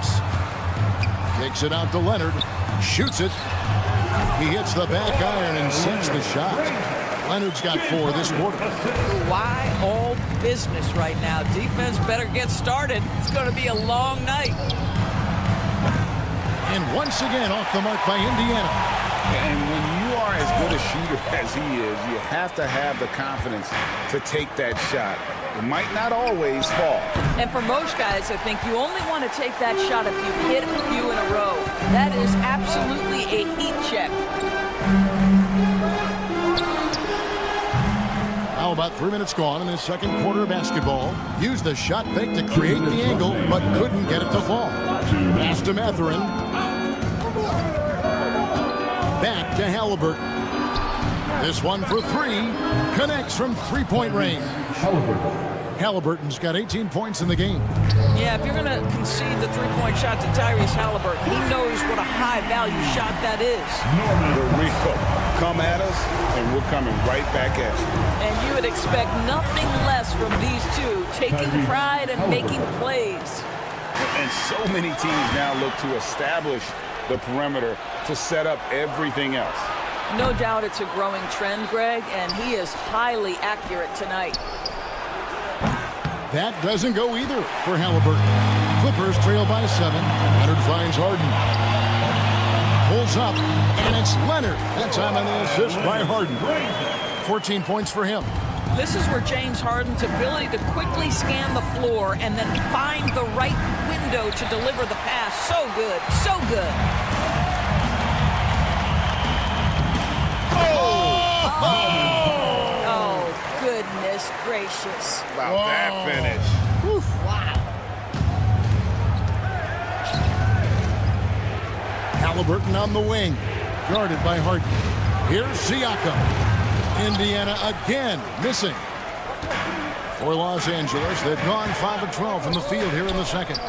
Kicks it out to Leonard. Shoots it. He hits the back iron and sinks the shot. Leonard's got 4 this quarter. Why all business right now? Defense better get started. It's going to be a long night. And once again off the mark by Indiana. And when you are as good a shooter as he is, you have to have the confidence to take that shot. It might not always fall. And for most guys, I think you only want to take that shot if you hit a few in a row. That is absolutely a heat check. Now about 3 minutes gone in this second quarter of basketball. Used the shot fake to create the angle, but couldn't get it to fall. Pass to Mathurin. Back to Halliburton. This one for three. Connects from three-point range. Halliburton's got 18 points in the game. Yeah, if you're going to concede the three-point shot to Tyrese Halliburton, he knows what a high-value shot that is. The Rico, come at us, and we're coming right back at you. And you would expect nothing less from these two, taking pride and making plays. And so many teams now look to establish the perimeter to set up everything else. No doubt it's a growing trend, Greg, and he is highly accurate tonight. That doesn't go either for Halliburton. Clippers trail by 7. Leonard finds Harden. Pulls up, and it's Leonard. That time on the assist by Harden. 14 points for him. This is where James Harden's ability to quickly scan the floor and then find the right window to deliver the pass. So good, so good. Oh, goodness gracious. About that finish. Oof, wow. Halliburton on the wing. Guarded by Harden. Here's Siakam. Indiana again missing. For Los Angeles, they've gone 5 of 12 from the field here in the second.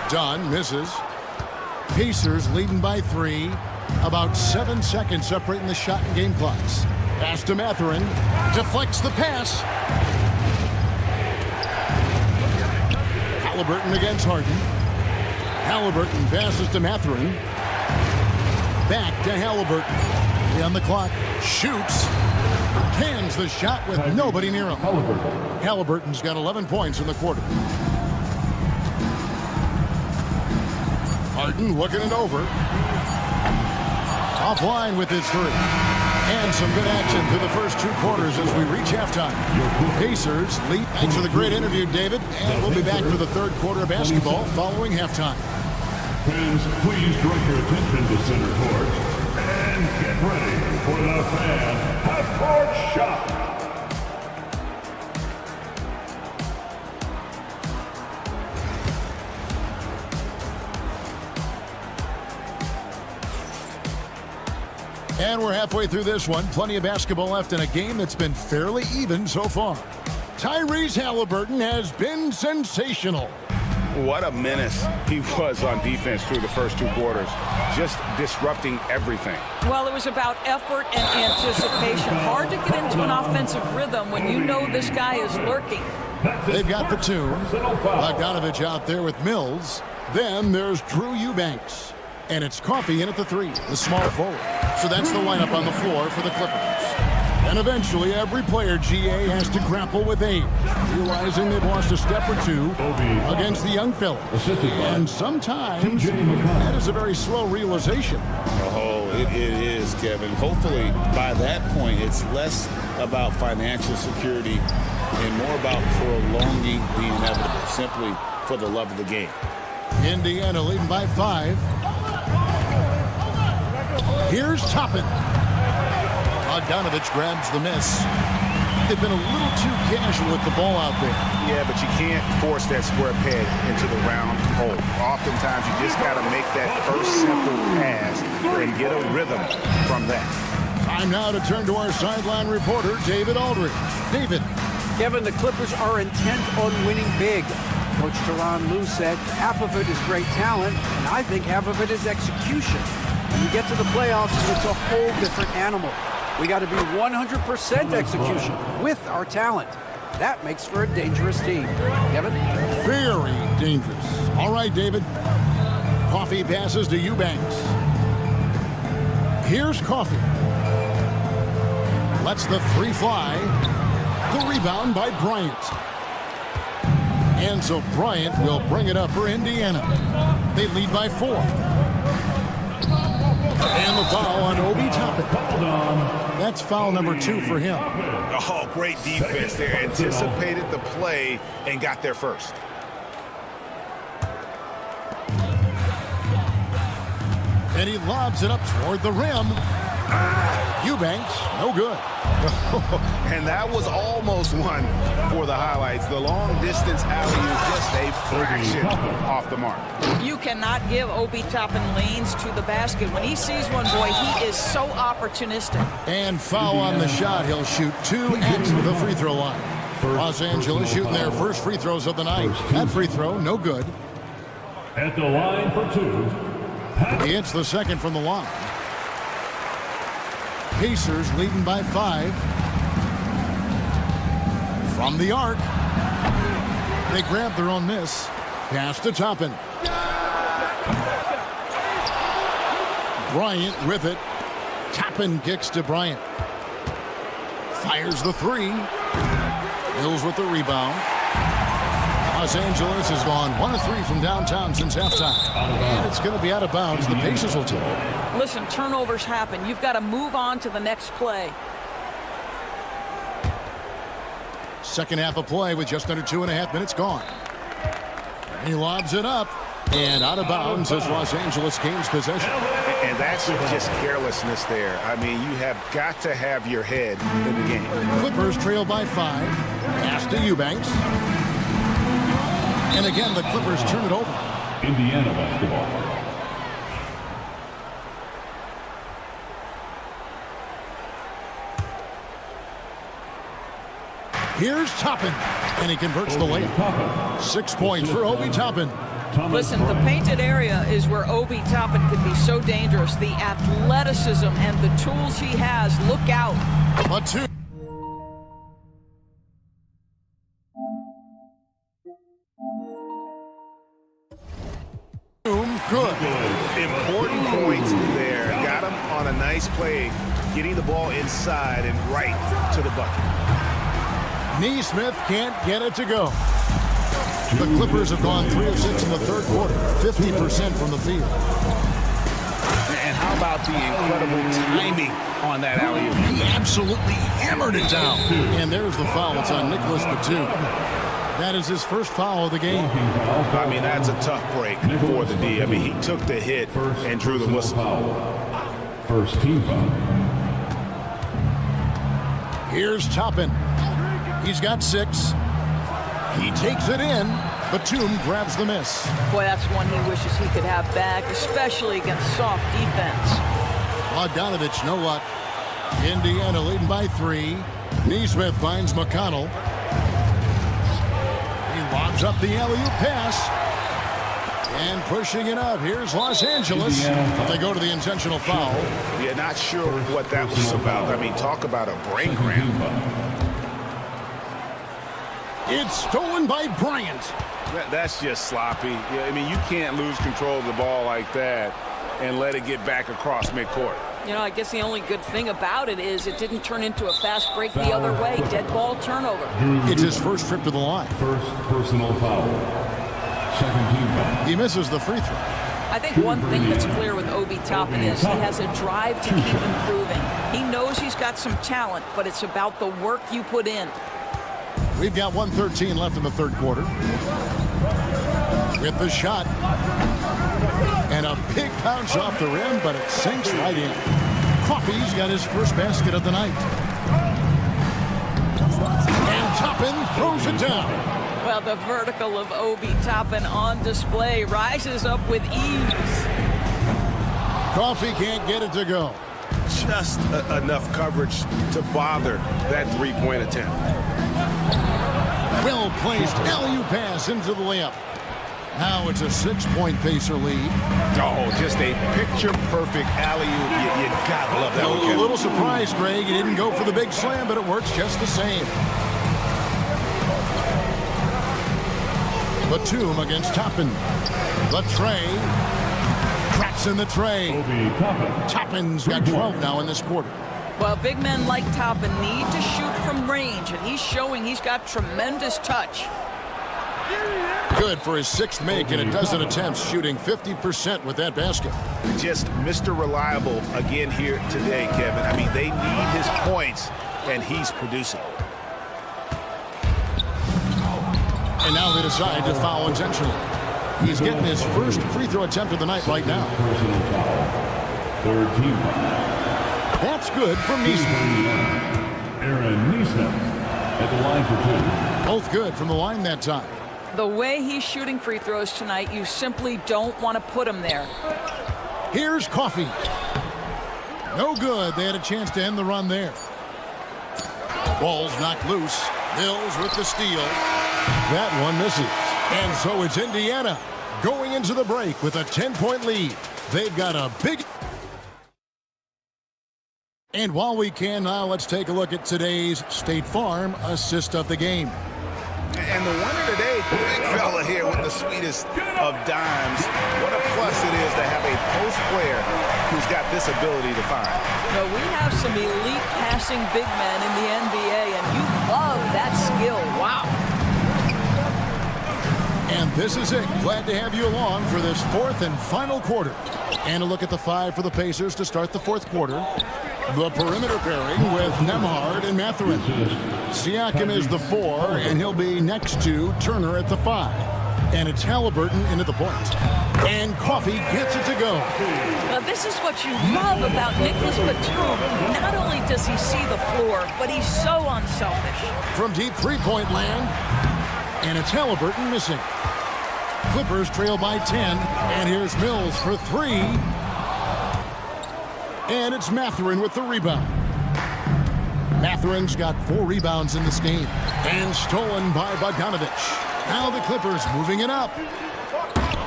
Dunn misses. Pacers leading by 3. About 7 seconds separating the shot and game clocks. Pass to Mathurin. Deflects the pass. Halliburton against Harden. Halliburton passes to Mathurin. Back to Halliburton. On the clock. Shoots. Cans the shot with nobody near him. Halliburton's got 11 points in the quarter. Harden looking it over. Offline with his three. And some good action through the first 2 quarters as we reach halftime. Pacers lead. Thanks for the great interview, David. And we'll be back for the third quarter of basketball following halftime. Fans, please direct your attention to center court. And get ready for the fan half-court shot. And we're halfway through this one. Plenty of basketball left in a game that's been fairly even so far. Tyrese Halliburton has been sensational. What a menace he was on defense through the first 2 quarters. Just disrupting everything. Well, it was about effort and anticipation. Hard to get into an offensive rhythm when you know this guy is lurking. They've got the 2. Bogdanovich out there with Mills. Then there's Drew Eubanks. And it's Coffey in at the 3, the small forward. So that's the lineup on the floor for the Clippers. And eventually, every player, GA, has to grapple with age, realizing they've lost a step or 2 against the young fellas. And sometimes, that is a very slow realization. Oh, it is, Kevin. Hopefully, by that point, it's less about financial security and more about prolonging the inevitable, simply for the love of the game. Indiana leading by 5. Here's Toppin. Bogdanovich grabs the miss. They've been a little too casual with the ball out there. Yeah, but you can't force that square peg into the round hole. Oftentimes, you just got to make that first simple pass and get a rhythm from that. Time now to turn to our sideline reporter, David Aldridge. David. Kevin, the Clippers are intent on winning big. Coach Tyronn Lue said half of it is great talent, and I think half of it is execution. When you get to the playoffs, it's a whole different animal. We got to be 100% execution with our talent. That makes for a dangerous team. Kevin? Very dangerous. All right, David. Coffey passes to Eubanks. Here's Coffey. Lets the 3 fly. The rebound by Bryant. And so Bryant will bring it up for Indiana. They lead by 4. And the foul on Obi Toppin. That's foul number 2 for him. Oh, great defense there. Anticipated the play and got there first. And he lobs it up toward the rim. Eubanks, no good. And that was almost one for the highlights. The long distance alley-oop, just a fraction off the mark. You cannot give Obi Toppin lanes to the basket. When he sees one, boy, he is so opportunistic. And foul on the shot. He'll shoot 2 at the free throw line. Los Angeles shooting their first free throws of the night. That free throw, no good. At the line for 2. He hits the second from the line. Pacers leading by 5. From the arc. They grab their own miss. Pass to Toppin. Bryant with it. Toppin kicks to Bryant. Fires the 3. Mills with the rebound. Los Angeles has gone 1 of 3 from downtown since halftime. And it's going to be out of bounds. The Pacers will take it. Listen, turnovers happen. You've got to move on to the next play. Second half of play with just under 2.5 minutes gone. And he lobs it up. And out of bounds as Los Angeles gains possession. And that's just carelessness there. I mean, you have got to have your head in the game. Clippers trail by 5. Pass to Eubanks. And again, the Clippers turn it over. Indiana basketball. Here's Toppin. And he converts the layup. 6 points for Obi Toppin. Listen, the painted area is where Obi Toppin could be so dangerous. The athleticism and the tools he has. Look out. But 2. Good. Important points there. Got him on a nice play, getting the ball inside and right to the bucket. Neesmith can't get it to go. The Clippers have gone 3 of 6 in the third quarter, 50% from the field. And how about the incredible timing on that alley-oop? He absolutely hammered it down. And there's the foul. It's on Nicholas Batum. That is his first foul of the game. I mean, that's a tough break for the D. I mean, he took the hit and drew the whistle. First team foul. Here's Toppin. He's got 6. He takes it in. Batum grabs the miss. Boy, that's one he wishes he could have back, especially against soft defense. Bogdanovich, no luck. Indiana leading by 3. Neesmith finds McConnell. He lobs up the alley-oop pass. And pushing it up. Here's Los Angeles. They go to the intentional foul. Yeah, not sure what that was about. I mean, talk about a brain cramp. It's stolen by Bryant. That's just sloppy. I mean, you can't lose control of the ball like that and let it get back across midcourt. You know, I guess the only good thing about it is it didn't turn into a fast break the other way. Dead ball turnover. It's his first trip to the line. First personal foul. Second team foul. He misses the free throw. I think one thing that's clear with Obi Toppin is he has a drive to keep improving. He knows he's got some talent, but it's about the work you put in. We've got 1:13 left in the third quarter. With the shot. And a big bounce off the rim, but it sinks right in. Coffey's got his first basket of the night. And Toppin throws it down. Well, the vertical of Obi Toppin on display rises up with ease. Coffey can't get it to go. Just enough coverage to bother that three-point attempt. Well placed alley-oop pass into the layup. Now it's a 6-point Pacer lead. Oh, just a picture-perfect alley-oop. You gotta love that one. A little surprised, Greg. He didn't go for the big slam, but it works just the same. Batum against Toppin. The tray. Cracks in the tray. Toppin's got 12 now in this quarter. Well, big men like Toppin need to shoot from range, and he's showing he's got tremendous touch. Good for his 6th make in a dozen attempts, shooting 50% with that basket. Just Mr. Reliable again here today, Kevin. I mean, they need his points, and he's producing. And now they decide to foul intentionally. He's getting his first free throw attempt of the night right now. Personal foul. 3rd team foul. That's good from Neesmith. Aaron Neesmith at the line for 2. Both good from the line that time. The way he's shooting free throws tonight, you simply don't want to put him there. Here's Coffee. No good. They had a chance to end the run there. Ball's knocked loose. Mills with the steal. That one misses. And so it's Indiana going into the break with a 10-point lead. They've got a big... And while we can now, let's take a look at today's State Farm assist of the game. And the winner today, big fella here with the sweetest of dimes. What a plus it is to have a post player who's got this ability to find. Well, we have some elite passing big men in the NBA, and you love that skill. Wow. And this is it. Glad to have you along for this 4th and final quarter. And a look at the 5 for the Pacers to start the 4th quarter. The perimeter pairing with Nembhard and Mathurin. Siakam is the 4, and he'll be next to Turner at the 5. And it's Halliburton into the point. And Coffee gets it to go. Now, this is what you love about Nicholas Batum. Not only does he see the floor, but he's so unselfish. From deep three-point land, and it's Halliburton missing. Clippers trail by 10, and here's Mills for 3. And it's Mathurin with the rebound. Mathurin's got 4 rebounds in this game. And stolen by Bogdanovich. Now the Clippers moving it up.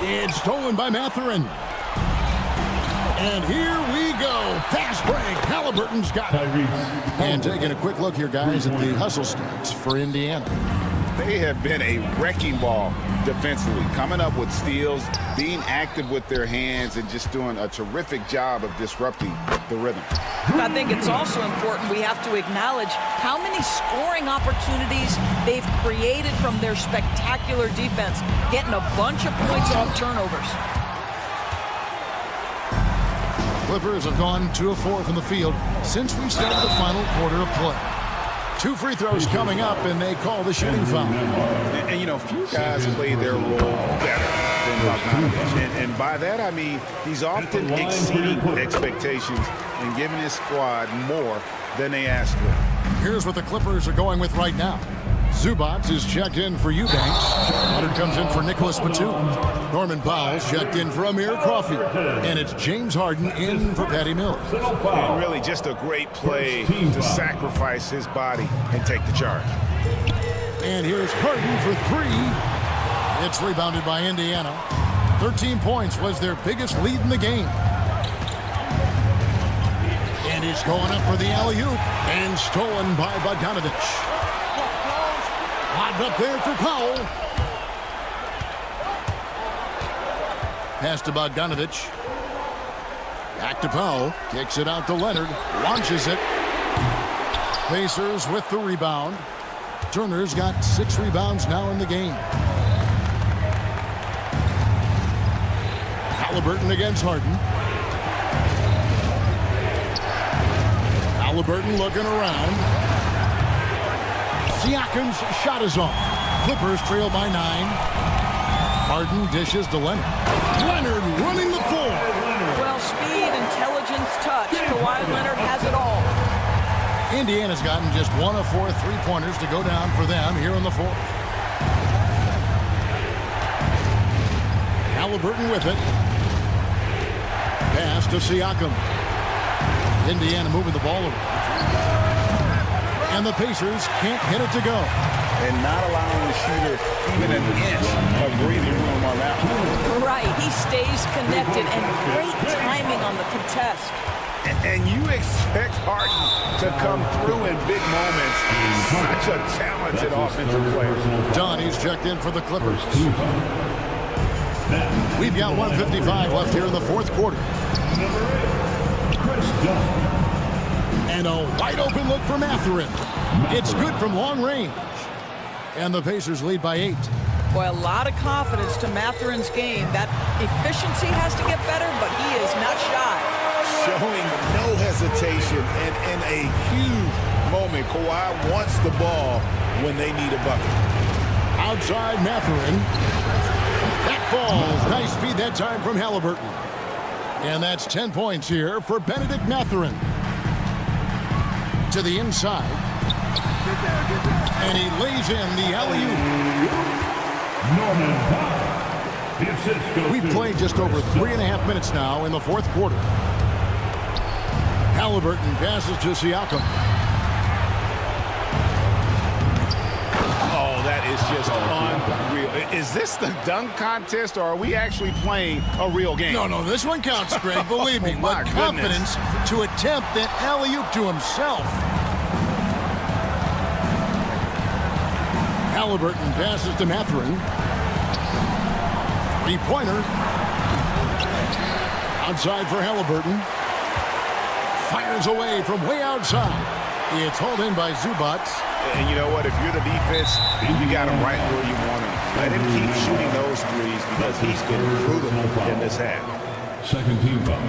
It's stolen by Mathurin. And here we go. Fast break. Halliburton's got it. And taking a quick look here, guys, at the hustle stats for Indiana. They have been a wrecking ball defensively, coming up with steals, being active with their hands, and just doing a terrific job of disrupting the rhythm. I think it's also important we have to acknowledge how many scoring opportunities they've created from their spectacular defense, getting a bunch of points off turnovers. Clippers have gone 2 of 4 from the field since we started the final quarter of play. 2 free throws coming up, and they call the shooting foul. And you know, few guys play their role better than Bogdanovich. And by that, I mean he's often exceeding expectations and giving his squad more than they asked for. Here's what the Clippers are going with right now. Zubac is checked in for Eubanks. Leonard comes in for Nicholas Batum. Norman Powell's checked in for Amir Coffey. And it's James Harden in for Patty Mills. And really just a great play to sacrifice his body and take the charge. And here's Harden for 3. It's rebounded by Indiana. 13 points was their biggest lead in the game. And he's going up for the alley-oop. And stolen by Bogdanovich. Lobbed up there for Powell. Pass to Bogdanovich. Back to Powell. Kicks it out to Leonard. Launches it. Pacers with the rebound. Turner's got 6 rebounds now in the game. Halliburton against Harden. Halliburton looking around. Siakam's shot is off. Clippers trail by 9. Harden dishes to Leonard. Leonard running the floor. Well, speed, intelligence, touch. Kawhi Leonard has it all. Indiana's gotten just 1 of 4 3-pointers to go down for them here in the 4th. Halliburton with it. Pass to Siakam. Indiana moving the ball around. And the Pacers can't hit it to go. And not allowing the shooter even an inch of breathing room on that one. Right, he stays connected, and great timing on the contest. And you expect Harden to come through in big moments. Such a talented offensive player. Johnny's checked in for the Clippers. We've got 1:55 left here in the 4th quarter. And a wide open look for Mathurin. It's good from long range. And the Pacers lead by 8. Boy, a lot of confidence to Matherin's game. That efficiency has to get better, but he is not shy. Showing no hesitation and in a huge moment. Kawhi wants the ball when they need a bucket. Outside Matherin. That falls. Nice speed that time from Halliburton. And that's 10 points here for Benedict Matherin. To the inside. And he lays in the alley-oop. Norman Powell. The assist goes We've played just over 3.5 minutes now in the fourth quarter. Halliburton passes to Siakam. Oh, that is just unreal. Is this the dunk contest, or are we actually playing a real game? No, this one counts, Greg. Believe me. My With confidence to attempt that alley-oop to himself. Halliburton passes to Matherin. Three-pointer. Outside for Halliburton. Fires away from way outside. It's hauled in by Zubac. And you know what? If you're the defense, you got him right where you want him. Let him keep shooting those threes because he's been brutal in this half. Second team foul.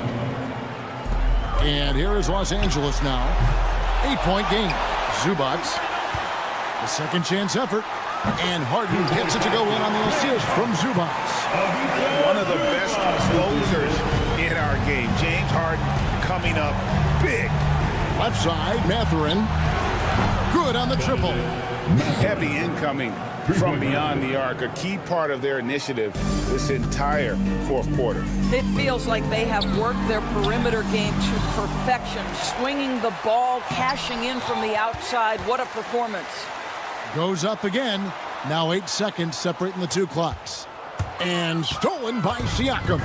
And here is Los Angeles now. 8-point game. Zubac. The second chance effort. And Harden gets it to go in on the assist from Zubac. One of the best closers in our game. James Harden coming up big. Left side, Matherin. Good on the triple. Heavy incoming from beyond the arc. A key part of their initiative this entire fourth quarter. It feels like they have worked their perimeter game to perfection, swinging the ball, cashing in from the outside. What a performance. Goes up again. Now 8 seconds separating the two clocks. And stolen by Siakam.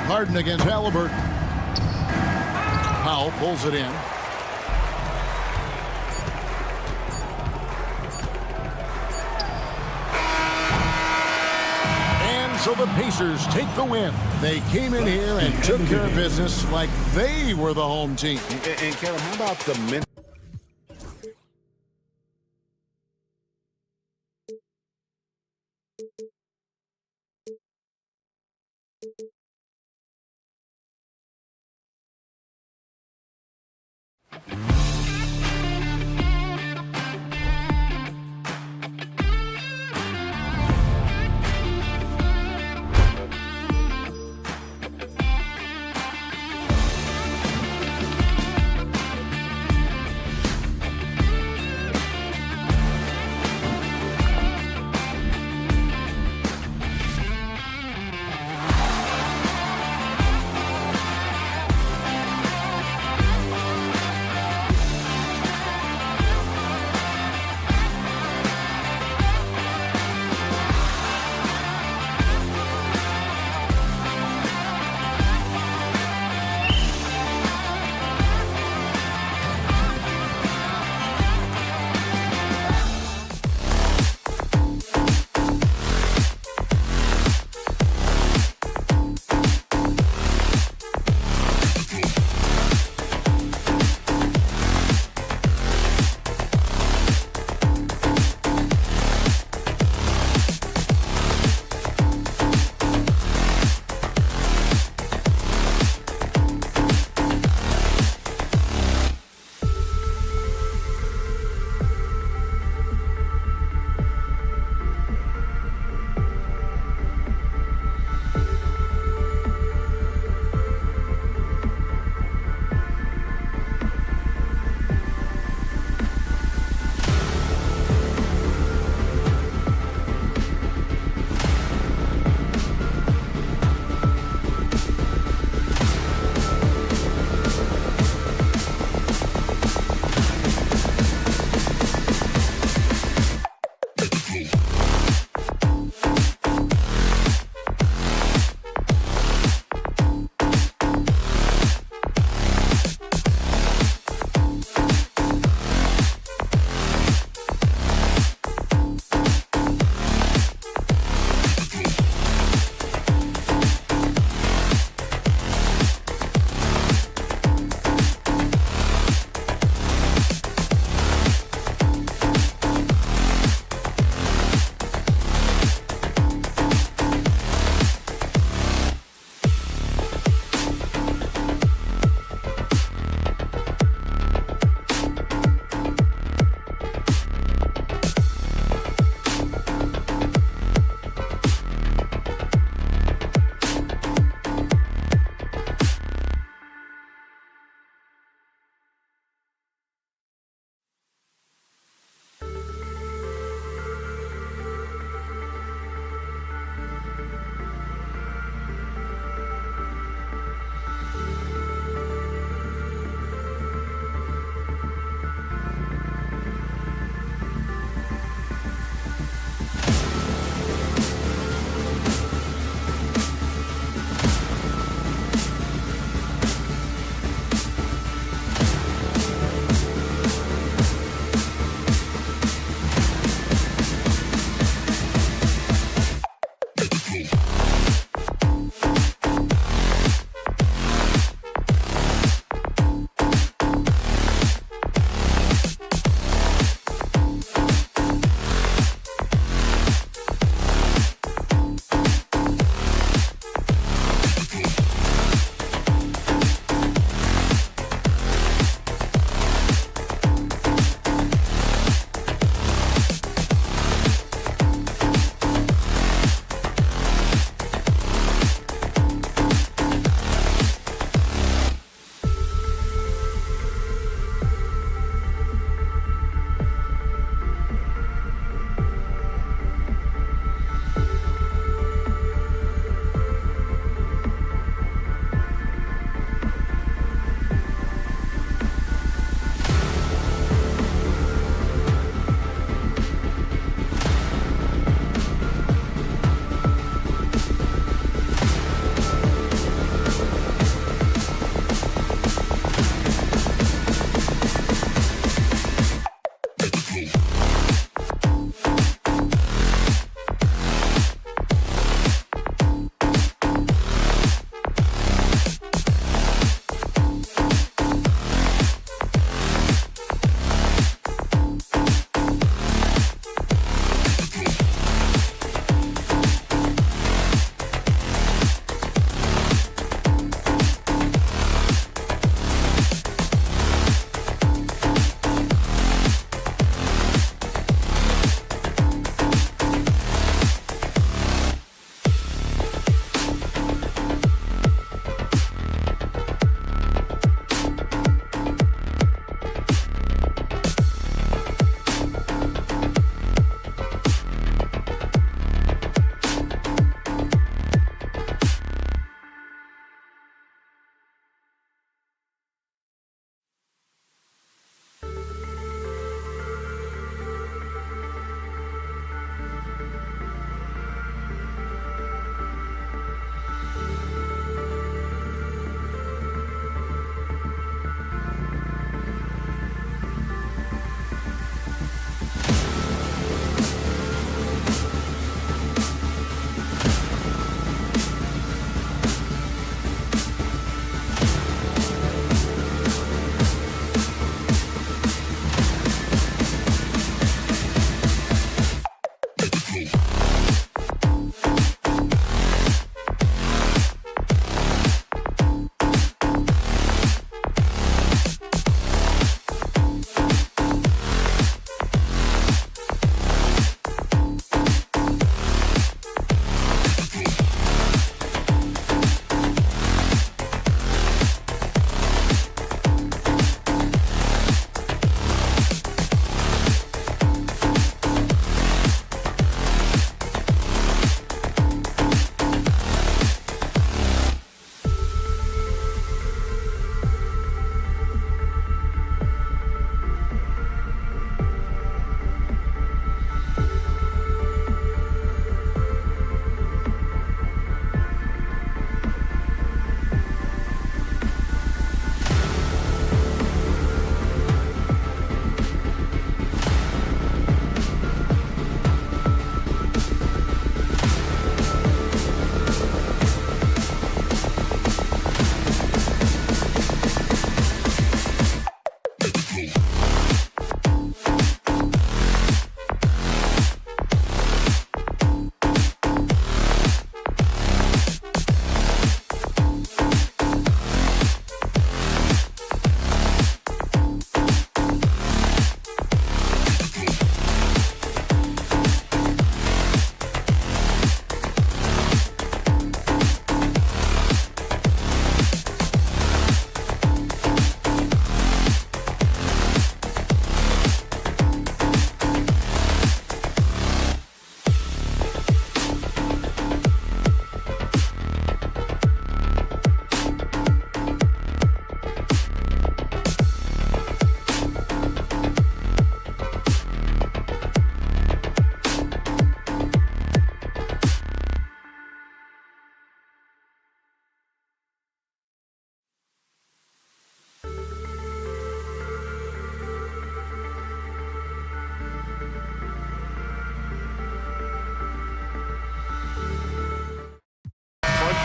Harden against Halliburton. Powell pulls it in. And so the Pacers take the win. They came in here and took care of business like they were the home team. And Kevin, how about the mental?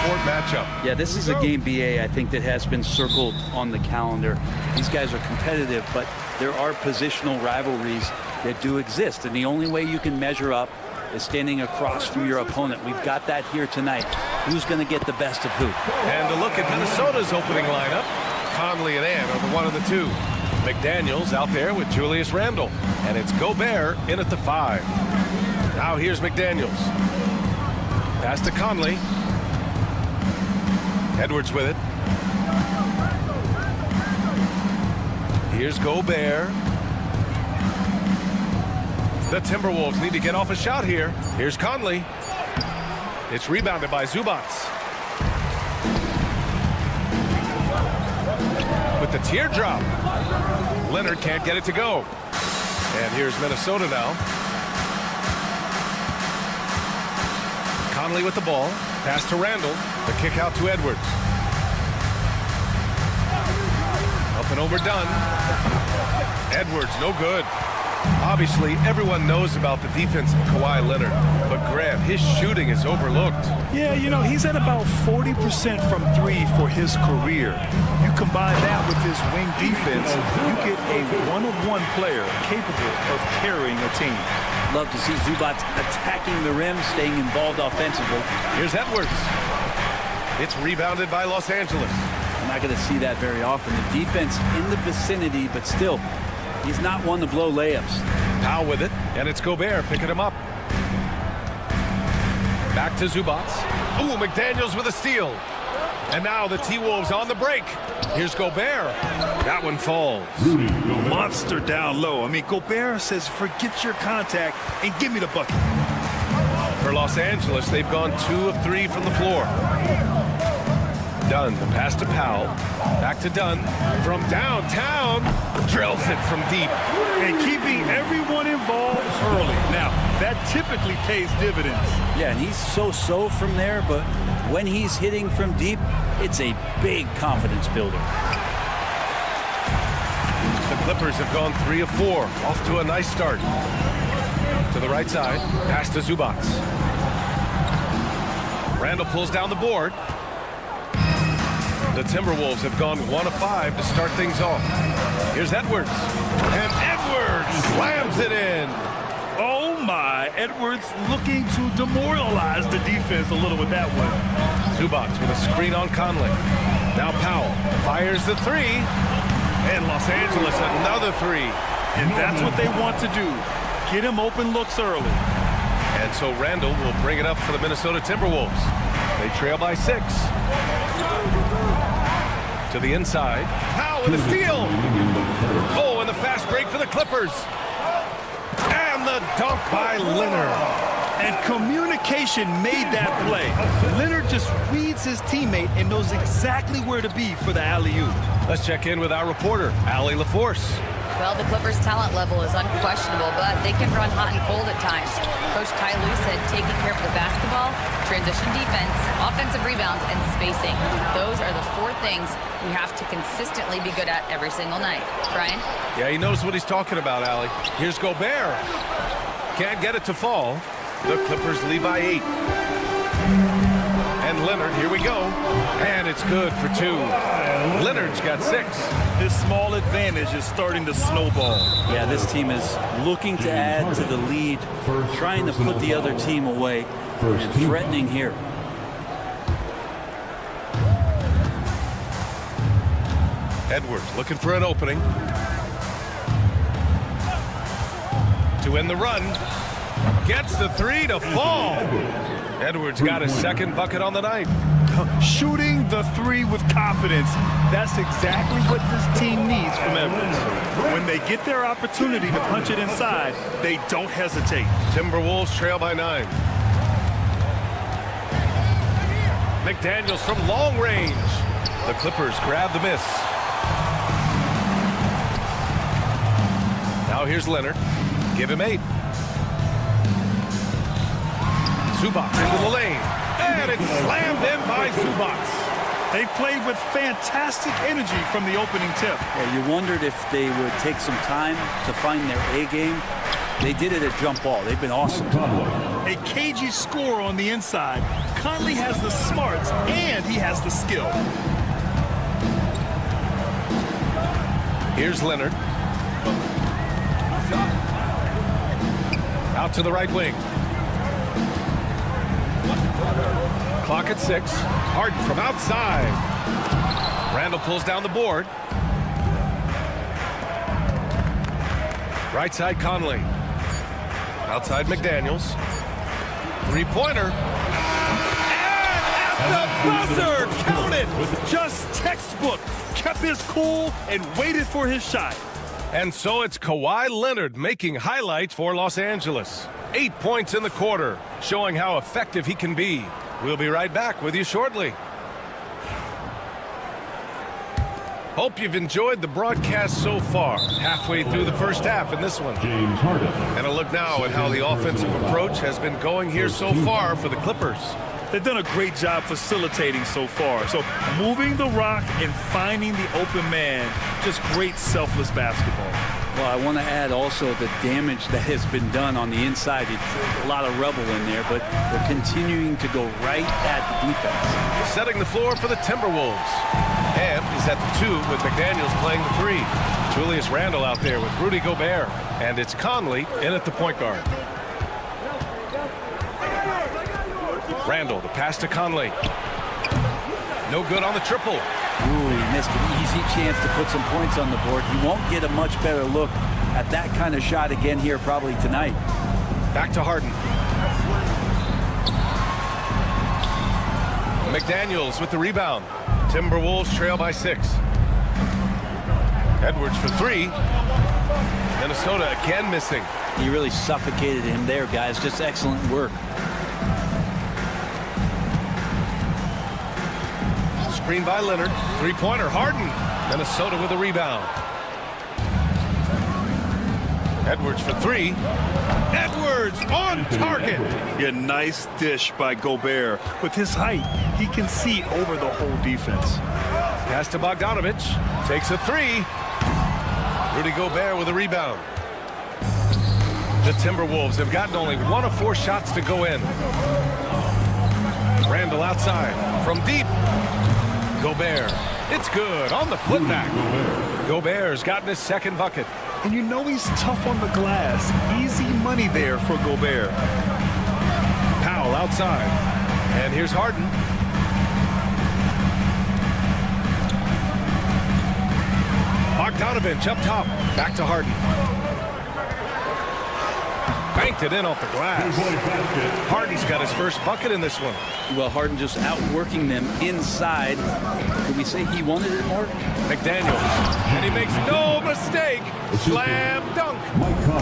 half-court matchup. Yeah, this is a game, BA, I think, that has been circled on the calendar. These guys are competitive, but there are positional rivalries that do exist, and the only way you can measure up is standing across from your opponent. We've got that here tonight. Who's going to get the best of who? And a look at Minnesota's opening lineup. Conley and Ann are the 1 and the 2. McDaniels out there with Julius Randle. And it's Gobert in at the 5. Now here's McDaniels. Pass to Conley. Edwards with it. Here's Gobert. The Timberwolves need to get off a shot here. Here's Conley. It's rebounded by Zubats. With the teardrop. Leonard can't get it to go. And here's Minnesota now. Conley with the ball. Pass to Randle. The kick out to Edwards. Up and over Dunn. Edwards, no good. Obviously, everyone knows about the defense of Kawhi Leonard, but Grant, his shooting is overlooked. Yeah, you know, he's at about 40% from 3 for his career. You combine that with his wing defense, you get a one-of-one player capable of carrying a team. Love to see Zubats attacking the rim, staying involved offensively. Here's Edwards. It's rebounded by Los Angeles. I'm not going to see that very often. The defense in the vicinity, but still, he's not one to blow layups. Powell with it, and it's Gobert picking him up. Back to Zubats. Ooh, McDaniels with a steal. And now the T-Wolves on the break. Here's Gobert. That one falls. Monster down low. I mean, Gobert says, forget your contact and give me the bucket. For Los Angeles, they've gone 2 of 3 from the floor. Dunn, the pass to Powell. Back to Dunn. From downtown, drills it from deep. And keeping everyone involved early. Now, that typically pays dividends. Yeah, and he's so-so from there, but when he's hitting from deep, it's a big confidence builder. The Clippers have gone 3 of 4. Off to a nice start. To the right side. Pass to Zubats. Randle pulls down the board. The Timberwolves have gone 1 of 5 to start things off. Here's Edwards. And Edwards slams it in. Oh, my. Edwards looking to demoralize the defense a little with that one. Zubats with a screen on Conley. Now Powell fires the 3. And Los Angeles another 3. And that's what they want to do. Get him open looks early. And so Randle will bring it up for the Minnesota Timberwolves. They trail by 6. To the inside. Powell with a steal. Oh, and the fast break for the Clippers. And the dunk by Leonard. And communication made that play. Leonard just reads his teammate and knows exactly where to be for the alley-oop. Let's check in with our reporter, Allie LaForce. Well, the Clippers' talent level is unquestionable, but they can run hot and cold at times. Coach Ty Lue said taking care of the basketball, transition defense, offensive rebounds, and spacing. Those are the 4 things we have to consistently be good at every single night. Brian? Yeah, he knows what he's talking about, Allie. Here's Gobert. Can't get it to fall. The Clippers lead by 8. And Leonard, here we go. And it's good for 2. Leonard's got 6. This small advantage is starting to snowball. Yeah, this team is looking to add to the lead, trying to put the other team away, and threatening here. Edwards looking for an opening. To end the run. Gets the 3 to fall. Edwards got his 2nd bucket on the night. Shooting the 3 with confidence. That's exactly what this team needs from Edwards. When they get their opportunity to punch it inside, they don't hesitate. Timberwolves trail by 9. McDaniels from long range. The Clippers grab the miss. Now here's Leonard. Give him 8. Zubats into the lane. And it's slammed in by Zubats. They played with fantastic energy from the opening tip. Yeah, you wondered if they would take some time to find their A game. They did it at jump ball. They've been awesome. A cagey score on the inside. Conley has the smarts and he has the skill. Here's Leonard. Out to the right wing. Clock at 6. Harden from outside. Randall pulls down the board. Right side Conley. Outside McDaniels. Three-pointer. And at the buzzer, count it. Just textbook. Kept his cool and waited for his shot. And so it's Kawhi Leonard making highlights for Los Angeles. 8 points in the quarter, showing how effective he can be. We'll be right back with you shortly. Hope you've enjoyed the broadcast so far. Halfway through the first half in this one. James Harden. And a look now at how the offensive approach has been going here so far for the Clippers. They've done a great job facilitating so far. So moving the rock and finding the open man, just great selfless basketball. Well, I want to add also the damage that has been done on the inside. It's a lot of rubble in there, but they're continuing to go right at the defense. Setting the floor for the Timberwolves. And is at the 2 with McDaniels playing the 3. Julius Randle out there with Rudy Gobert. And it's Conley in at the point guard. Randle, the pass to Conley. No good on the triple. Ooh, he missed an easy chance to put some points on the board. He won't get a much better look at that kind of shot again here probably tonight. Back to Harden. McDaniels with the rebound. Timberwolves trail by 6. Edwards for 3. Minnesota again missing. He really suffocated him there, guys. Just excellent work. Screen by Leonard. Three-pointer. Harden. Minnesota with a rebound. Edwards for 3. Edwards on target. Yeah, nice dish by Gobert. With his height, he can see over the whole defense. Pass to Bogdanovich. Takes a 3. Rudy Gobert with a rebound. The Timberwolves have gotten only 1 of 4 shots to go in. Randall outside. From deep. Gobert. It's good on the putback. Gobert's gotten his second bucket. And you know he's tough on the glass. Easy money there for Gobert. Powell outside. And here's Harden. Bogdanovich up top. Back to Harden. Banked it in off the glass. Harden's got his first bucket in this one. Well, Harden just outworking them inside. Could we say he wanted it more? McDaniels. And he makes no mistake. Slam dunk.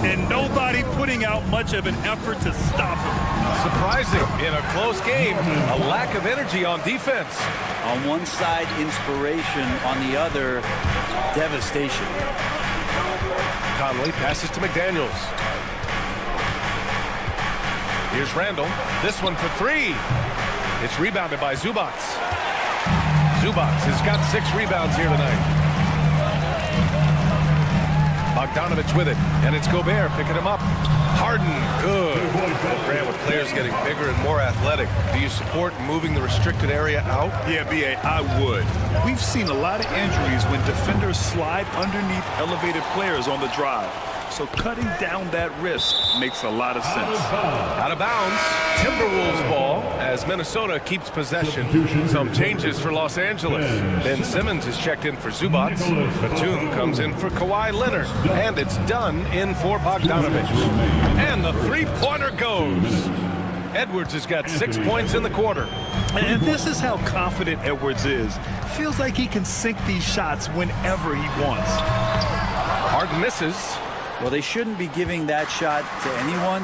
And nobody putting out much of an effort to stop him. Surprising in a close game. A lack of energy on defense. On one side, inspiration. On the other, devastation. Conley passes to McDaniels. Here's Randall. This one for 3. It's rebounded by Zubats. Zubats has got 6 rebounds here tonight. Bogdanovich with it. And it's Gobert picking him up. Harden, good. Grant, with players getting bigger and more athletic, do you support moving the restricted area out? Yeah, B.A., I would. We've seen a lot of injuries when defenders slide underneath elevated players on the drive. So cutting down that risk makes a lot of sense. Out of bounds, Timberwolves ball as Minnesota keeps possession. Some changes for Los Angeles. Ben Simmons is checked in for Zubats. Batum comes in for Kawhi Leonard. And it's done in for Bogdanovich. And the three-pointer goes. Edwards has got 6 points in the quarter. And this is how confident Edwards is. Feels like he can sink these shots whenever he wants. Harden misses. Well, they shouldn't be giving that shot to anyone,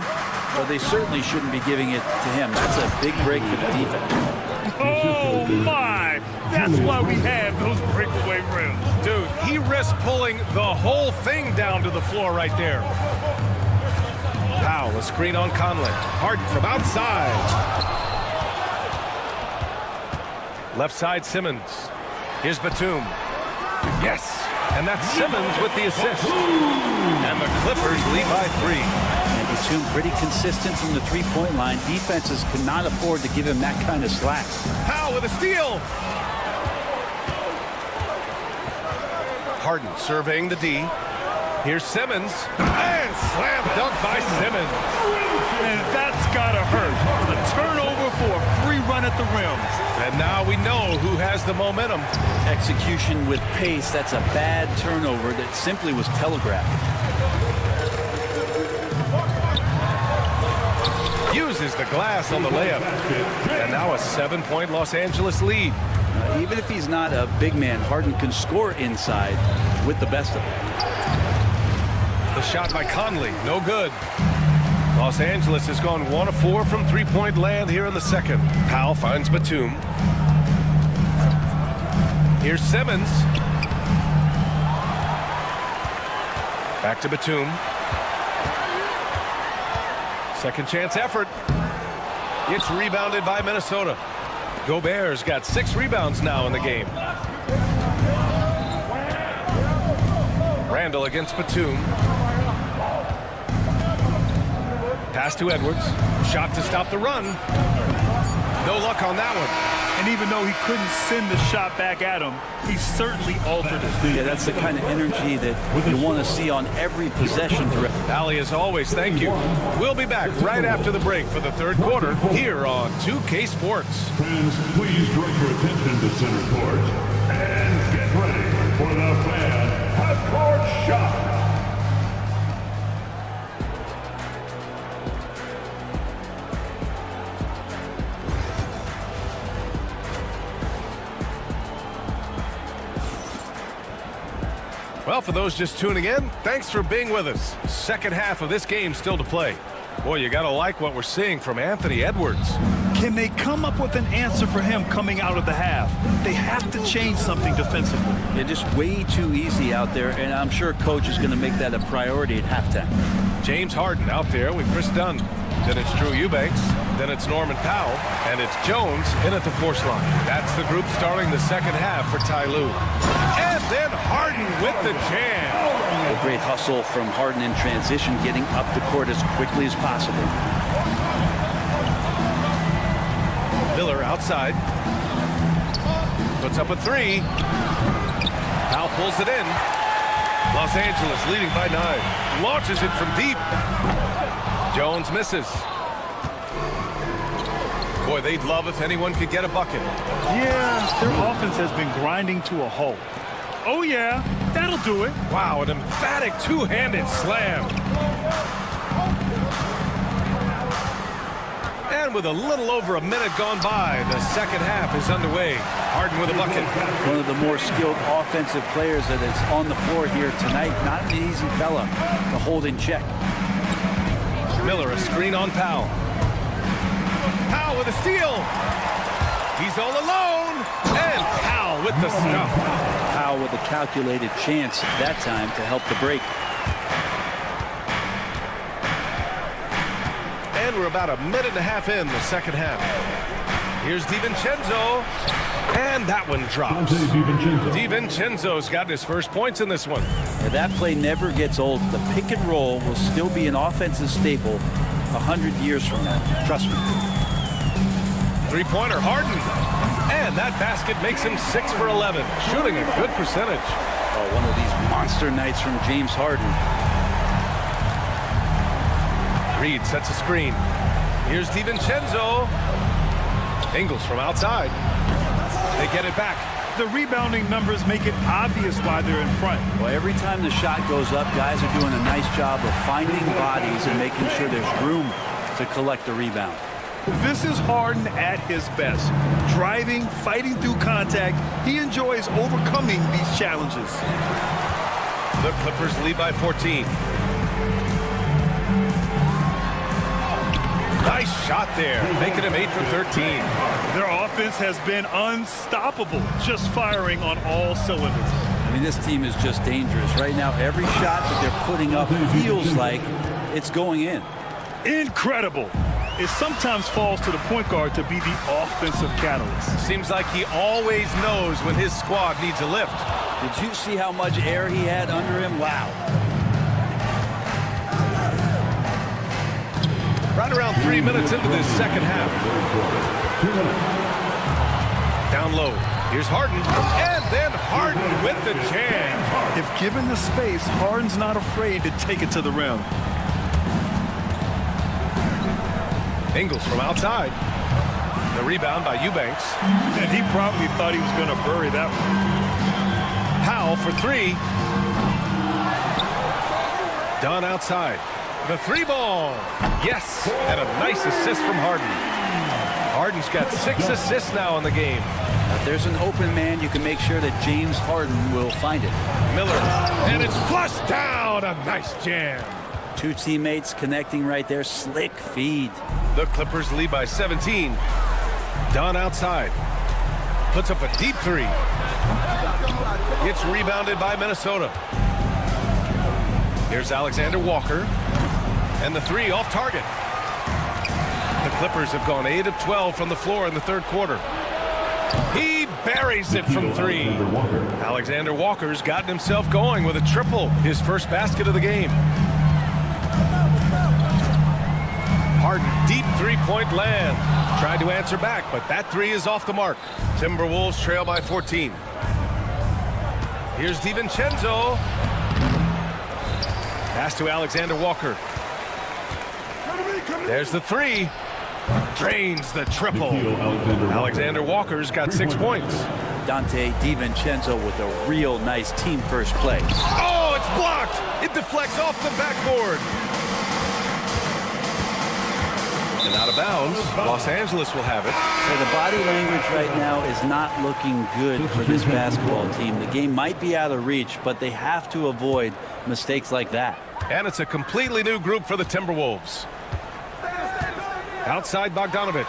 but they certainly shouldn't be giving it to him. That's a big break for the defense. Oh, my! That's why we have those breakaway rims. Dude, he risked pulling the whole thing down to the floor right there. Powell, a screen on Conley. Harden from outside. Left side, Simmons. Here's Batum. Yes! And that's Simmons with the assist. And the Clippers lead by 3. And Batum pretty consistent from the three-point line. Defenses cannot afford to give him that kind of slack. Powell with a steal. Harden surveying the D. Here's Simmons. And slam dunk by Simmons. And that's gotta hurt. A turnover for a free run at the rim. And now we know who has the momentum. Execution with pace. That's a bad turnover that simply was telegraphed. Uses the glass on the layup. And now a 7-point Los Angeles lead. Even if he's not a big man, Harden can score inside with the best of them. The shot by Conley, no good. Los Angeles has gone 1 of 4 from three-point land here in the second. Powell finds Batum. Here's Simmons. Back to Batum. Second chance effort. It's rebounded by Minnesota. Gobert's got 6 rebounds now in the game. Randall against Batum. Pass to Edwards. Shot to stop the run. No luck on that one. And even though he couldn't send the shot back at him, he certainly altered it. Yeah, that's the kind of energy that you want to see on every possession. Ali, as always, thank you. We'll be back right after the break for the third quarter here on 2K Sports. Fans, please direct your attention to center court and get ready for the fan half-court shot. Well, for those just tuning in, thanks for being with us. Second half of this game still to play. Boy, you gotta like what we're seeing from Anthony Edwards. Can they come up with an answer for him coming out of the half? They have to change something defensively. They're just way too easy out there, and I'm sure coach is going to make that a priority at halftime. James Harden out there with Chris Dunn. Then it's Drew Eubanks. Then it's Norman Powell. And it's Jones in at the force line. That's the group starting the second half for Ty Lue. And then Harden with the jam. A great hustle from Harden in transition, getting up the court as quickly as possible. Miller outside. Puts up a 3. Powell pulls it in. Los Angeles leading by 9. Launches it from deep. Jones misses. Boy, they'd love if anyone could get a bucket. Yeah, their offense has been grinding to a halt. Oh, yeah, that'll do it. Wow, an emphatic two-handed slam. And with a little over a minute gone by, the second half is underway. Harden with a bucket. One of the more skilled offensive players that is on the floor here tonight. Not an easy fella to hold in check. Miller, a screen on Powell. Powell with a steal. He's all alone. And Powell with the stuff. Powell with a calculated chance that time to help the break. And we're about a minute and a half in the second half. Here's DiVincenzo. And that one drops. DiVincenzo's got his first points in this one. Yeah, that play never gets old. The pick and roll will still be an offensive staple 100 years from now. Trust me. Three-pointer, Harden. And that basket makes him 6 for 11. Shooting a good percentage. Oh, one of these monster nights from James Harden. Reed sets a screen. Here's DiVincenzo. Ingles from outside. They get it back. The rebounding numbers make it obvious why they're in front. Well, every time the shot goes up, guys are doing a nice job of finding bodies and making sure there's room to collect the rebound. This is Harden at his best. Driving, fighting through contact. He enjoys overcoming these challenges. The Clippers lead by 14. Nice shot there, making him 8 for 13. Their offense has been unstoppable, just firing on all cylinders. I mean, this team is just dangerous. Right now, every shot that they're putting up feels like it's going in. Incredible. it sometimes falls to the point guard to be the offensive catalyst. Seems like he always knows when his squad needs a lift. Did you see how much air he had under him? Wow. Right around 3 minutes into this second half. Down low. Here's Harden. And then Harden with the jam. If given the space, Harden's not afraid to take it to the rim. Ingles from outside. The rebound by Eubanks. And he probably thought he was going to bury that one. Powell for three. Dunn outside. The three ball. Yes. And a nice assist from Harden. Harden's got 6 assists now in the game. If there's an open man, you can make sure that James Harden will find it. Miller. And it's flushed down. A nice jam. Two teammates connecting right there. Slick feed. The Clippers lead by 17. Dunn outside. Puts up a deep three. Gets rebounded by Minnesota. Here's Alexander Walker. And the three off target. The Clippers have gone 8 of 12 from the floor in the third quarter. He buries it from three. Alexander Walker's gotten himself going with a triple. His first basket of the game. Harden, deep three-point land. Tried to answer back, but that three is off the mark. Timberwolves trail by 14. Here's DiVincenzo. Pass to Alexander Walker. There's the three. Drains the triple. Alexander Walker's got 6 points. Dante DiVincenzo with a real nice team first play. Oh, it's blocked. It deflects off the backboard. And out of bounds. Los Angeles will have it. So the body language right now is not looking good for this basketball team. The game might be out of reach, but they have to avoid mistakes like that. And it's a completely new group for the Timberwolves. Outside Bogdanovich.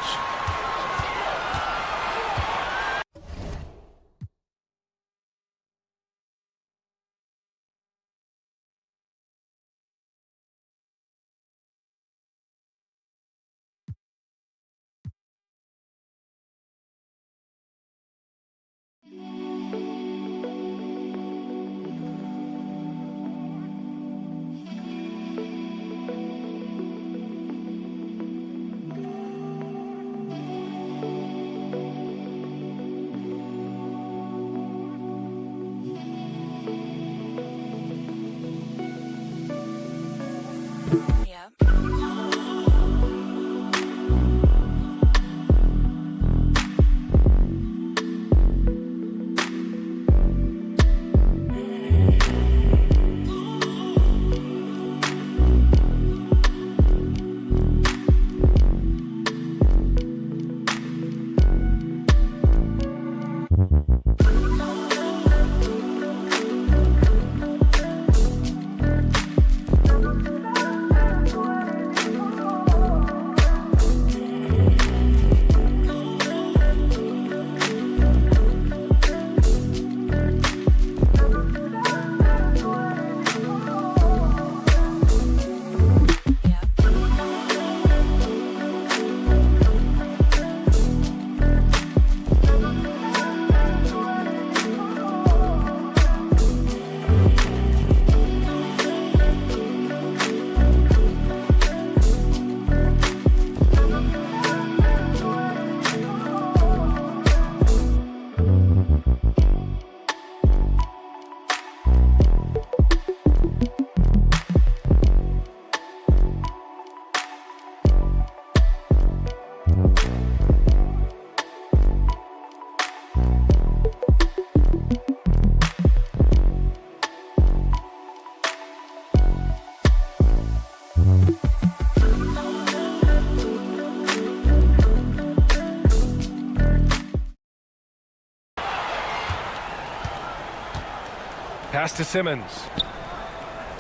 Pass to Simmons.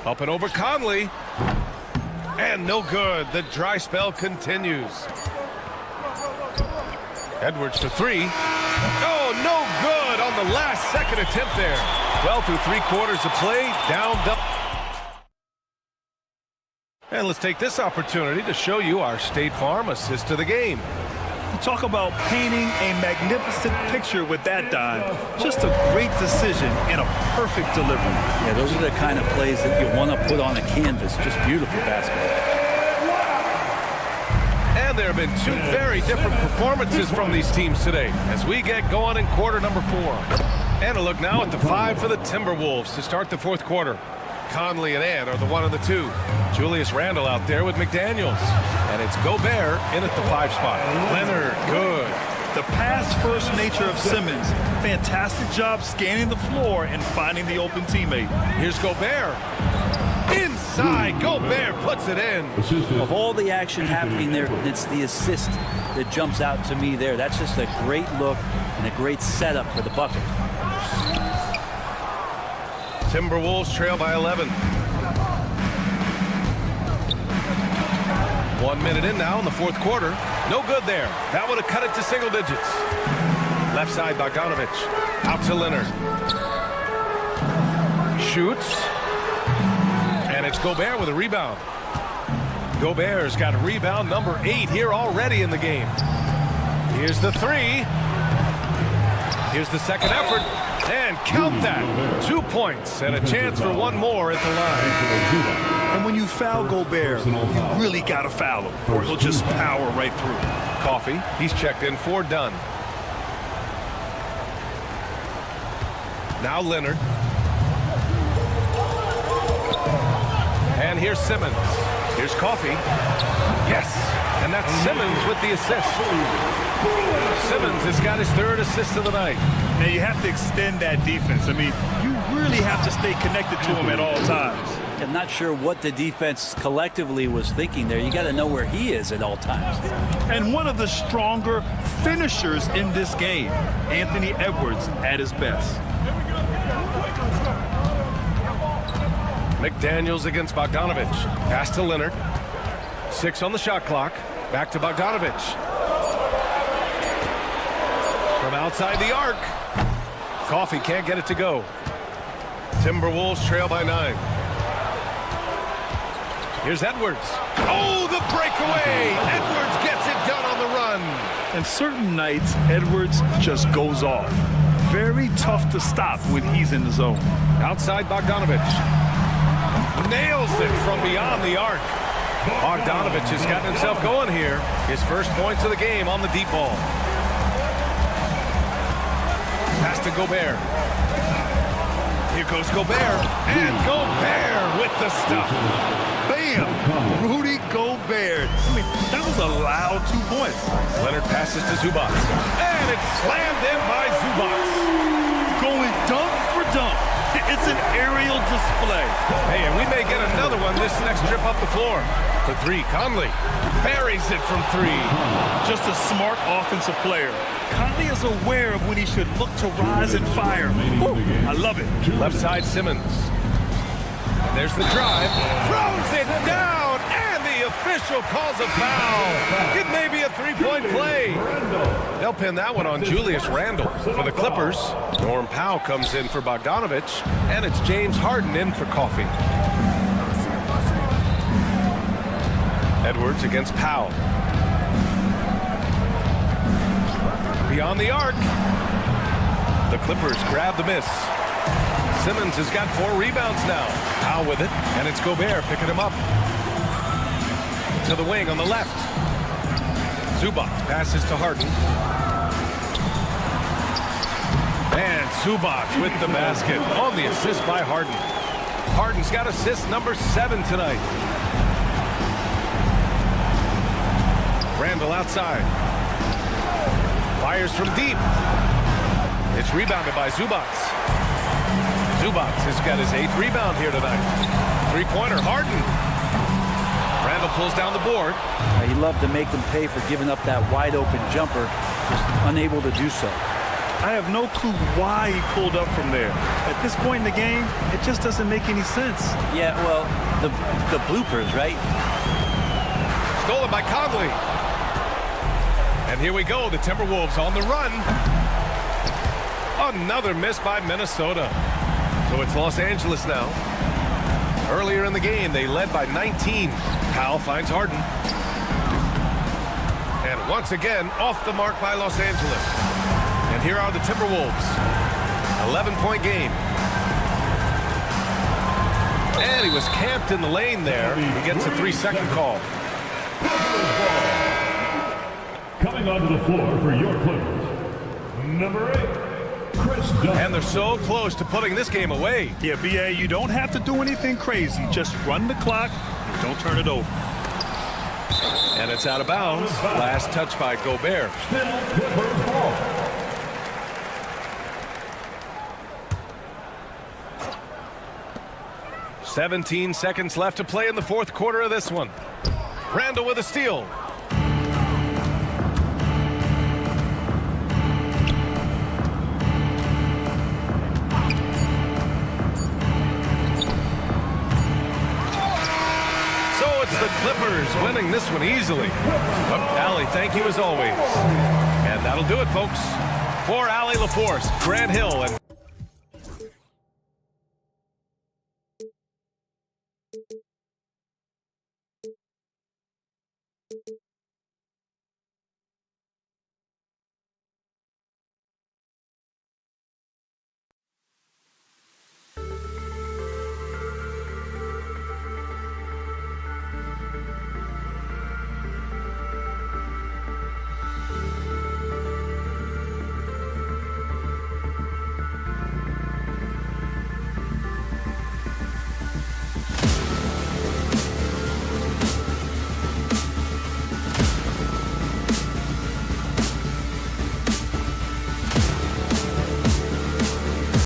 Up and over Conley. And no good. The dry spell continues. Edwards for three. Oh, no good on the last second attempt there. Well, through 3 quarters of play, down. And let's take this opportunity to show you our State Farm assist to the game. You talk about painting a magnificent picture with that dime. Just a great decision and a perfect delivery. Yeah, those are the kind of plays that you want to put on a canvas. Just beautiful basketball. And there have been two very different performances from these teams today as we get going in quarter number 4. And a look now at the 5 for the Timberwolves to start the 4th quarter. Conley and Ant are the 1 and the 2. Julius Randle out there with McDaniels. And it's Gobert in at the 5 spot. Leonard, good. The pass-first nature of Simmons. Fantastic job scanning the floor and finding the open teammate. Here's Gobert. Inside, Gobert puts it in. Of all the action happening there, it's the assist that jumps out to me there. That's just a great look and a great setup for the bucket. Timberwolves trail by 11. 1 minute in now in the 4th quarter. No good there. That would have cut it to single digits. Left side, Bogdanovic. Out to Leonard. Shoots. And it's Gobert with a rebound. Gobert's got rebound number 8 here already in the game. Here's the 3. Here's the second effort. And count that. 2 points and a chance for one more at the line. And when you foul Gobert, you really got to foul him, or he'll just power right through. Coffee, he's checked in for Dunn. Now Leonard. And here's Simmons. Here's Coffee. Yes. And that's Simmons with the assist. Simmons has got his 3rd assist of the night. Now you have to extend that defense. I mean, you really have to stay connected to him at all times. I'm not sure what the defense collectively was thinking there. You got to know where he is at all times. And one of the stronger finishers in this game, Anthony Edwards at his best. McDaniels against Bogdanovic. Pass to Leonard. 6 on the shot clock. Back to Bogdanovic. From outside the arc. Coffee can't get it to go. Timberwolves trail by 9. Here's Edwards. Oh, the breakaway! Edwards gets it done on the run. And certain nights, Edwards just goes off. Very tough to stop when he's in the zone. Outside Bogdanovic. Nails it from beyond the arc. Bogdanovic has gotten himself going here. His first points of the game on the deep ball. Pass to Gobert. Here goes Gobert. And Gobert with the stuff. Bam! Rudy Gobert. I mean, that was a loud 2 points. Leonard passes to Zubac. And it's slammed in by Zubac. Going dunk for dunk. It's an aerial display. Hey, and we may get another one this next trip up the floor. For 3, Conley buries it from 3. Just a smart offensive player. Conley is aware of when he should look to rise and fire. Woo, I love it. Left side, Simmons. And there's the drive. Throws it down, and the official calls a foul. It may be a 3-point play. They'll pin that one on Julius Randle. For the Clippers, Norm Powell comes in for Bogdanovic, and it's James Harden in for Coffee. Edwards against Powell. Beyond the arc. The Clippers grab the miss. Simmons has got 4 rebounds now. Powell with it, and it's Gobert picking him up. To the wing on the left. Zubac passes to Harden. And Zubac with the basket on the assist by Harden. Harden's got assist number 7 tonight. Randle outside. Fires from deep. It's rebounded by Zubac. Zubac has got his 8th rebound here tonight. 3-pointer, Harden. Randle pulls down the board. He loved to make them pay for giving up that wide-open jumper. Just unable to do so. I have no clue why he pulled up from there. At this point in the game, it just doesn't make any sense. Yeah, well, the bloopers, right? Stolen by Conley. And here we go, the Timberwolves on the run. Another miss by Minnesota. So it's Los Angeles now. Earlier in the game, they led by 19. Powell finds Harden. And once again, off the mark by Los Angeles. And here are the Timberwolves. 11-point game. And he was camped in the lane there. He gets a 3-second call. Coming onto the floor for your Clippers, number 8, Chris Dunn. And they're so close to putting this game away. Yeah, B.A., you don't have to do anything crazy. Just run the clock and don't turn it over. And it's out of bounds. Last touch by Gobert. Still Clippers ball. "17 seconds left to play in the fourth quarter of this one. Randall with a steal. So it's the Clippers winning this one easily. Allie, thank you as always. And that'll do it, folks. For Allie LaForce, Grant Hill, and